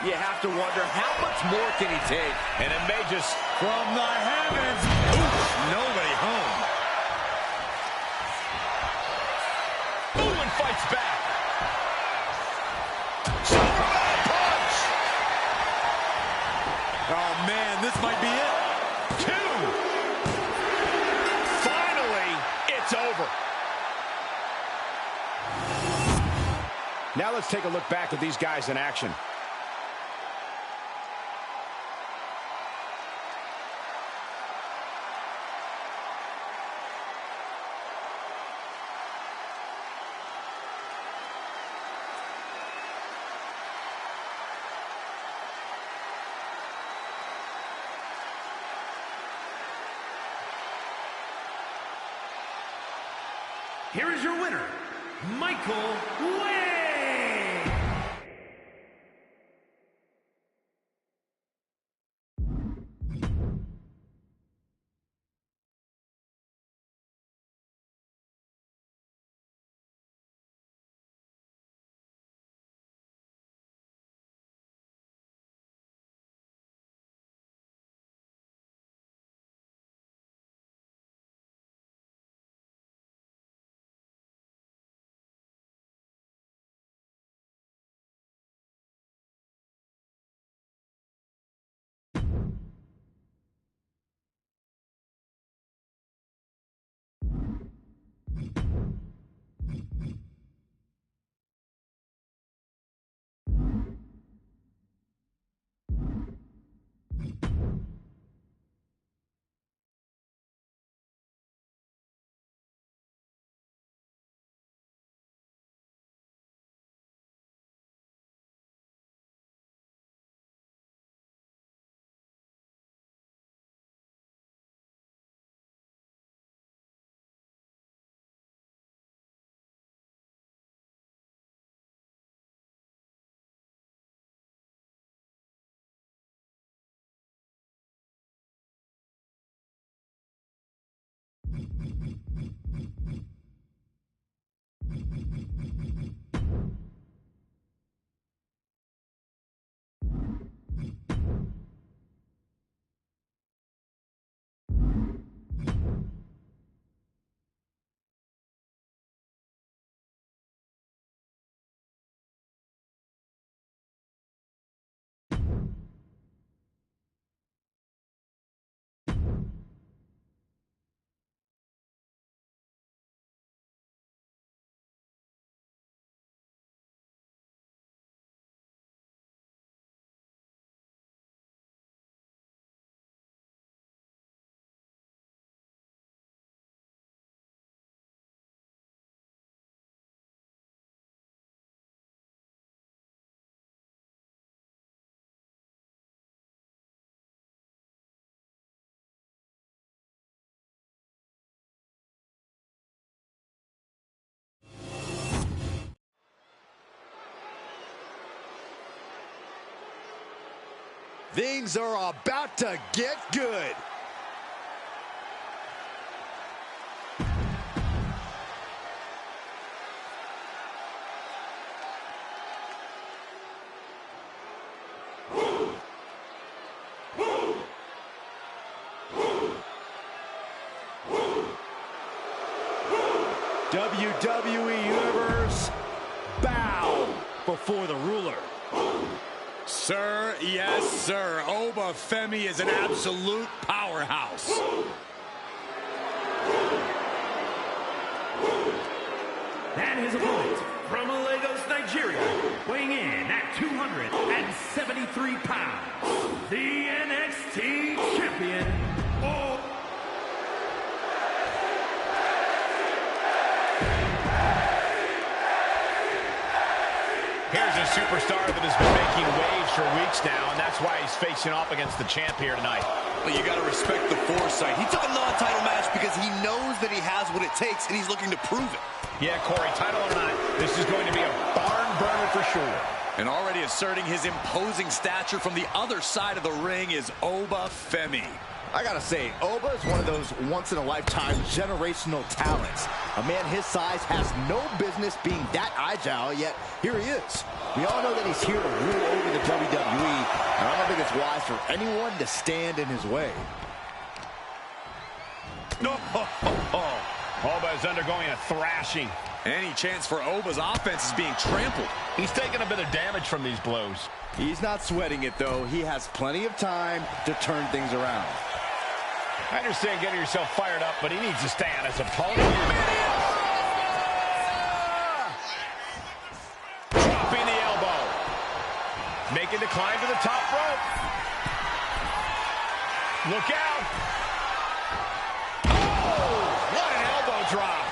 You have to wonder, how much more can he take? And it may just... From the heavens. Oof, nobody home. Ooh, and fights back. Superman punch. Oh, man, this might be it. Two. Finally, it's over. Now let's take a look back at these guys in action. Here is your winner, Michael Way. Things are about to get good. WWE Universe, bow before the ruler. Sir, yes, sir. Oba Femi is an absolute powerhouse. And his opponent, from Lagos, Nigeria, weighing in at 273 pounds, the NXT Champion, Here's a superstar that has been making waves for weeks now, and that's why he's facing off against the champ here tonight. Well, you got to respect the foresight. He took a non-title match because he knows that he has what it takes, and he's looking to prove it. Yeah, Corey, title or not, this is going to be a barn burner for sure. And already asserting his imposing stature from the other side of the ring is Oba Femi. I gotta say, Oba is one of those once-in-a-lifetime generational talents. A man his size has no business being that agile, yet here he is. We all know that he's here to rule over the WWE, and I don't think it's wise for anyone to stand in his way. Oba is undergoing a thrashing. Any chance for Oba's offense is being trampled. He's taking a bit of damage from these blows. He's not sweating it, though. He has plenty of time to turn things around. I understand getting yourself fired up, but he needs to stay on his opponent. Dropping the elbow. Making the climb to the top rope. Look out. Oh, what an elbow drop.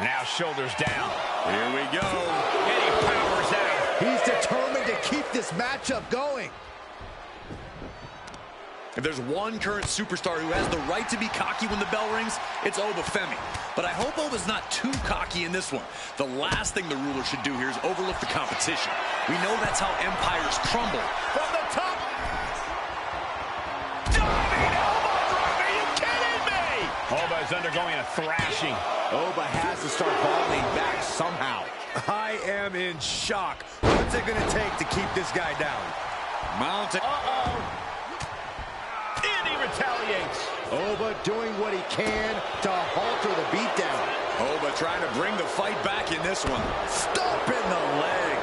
Now shoulders down. Here we go. And he powers out. He's determined to keep this matchup going. If there's one current superstar who has the right to be cocky when the bell rings, it's Oba Femi. But I hope Oba's not too cocky in this one. The last thing the ruler should do here is overlook the competition. We know that's how empires crumble. From the top. Diving elbow drop. Are you kidding me? Oba is undergoing a thrashing. Oba has to start falling back somehow. I am in shock. What's it going to take to keep this guy down? Mounting. Uh-oh. And he retaliates. Oba doing what he can to halter the beatdown. Oba trying to bring the fight back in this one. Stomp in the leg.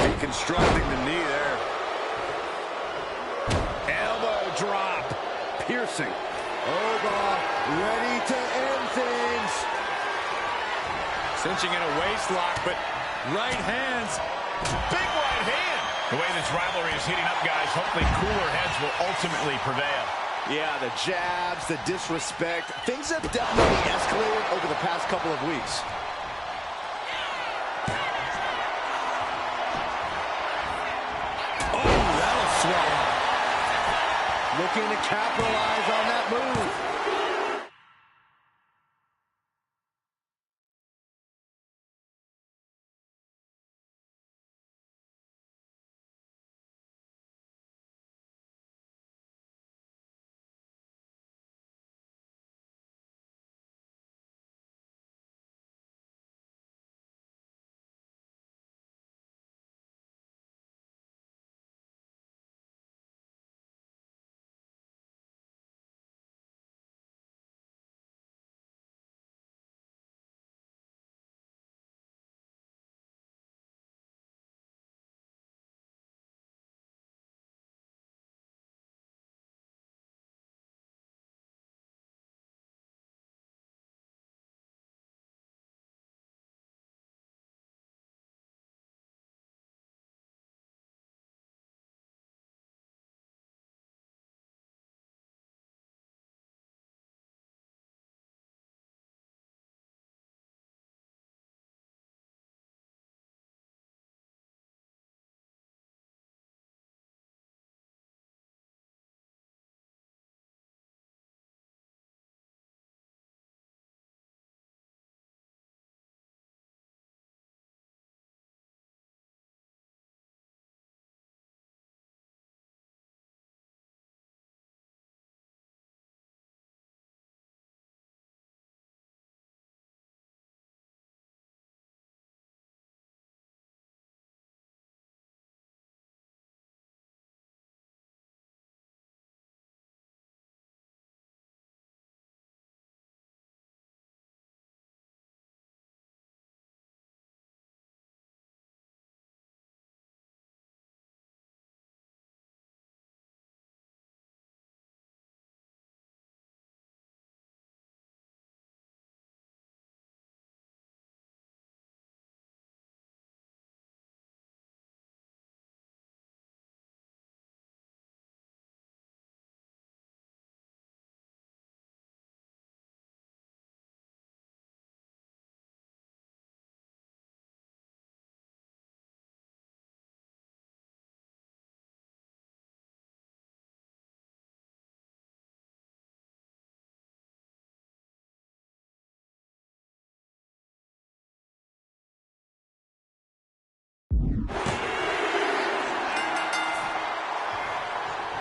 Reconstructing the knee there. Elbow drop. Piercing. Oba ready to end things. Cinching in a waist lock, but right hands. Big right hand. The way this rivalry is heating up, guys, hopefully cooler heads will ultimately prevail. Yeah, the jabs, the disrespect. Things have definitely escalated over the past couple of weeks. Oh, that'll swallow. Looking to capitalize on that move.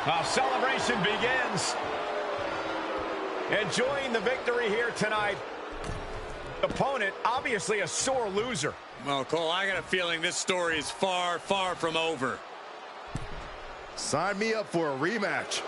Celebration begins. Enjoying the victory here tonight. Opponent, obviously a sore loser. Well, Cole, I got a feeling this story is far, far from over. Sign me up for a rematch.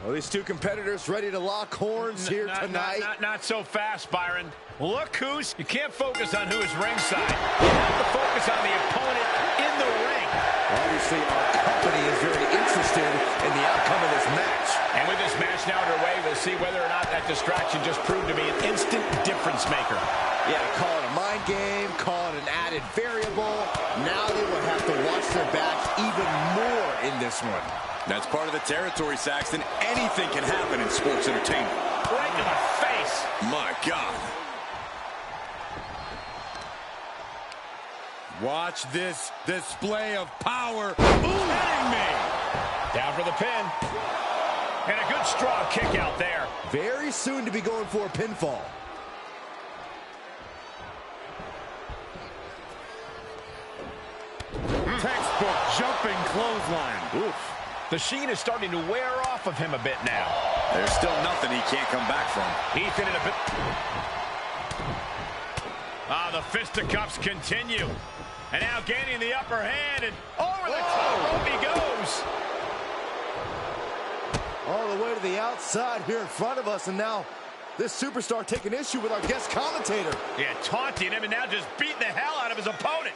Well, these two competitors ready to lock horns here tonight. Not so fast, Byron. Look who's... You can't focus on who is ringside. You have to focus on the opponent in the ring. Obviously, our company is very interested in the outcome of this match. And with this match now underway, we'll see whether or not that distraction just proved to be an instant difference maker. Yeah, call it a mind game, call it an added variable. Now they will have to watch their backs even more in this one. That's part of the territory, Saxton. Anything can happen in sports entertainment. Right to the face. My God. Watch this display of power. Kidding me. Down for the pin. And a good strong kick out there. Very soon to be going for a pinfall. Textbook jumping clothesline. Oof. The sheen is starting to wear off of him a bit now. There's still nothing he can't come back from. Ethan in a bit. The fisticuffs continue. And now gaining the upper hand, and over the top rope he goes. All the way to the outside here in front of us, and now this superstar taking issue with our guest commentator. Yeah, taunting him and now just beating the hell out of his opponent.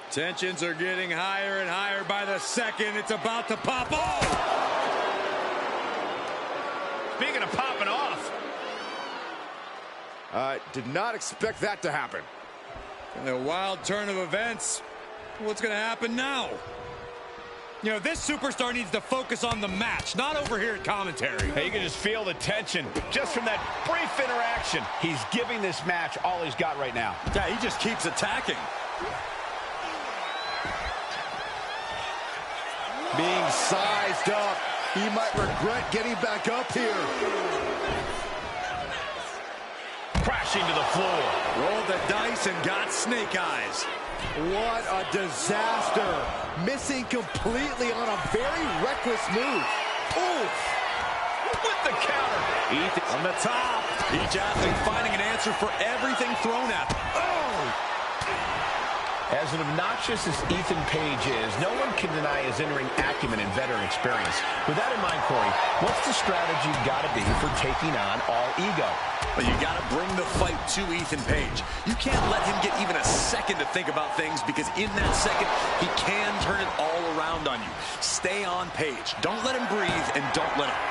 Tensions are getting higher and higher by the second. It's about to pop off. Speaking of popping off. Did not expect that to happen. A wild turn of events. What's going to happen now? You know, this superstar needs to focus on the match, not over here at commentary. Hey, you can just feel the tension just from that brief interaction. He's giving this match all he's got right now. Yeah, he just keeps attacking. Being sized up, he might regret getting back up here. Crashing to the floor. Rolled the dice and got snake eyes. What a disaster. Missing completely on a very reckless move. Ooh. With the counter. Ethan on the top. Each athlete finding an answer for everything thrown at them. Oh. As an obnoxious as Ethan Page is, no one can deny his in-ring acumen and veteran experience. With that in mind, Corey, what's the strategy got to be for taking on All Ego? But you got to bring the fight to Ethan Page. You can't let him get even a second to think about things, because in that second, he can turn it all around on you. Stay on Page. Don't let him breathe, and don't let him.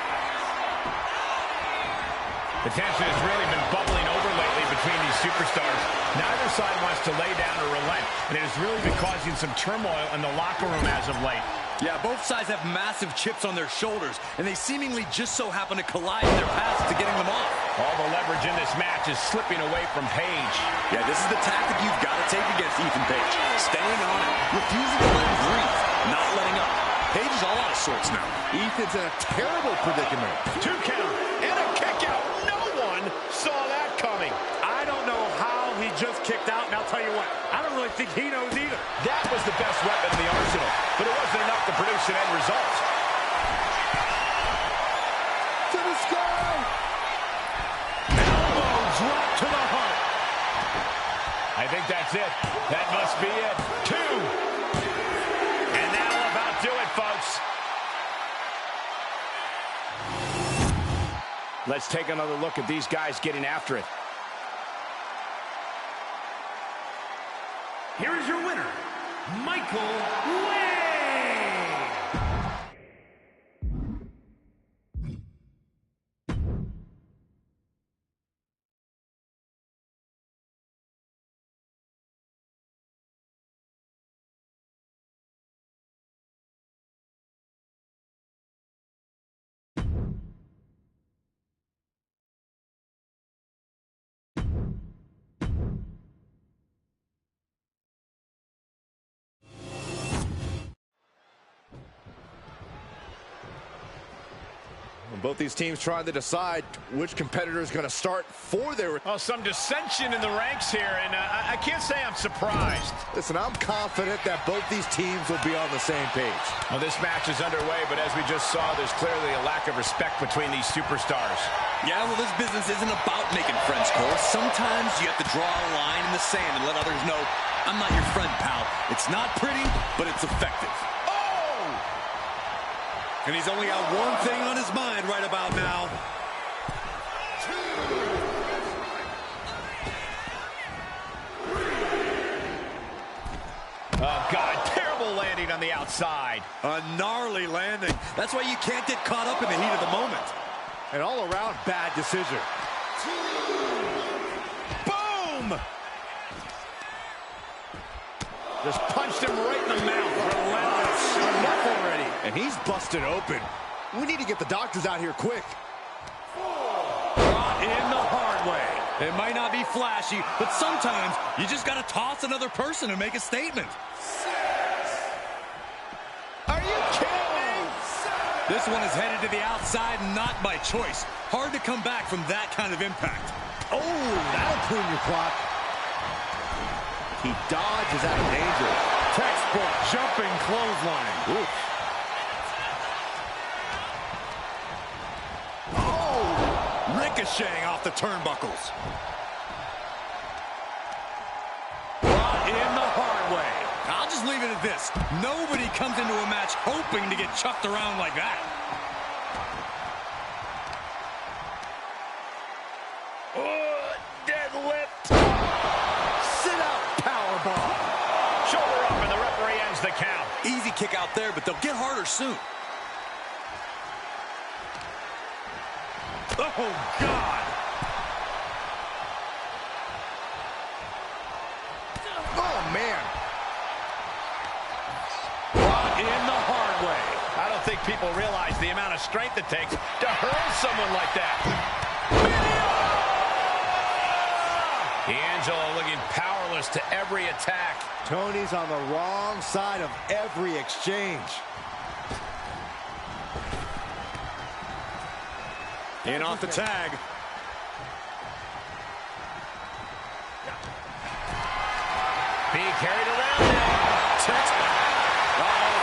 The tension has really been bubbling over lately between these superstars. Neither side wants to lay down or relent, and it has really been causing some turmoil in the locker room as of late. Yeah, both sides have massive chips on their shoulders, and they seemingly just so happen to collide in their paths to getting them off. All the leverage in this match is slipping away from Page. Yeah, this is the tactic you've got to take against Ethan Page. Staying on it, refusing to let him breathe, not letting up. Page is all out of sorts now. Ethan's in a terrible predicament. 2 count and a kick out. No one saw that coming. I don't know how he just kicked out, and I'll tell you what, I don't really think he knows either. That was the best weapon in the arsenal, but it wasn't enough to produce an end result. To the sky! Elbow drop to the heart. I think that's it. That must be it. 2. And that'll about do it, folks. Let's take another look at these guys getting after it. Here is your winner, Michael Way. Both these teams trying to decide which competitor is going to start for their... Well, some dissension in the ranks here, and I can't say I'm surprised. Listen, I'm confident that both these teams will be on the same page. Well, this match is underway, but as we just saw, there's clearly a lack of respect between these superstars. Yeah, well, this business isn't about making friends, Cole. Sometimes you have to draw a line in the sand and let others know, I'm not your friend, pal. It's not pretty, but it's effective. And he's only got one thing on his mind right about now. Oh, God, terrible landing on the outside. A gnarly landing. That's why you can't get caught up in the heat of the moment. An all-around bad decision. Boom! Just punched him right in the mouth. Relentless. Enough already. And he's busted open. We need to get the doctors out here quick. Brought in the hard way. It might not be flashy, but sometimes you just got to toss another person and make a statement. Are you kidding me? This one is headed to the outside, not by choice. Hard to come back from that kind of impact. Oh, that'll clean your clock. He dodges out of danger. Textbook jumping clothesline. Oof. Oh! Ricocheting off the turnbuckles. Brought in the hard way. I'll just leave it at this. Nobody comes into a match hoping to get chucked around like that. Deadlift. Sit out, powerbomb. Shoulder up, and the referee ends the count. Easy kick out there, but they'll get harder soon. Oh, God. Oh, man. Brought in the hard way. I don't think people realize the amount of strength it takes to hurl someone like that. D'Angelo looking powerless to every attack. Tony's on the wrong side of every exchange. In off the tag. Being carried around now.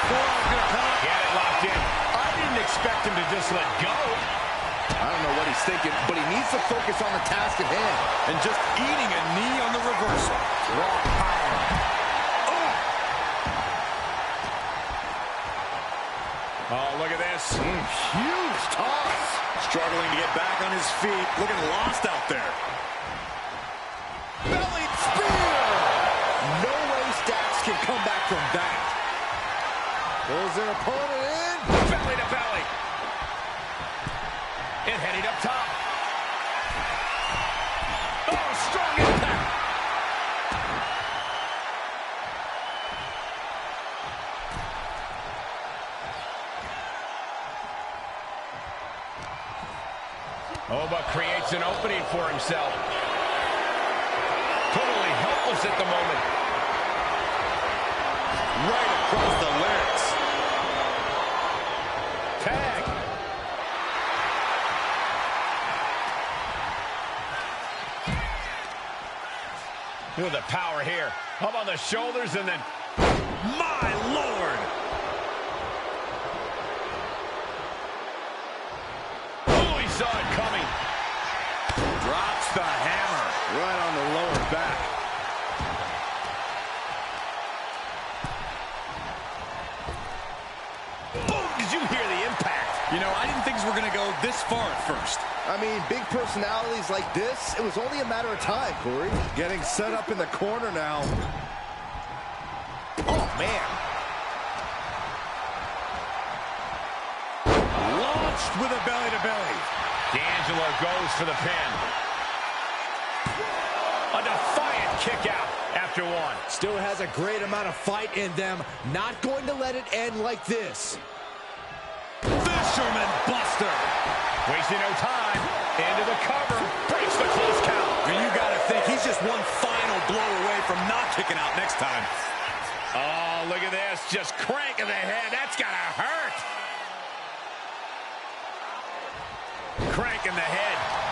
Forearm's gonna come. Get it locked in. I didn't expect him to just let go. I don't know what he's thinking, but he needs to focus on the task at hand. And just eating a knee on the reversal. Raw power. Oh, look at this. Huge toss. Struggling to get back on his feet. Looking lost out there. Belly spear. No way Stacks can come back from that. Pulls their opponent in. Belly to belly. And heading up top. Oh, strong impact. Oba creates an opening for himself. Totally helpless at the moment. Right across the larynx. Tag. Look at the power here. Up on the shoulders and then... My Lord! Oh, he saw it coming. Drops the hammer. Right on the lower back. this far at first. I mean, big personalities like this, it was only a matter of time, Corey. Getting set up in the corner now. Oh, man. Launched with a belly-to-belly. D'Angelo goes for the pin. A defiant kick out after one. Still has a great amount of fight in them. Not going to let it end like this. Fisherman Buster. Wasting no time. Into the cover. Breaks the close count. And you got to think he's just one final blow away from not kicking out next time. Oh, look at this. Just cranking the head. That's got to hurt. Cranking the head.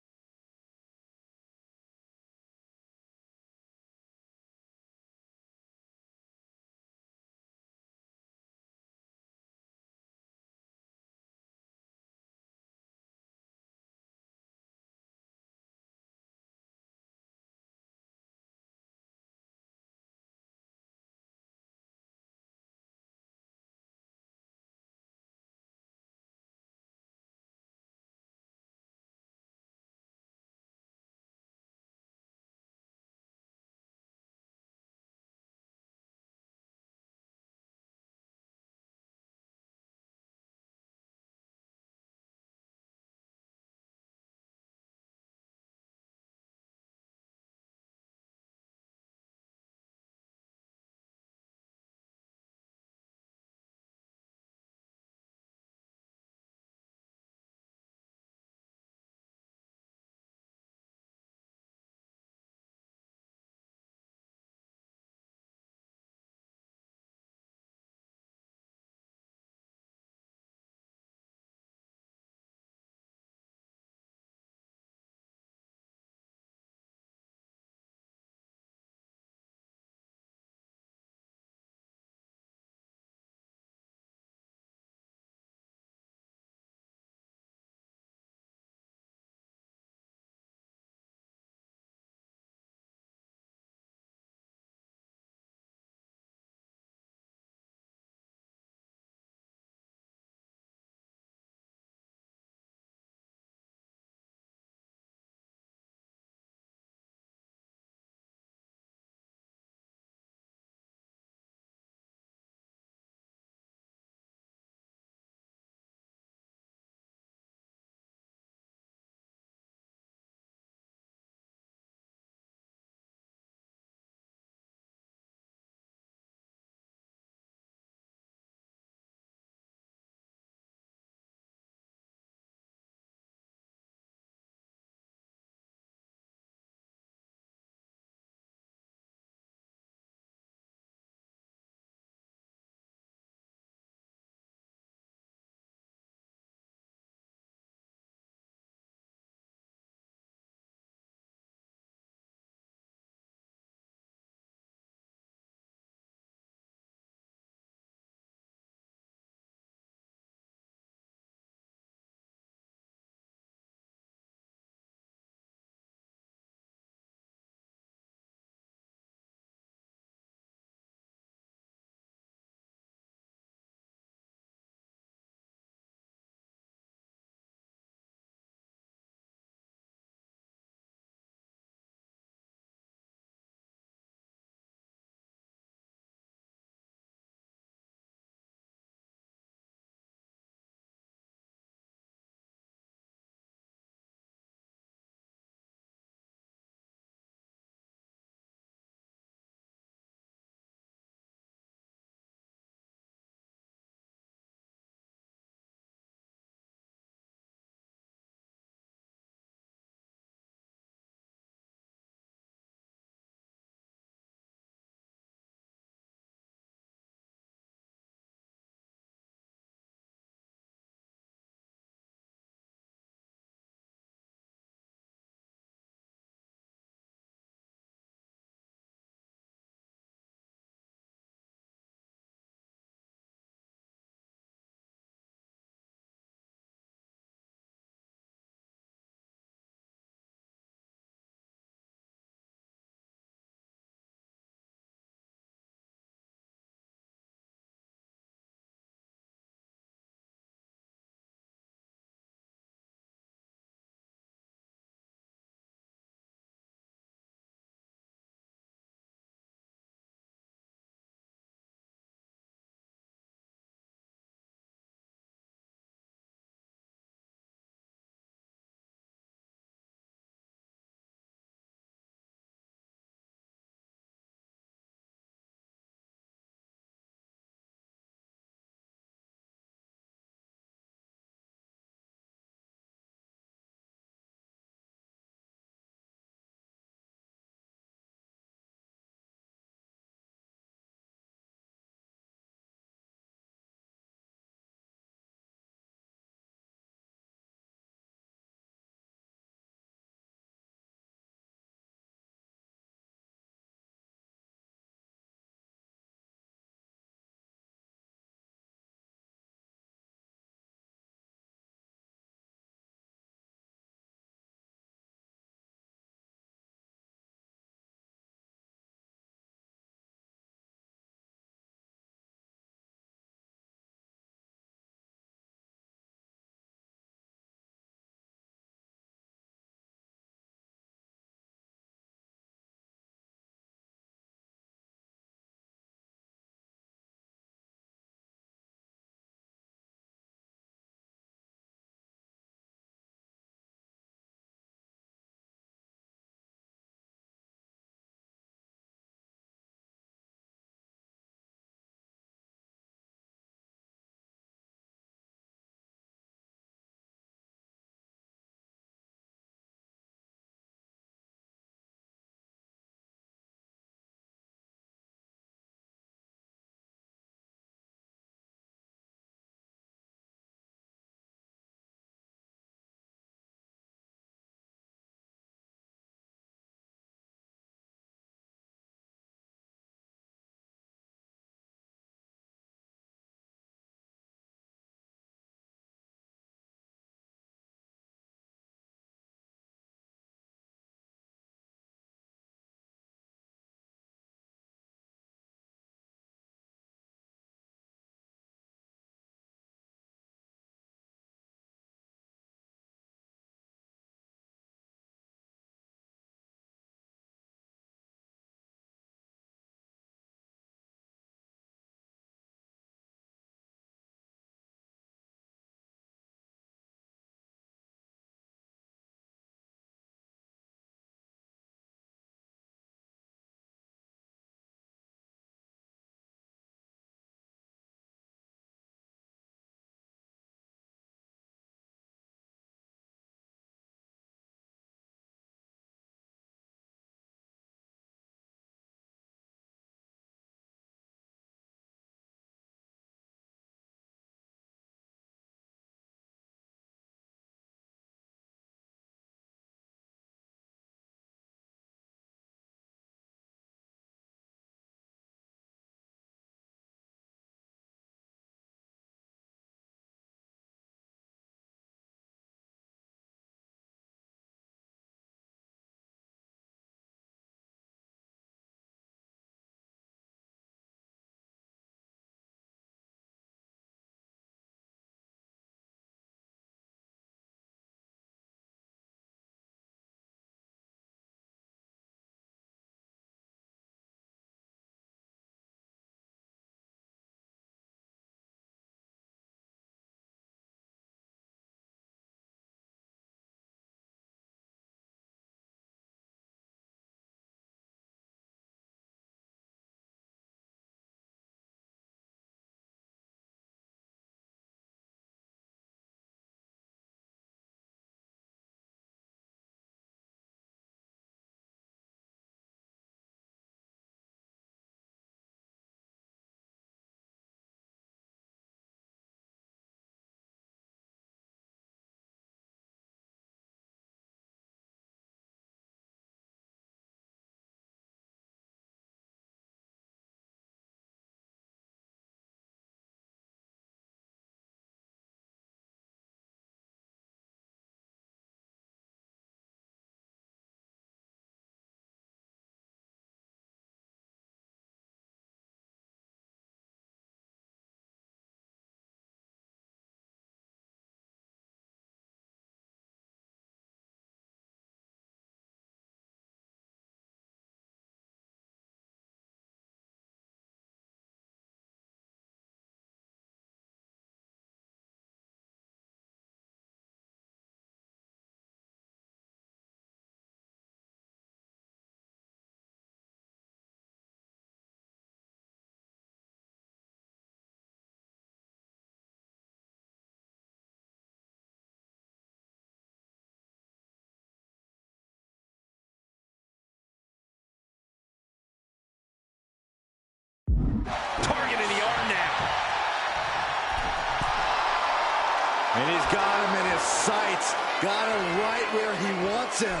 And he's got him in his sights. Got him right where he wants him.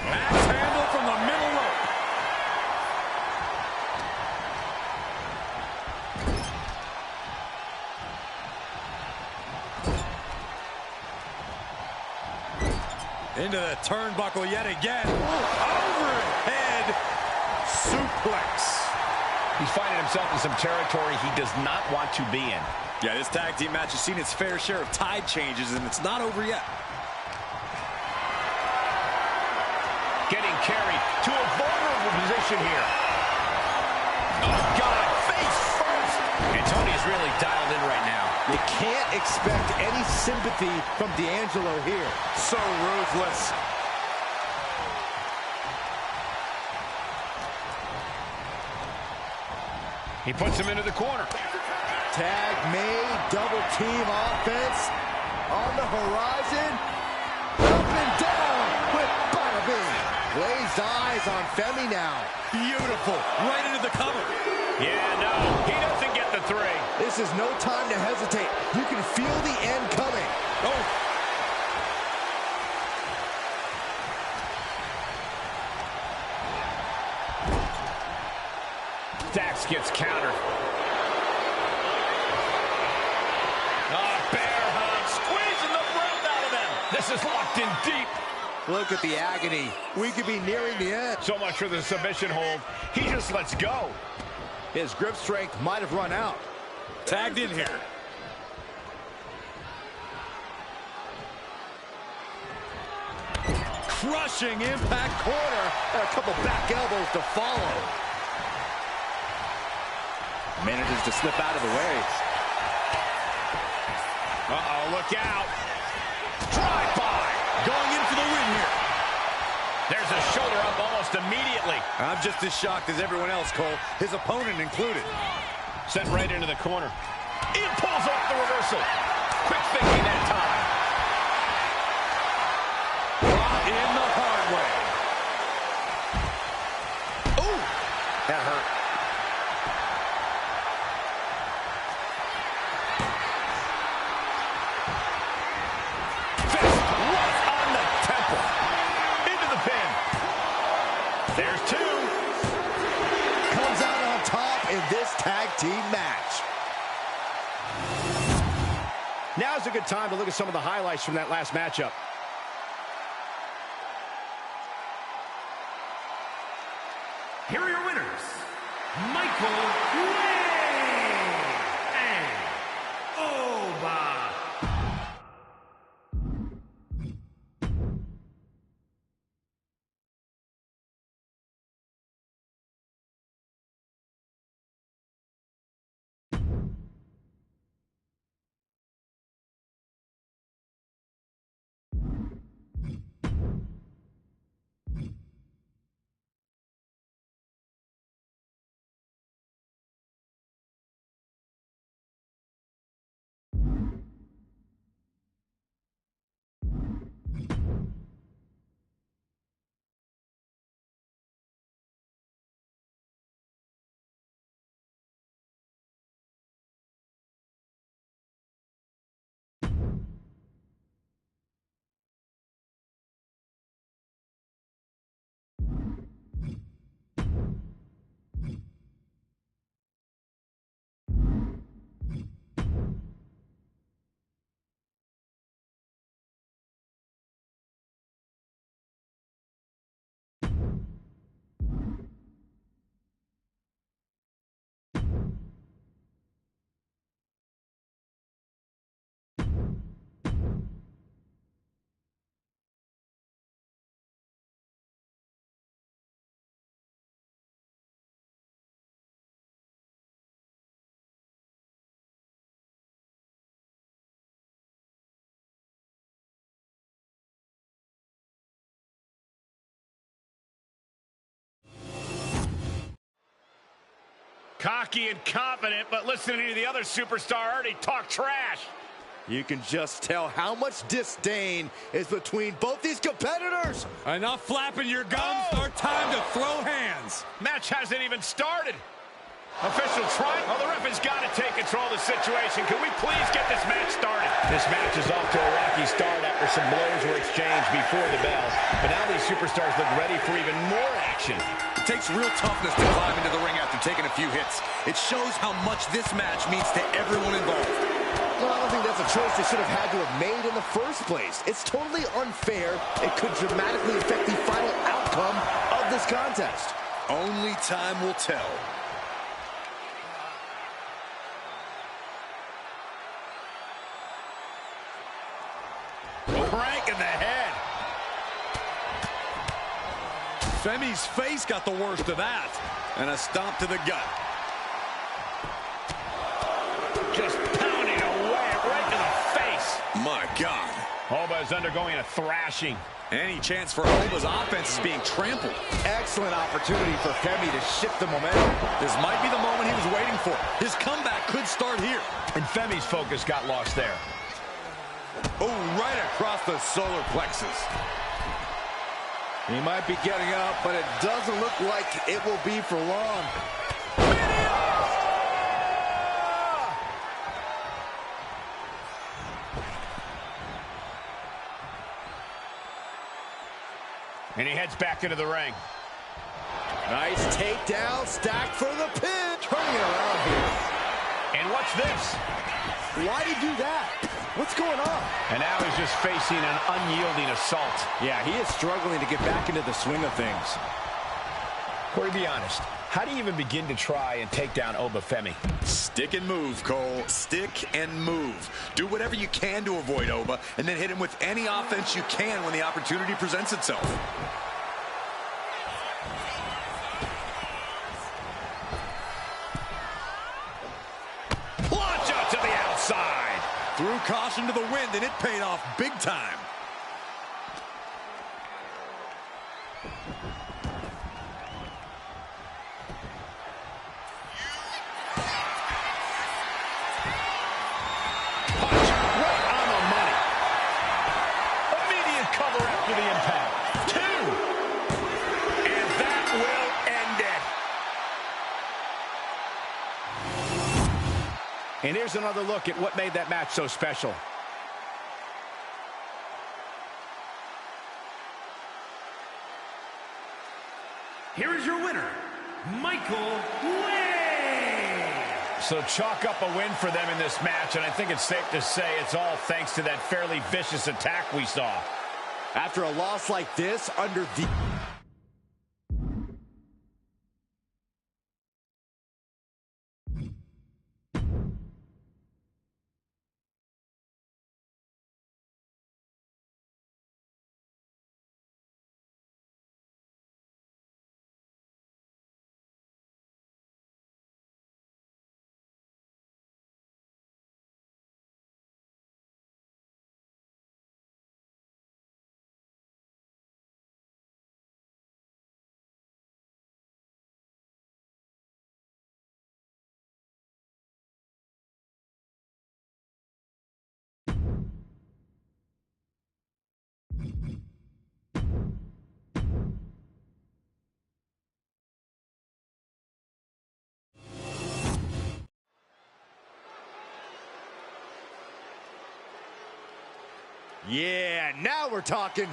Axe handle from the middle rope. Into the turnbuckle yet again. Overhead suplex. He's finding himself in some territory he does not want to be in. Yeah, this tag team match has seen its fair share of tide changes, and it's not over yet. Getting carried to a vulnerable position here. Oh, God, face first. And Tony's really dialed in right now. You can't expect any sympathy from D'Angelo here. So ruthless. He puts him into the corner. Tag made, double team offense on the horizon. Up and down with bada bing. Glazed eyes on Femi now. Beautiful. Right into the cover. Yeah, no, he doesn't get the 3. This is no time to hesitate. You can feel the end coming. Oh. Dax gets countered. Bear hug, squeezing the breath out of him. This is locked in deep. Look at the agony. We could be nearing the end. So much for the submission hold. He just lets go. His grip strength might have run out. Tagged in here. Crushing impact Corner and a couple back elbows to follow. Manages to slip out of the way. Uh-oh, look out. Drive-by. Going in for the win here. There's a shoulder up almost immediately. I'm just as shocked as everyone else, Cole. His opponent included. Sent right into the corner. He pulls off the reversal. Quick thinking that time. Brought in the hard way. Ooh, that hurt. Fist right on the temple. Into the pin. There's 2. Comes out on top in this tag team match. Now's a good time to look at some of the highlights from that last matchup. Here are your winners, Michael Way and Oba. Cocky and confident, but listening to the other superstar already talk trash. You can just tell how much disdain is between both these competitors. Enough flapping your gums or time to throw hands. Match hasn't even started. Official trying. Oh, the ref has got to take control of the situation. Can we please get this match started? This match is off to a rocky start after some blows were exchanged before the bell. But now these superstars look ready for even more action. It takes real toughness to climb into the ring after taking a few hits. It shows how much this match means to everyone involved. Well, I don't think that's a choice they should have had to have made in the first place. It's totally unfair. It could dramatically affect the final outcome of this contest. Only time will tell. Crank in the head. Femi's face got the worst of that. And a stomp to the gut. Just pounding away right to the face. My God. Oba is undergoing a thrashing. Any chance for Oba's offense is being trampled. Excellent opportunity for Femi to shift the momentum. This might be the moment he was waiting for. His comeback could start here. And Femi's focus got lost there. Oh, right across the solar plexus. He might be getting up, but it doesn't look like it will be for long. And he heads back into the ring. Nice takedown, stacked for the pin. Turning it around here. And what's this? Why'd he do that? What's going on? And now he's just facing an unyielding assault. Yeah, he is struggling to get back into the swing of things. Corey, be honest. How do you even begin to try and take down Oba Femi? Stick and move, Cole. Stick and move. Do whatever you can to avoid Oba, and then hit him with any offense you can when the opportunity presents itself. Plancha to the outside. Threw caution to the wind, and it paid off big time. And here's another look at what made that match so special. Here is your winner, Michael Way. So chalk up a win for them in this match, and I think it's safe to say it's all thanks to that fairly vicious attack we saw. After a loss like this, under the... Yeah, now we're talking.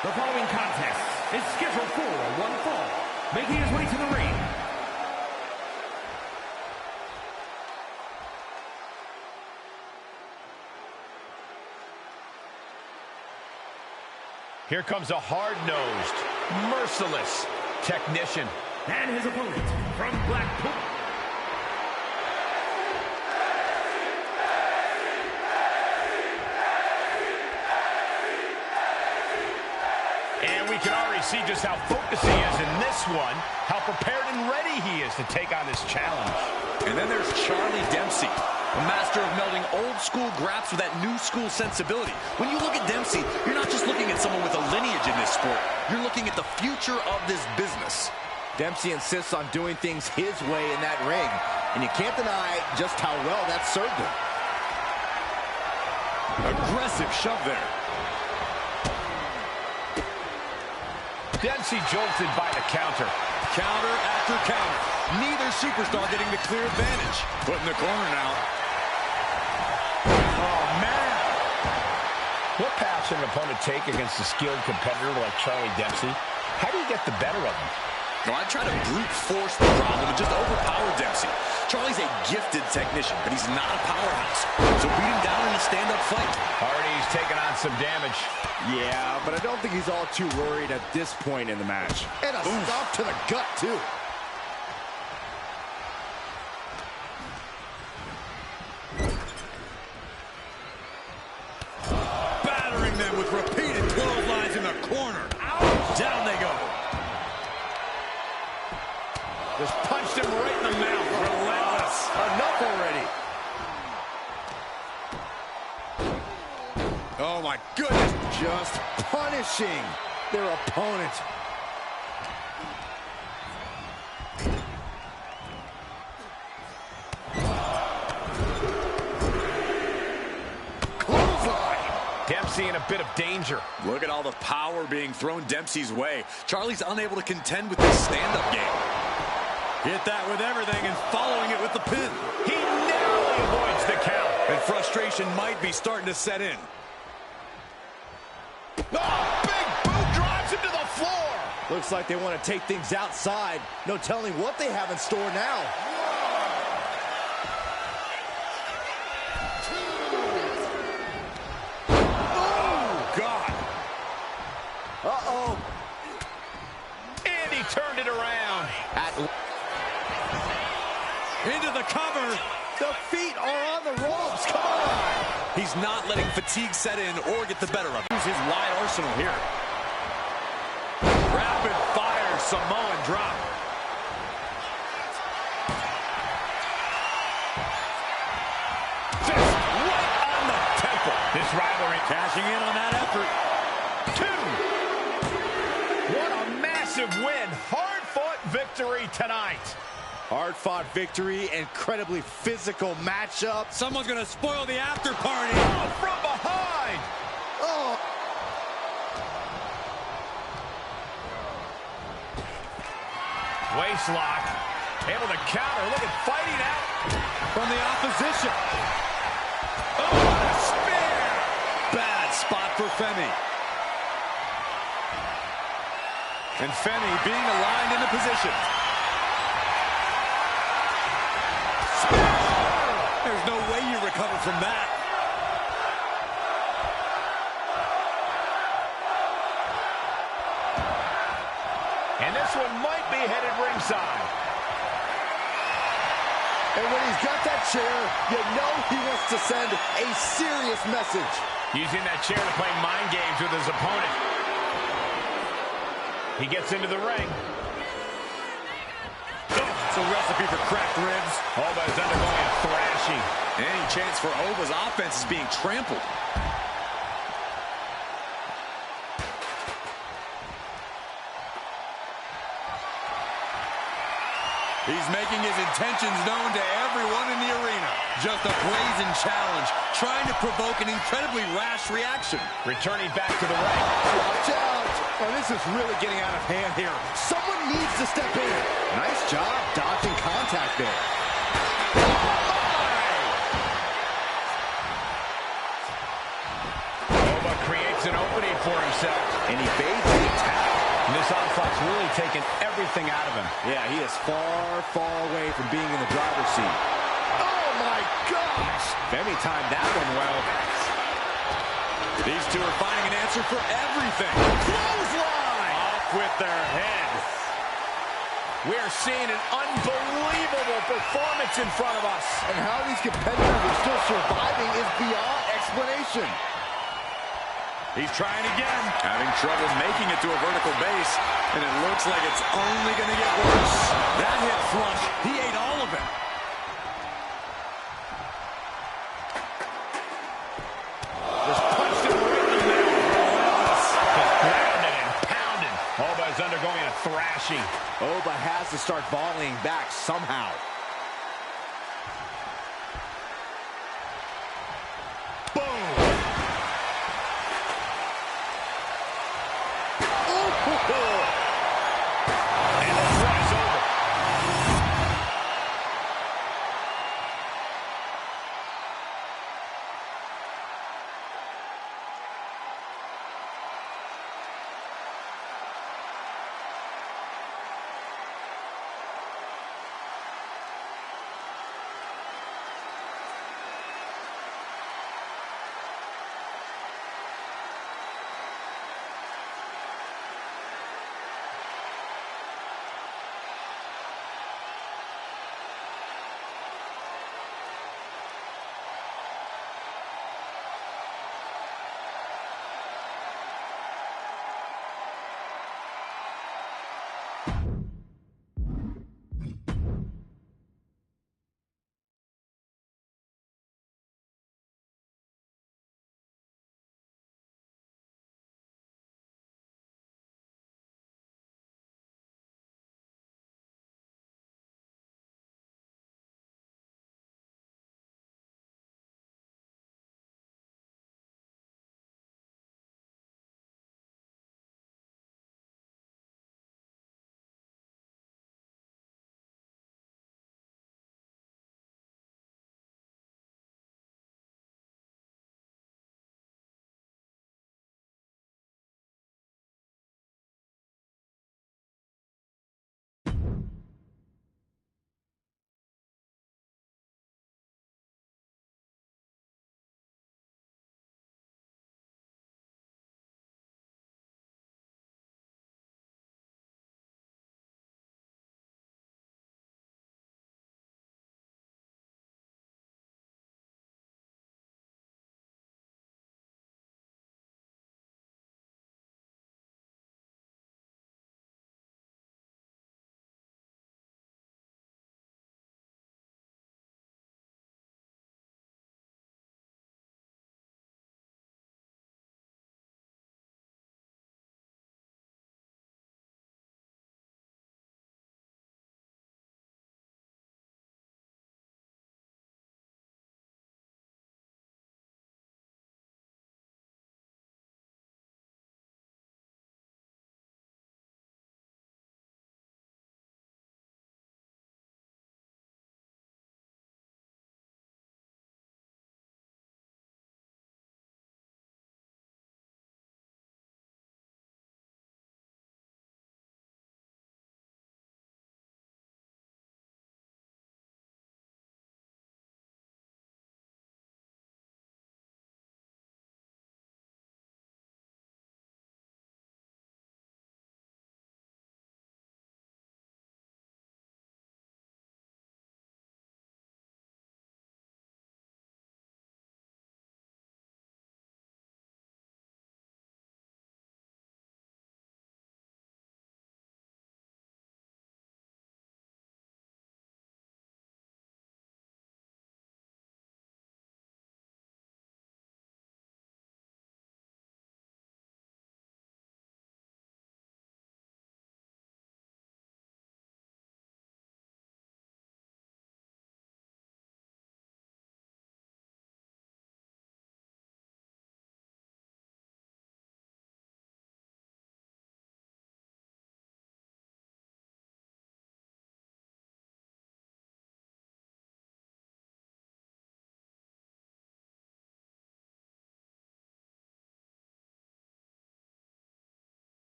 The following contest is scheduled for one fall. Making his way to the ring. Here comes a hard-nosed, merciless technician. And his opponent from Blackpool. And we can already see just how focused he is in this one, how prepared and ready he is to take on this challenge. And then there's Charlie Dempsey, a master of melding old school graps with that new school sensibility. When you look at Dempsey, you're not just looking at someone with a lineage in this sport. You're looking at the future of this business. Dempsey insists on doing things his way in that ring, and you can't deny just how well that served him. Aggressive shove there. Dempsey jolted by the counter. Counter after counter. Neither superstar getting the clear advantage. Put in the corner now. Oh, man. What path should an opponent take against a skilled competitor like Charlie Dempsey? How do you get the better of him? No, I try to brute force the problem and just overpower Dempsey. Charlie's a gifted technician, but he's not a powerhouse. So beat him down in a stand-up fight. Hardy's taking on some damage. Yeah, but I don't think he's all too worried at this point in the match. And a stomp to the gut, too. Battering them with repeated clotheslines in the corner. Ouch. Down they go. Just punched him right in the mouth. Relentless. Enough already. Oh, my goodness. Just punishing their opponent. Dempsey in a bit of danger. Look at all the power being thrown Dempsey's way. Charlie's unable to contend with this stand-up game. Hit that with everything and following it with the pin. He narrowly avoids the count. And frustration might be starting to set in. Oh, big boot drives him to the floor. Looks like they want to take things outside. No telling what they have in store now. Uh-oh. And he turned it around. Into the cover. The feet are on the ropes. Come on. He's not letting fatigue set in or get the better of him. Use his wide arsenal here. Rapid fire Samoan drop. Just right on the temple. This rivalry Cashing in on that effort. 2. What a massive win. Hard-fought victory tonight. Hard-fought victory, incredibly physical matchup. Someone's going to spoil the after party. Oh, from behind. Oh. Waist lock. Able to counter. Look at fighting out From the opposition. Oh, what a spear. Bad spot for Femi. And Femi being aligned in the position. There's no way you recover from that. And this one might be headed ringside. And when he's got that chair, you know he wants to send a serious message. Using that chair to play mind games with his opponent. He gets into the ring. It's a recipe for cracked ribs. Oba is undergoing a thrashing. Any chance for Oba's offense is being trampled. He's making his intentions known to everyone in the arena. Just a brazen challenge, trying to provoke an incredibly rash reaction. Returning back to the ring. Watch out. And this is really getting out of hand here. Someone needs to step in. Nice job dodging contact there. Oba creates an opening for himself. And he fades the attack. And this onslaught's really taken everything out of him. Yeah, he is far, far away from being in the driver's seat. Oh, my gosh. Femi timed that one well. These two are finding an answer for everything. Clothesline! Off with their head. We're seeing an unbelievable performance in front of us. And how these competitors are still surviving is beyond explanation. He's trying again. Having trouble making it to a vertical base. And it looks like it's only going to get worse. That hit flush. He ate all of it. smashing. Oba has to start volleying back somehow.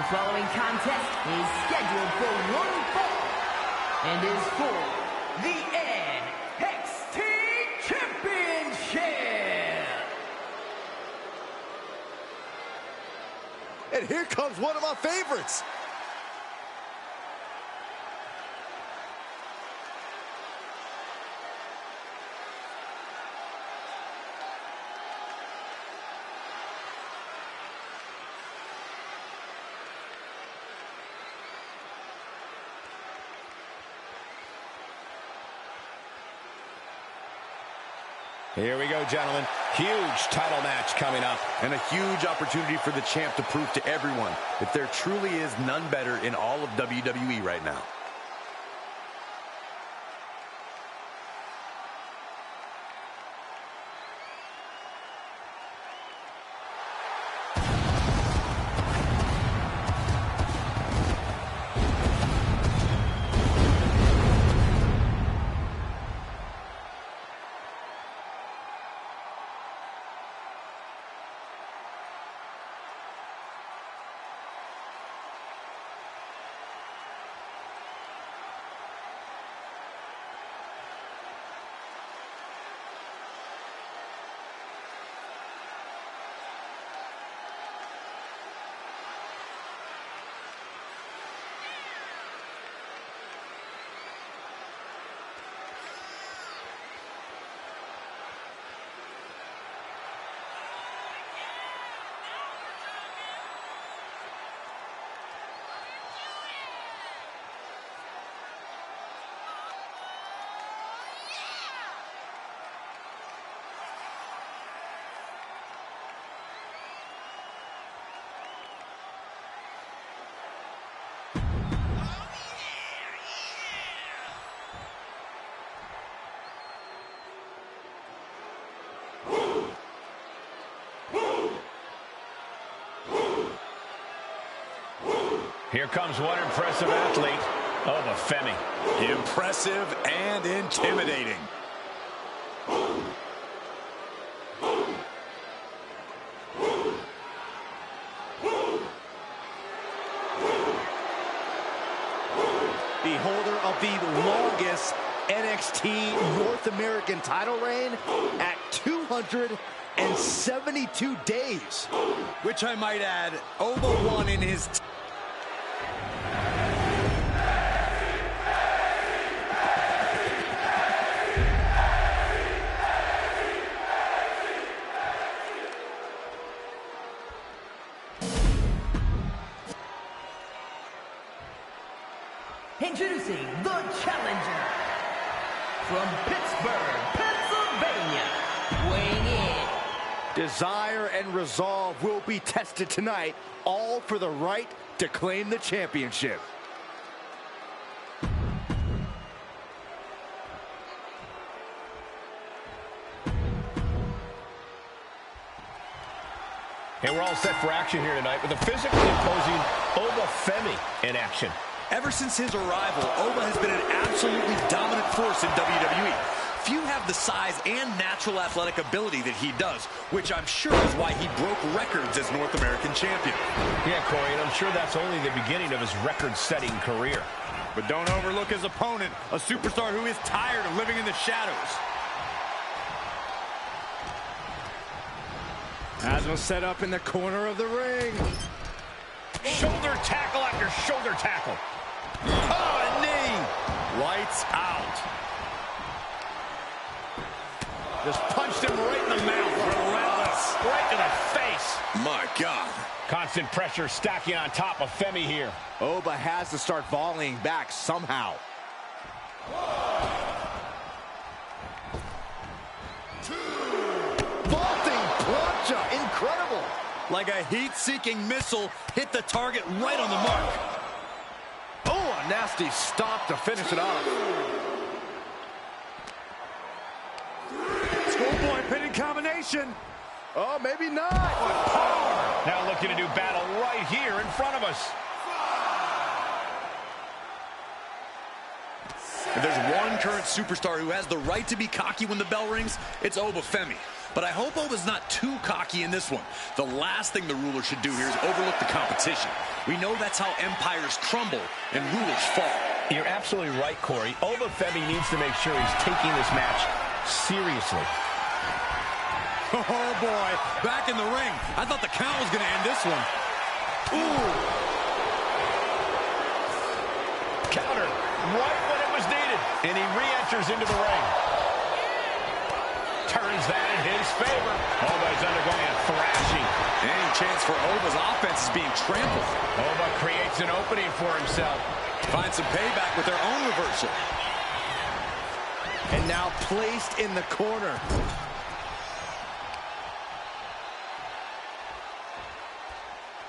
The following contest is scheduled for one fall and is for the NXT Championship. And here comes one of my favorites. Here we go, gentlemen. Huge title match coming up. And a huge opportunity for the champ to prove to everyone that there truly is none better in all of WWE right now. Here comes one impressive athlete, Oba Femi. Impressive and intimidating. The holder of the longest NXT North American title reign at 272 days. Which I might add, Oba won in his... Introducing the challenger from Pittsburgh, Pennsylvania, weighing in. Desire and resolve will be tested tonight, all for the right to claim the championship. And we're all set for action here tonight with a physically imposing Oba Femi in action. Ever since his arrival, Oba has been an absolutely dominant force in WWE. Few have the size and natural athletic ability that he does, which I'm sure is why he broke records as North American champion. Yeah, Corey, and I'm sure that's only the beginning of his record-setting career. But don't overlook his opponent, a superstar who is tired of living in the shadows. Asma set up in the corner of the ring. Shoulder tackle after shoulder tackle. Oh, a knee! Lights out. Just punched him right in the mouth. Relentless. Right to the face. My God. Constant pressure stacking on top of Femi here. Oba has to start volleying back somehow. Vaulting plancha, incredible. Like a heat-seeking missile, hit the target right on the mark. Oh, a nasty stop to finish it off. Schoolboy pinning combination. Oh, maybe not. Now looking to do battle right here in front of us. If there's one current superstar who has the right to be cocky when the bell rings, it's Oba Femi. But I hope Ova's not too cocky in this one. The last thing the ruler should do here is overlook the competition. We know that's how empires crumble and rulers fall. You're absolutely right, Corey. Ova Femi needs to make sure he's taking this match seriously. Oh, boy. Back in the ring. I thought the count was going to end this one. Ooh. Counter right when it was needed. And he re-enters into the ring. Turns that in his favor. Ova's undergoing a thrashing. Any chance for Ova's offense is being trampled. Ova creates an opening for himself. Finds some payback with their own reversal. And now placed in the corner.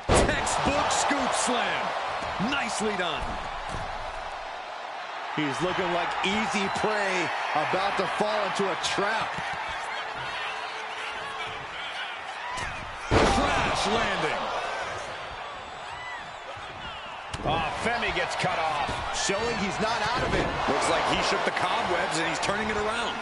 Textbook scoop slam. Nicely done. He's looking like easy prey, about to fall into a trap. Crash landing. Oh, Femi gets cut off. Showing he's not out of it. Looks like he shook the cobwebs and he's turning it around.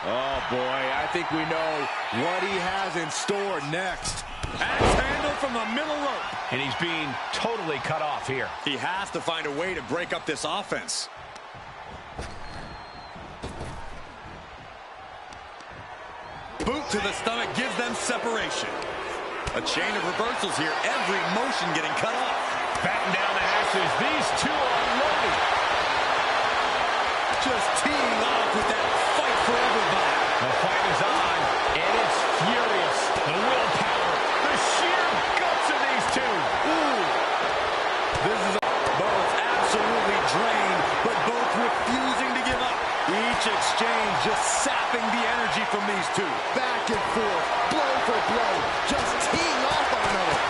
Oh, boy, I think we know what he has in store next. Axe handle from the middle rope. And he's being totally cut off here. He has to find a way to break up this offense. Boot to the stomach gives them separation. A chain of reversals here, every motion getting cut off. Batten down the hatches. These two are loaded. Just teeing off with that fight for everybody. The fight is on, and it's furious. The willpower, the sheer guts of these two. Ooh. This is both absolutely drained, but both refusing to give up. Each exchange just sapping the energy from these two. Back and forth, blow for blow, just teeing off on another.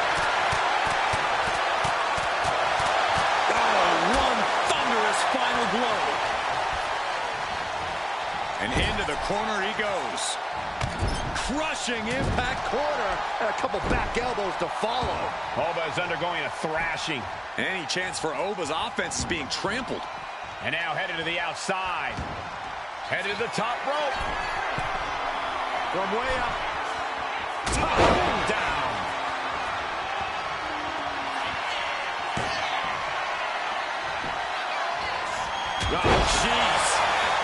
Oh, one thunderous final blow. And into the corner he goes. Crushing impact corner. And a couple back elbows to follow. Ova is undergoing a thrashing. Any chance for Ova's offense is being trampled. And now headed to the outside. Headed to the top rope. From way up. Top and down. Oh, jeez.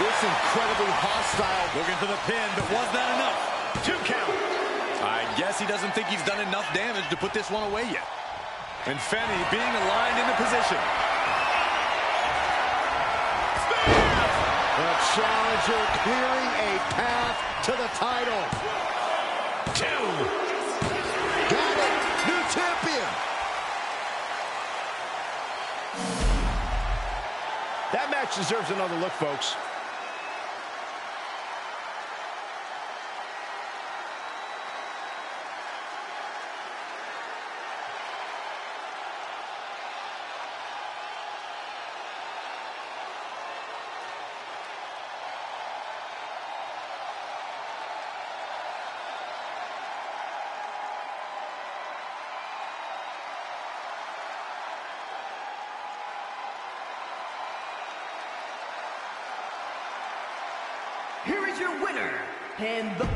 This incredibly hostile. Looking for the pin, but was that enough? 2 count. I guess he doesn't think he's done enough damage to put this one away yet. And Femi being aligned into position. The challenger clearing a path to the title. 2. Got it. New champion. That match deserves another look, folks. Here is your winner, and the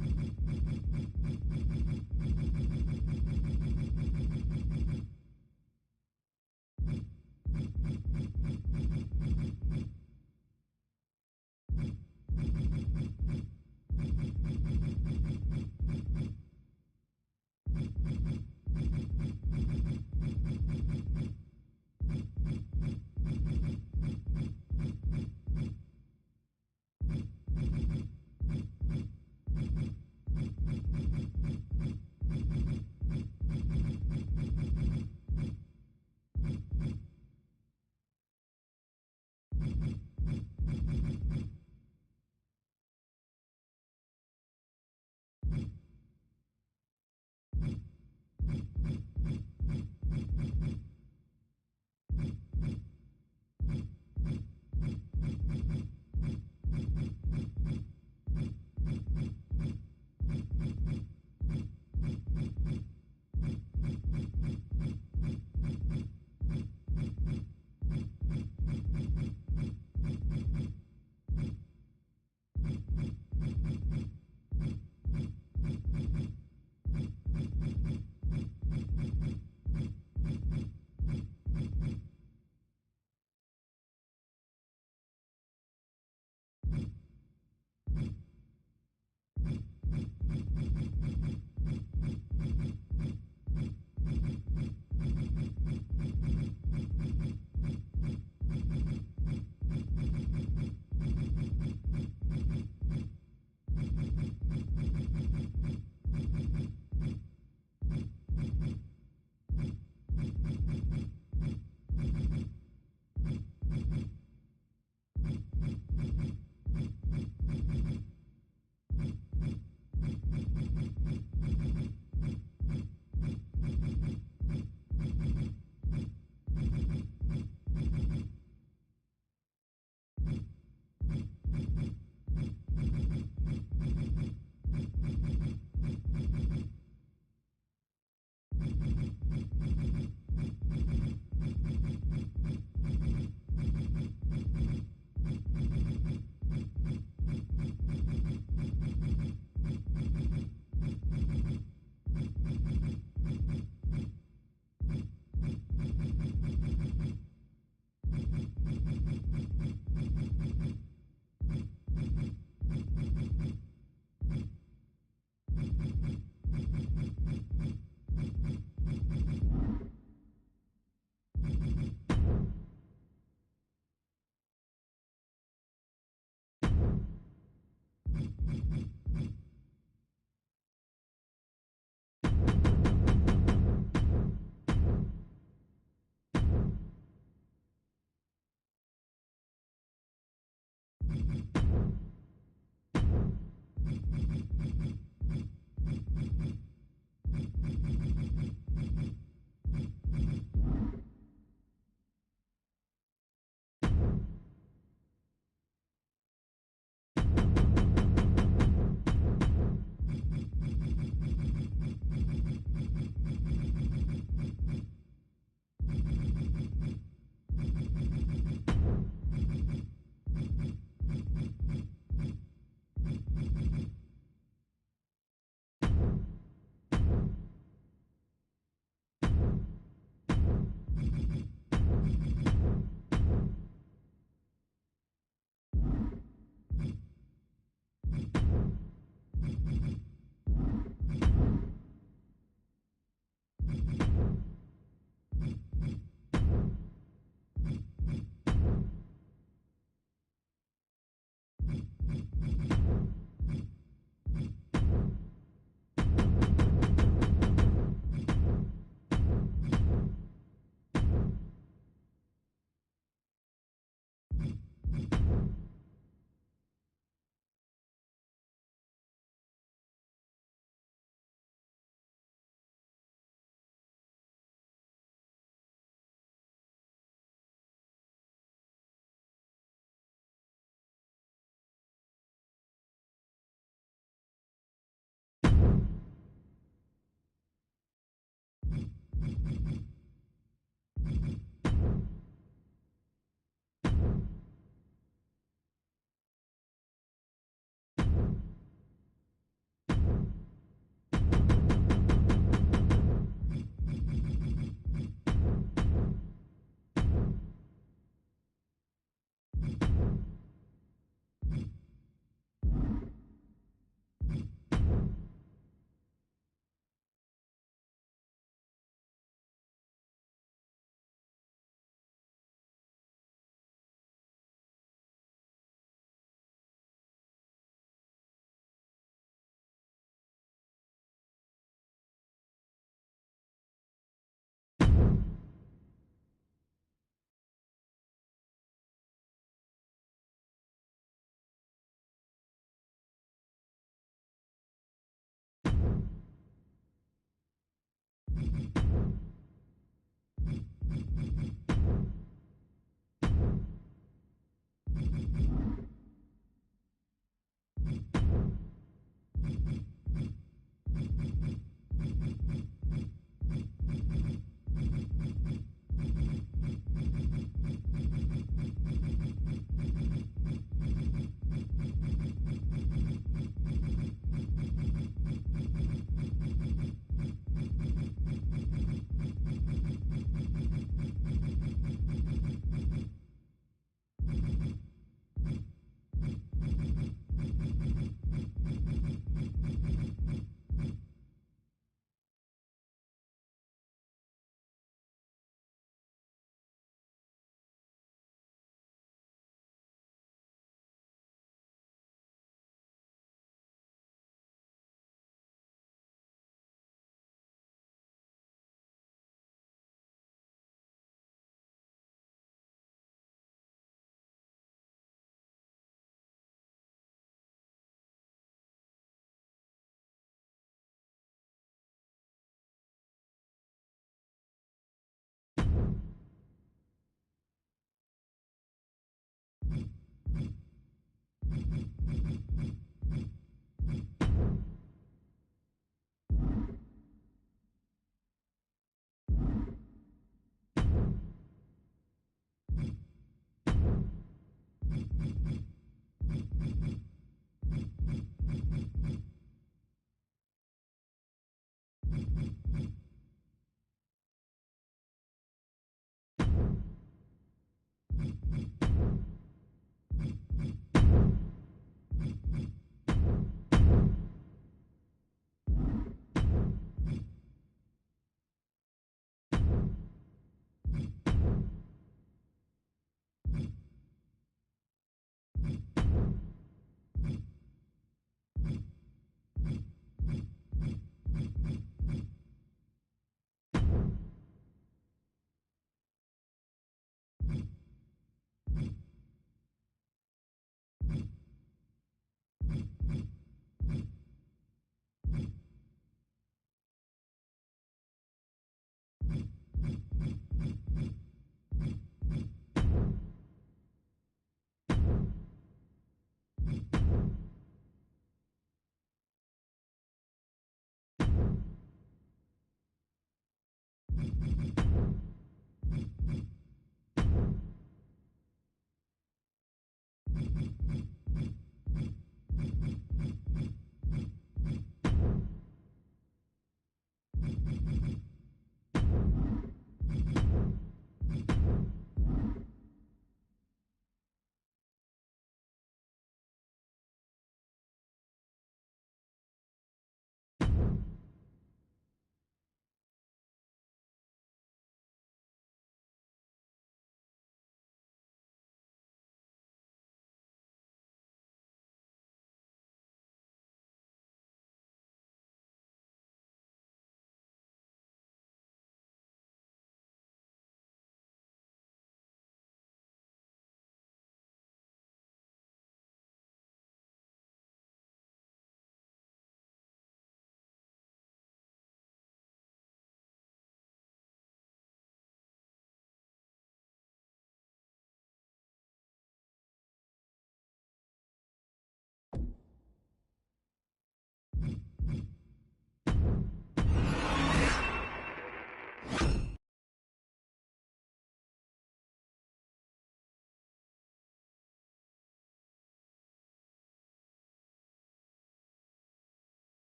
You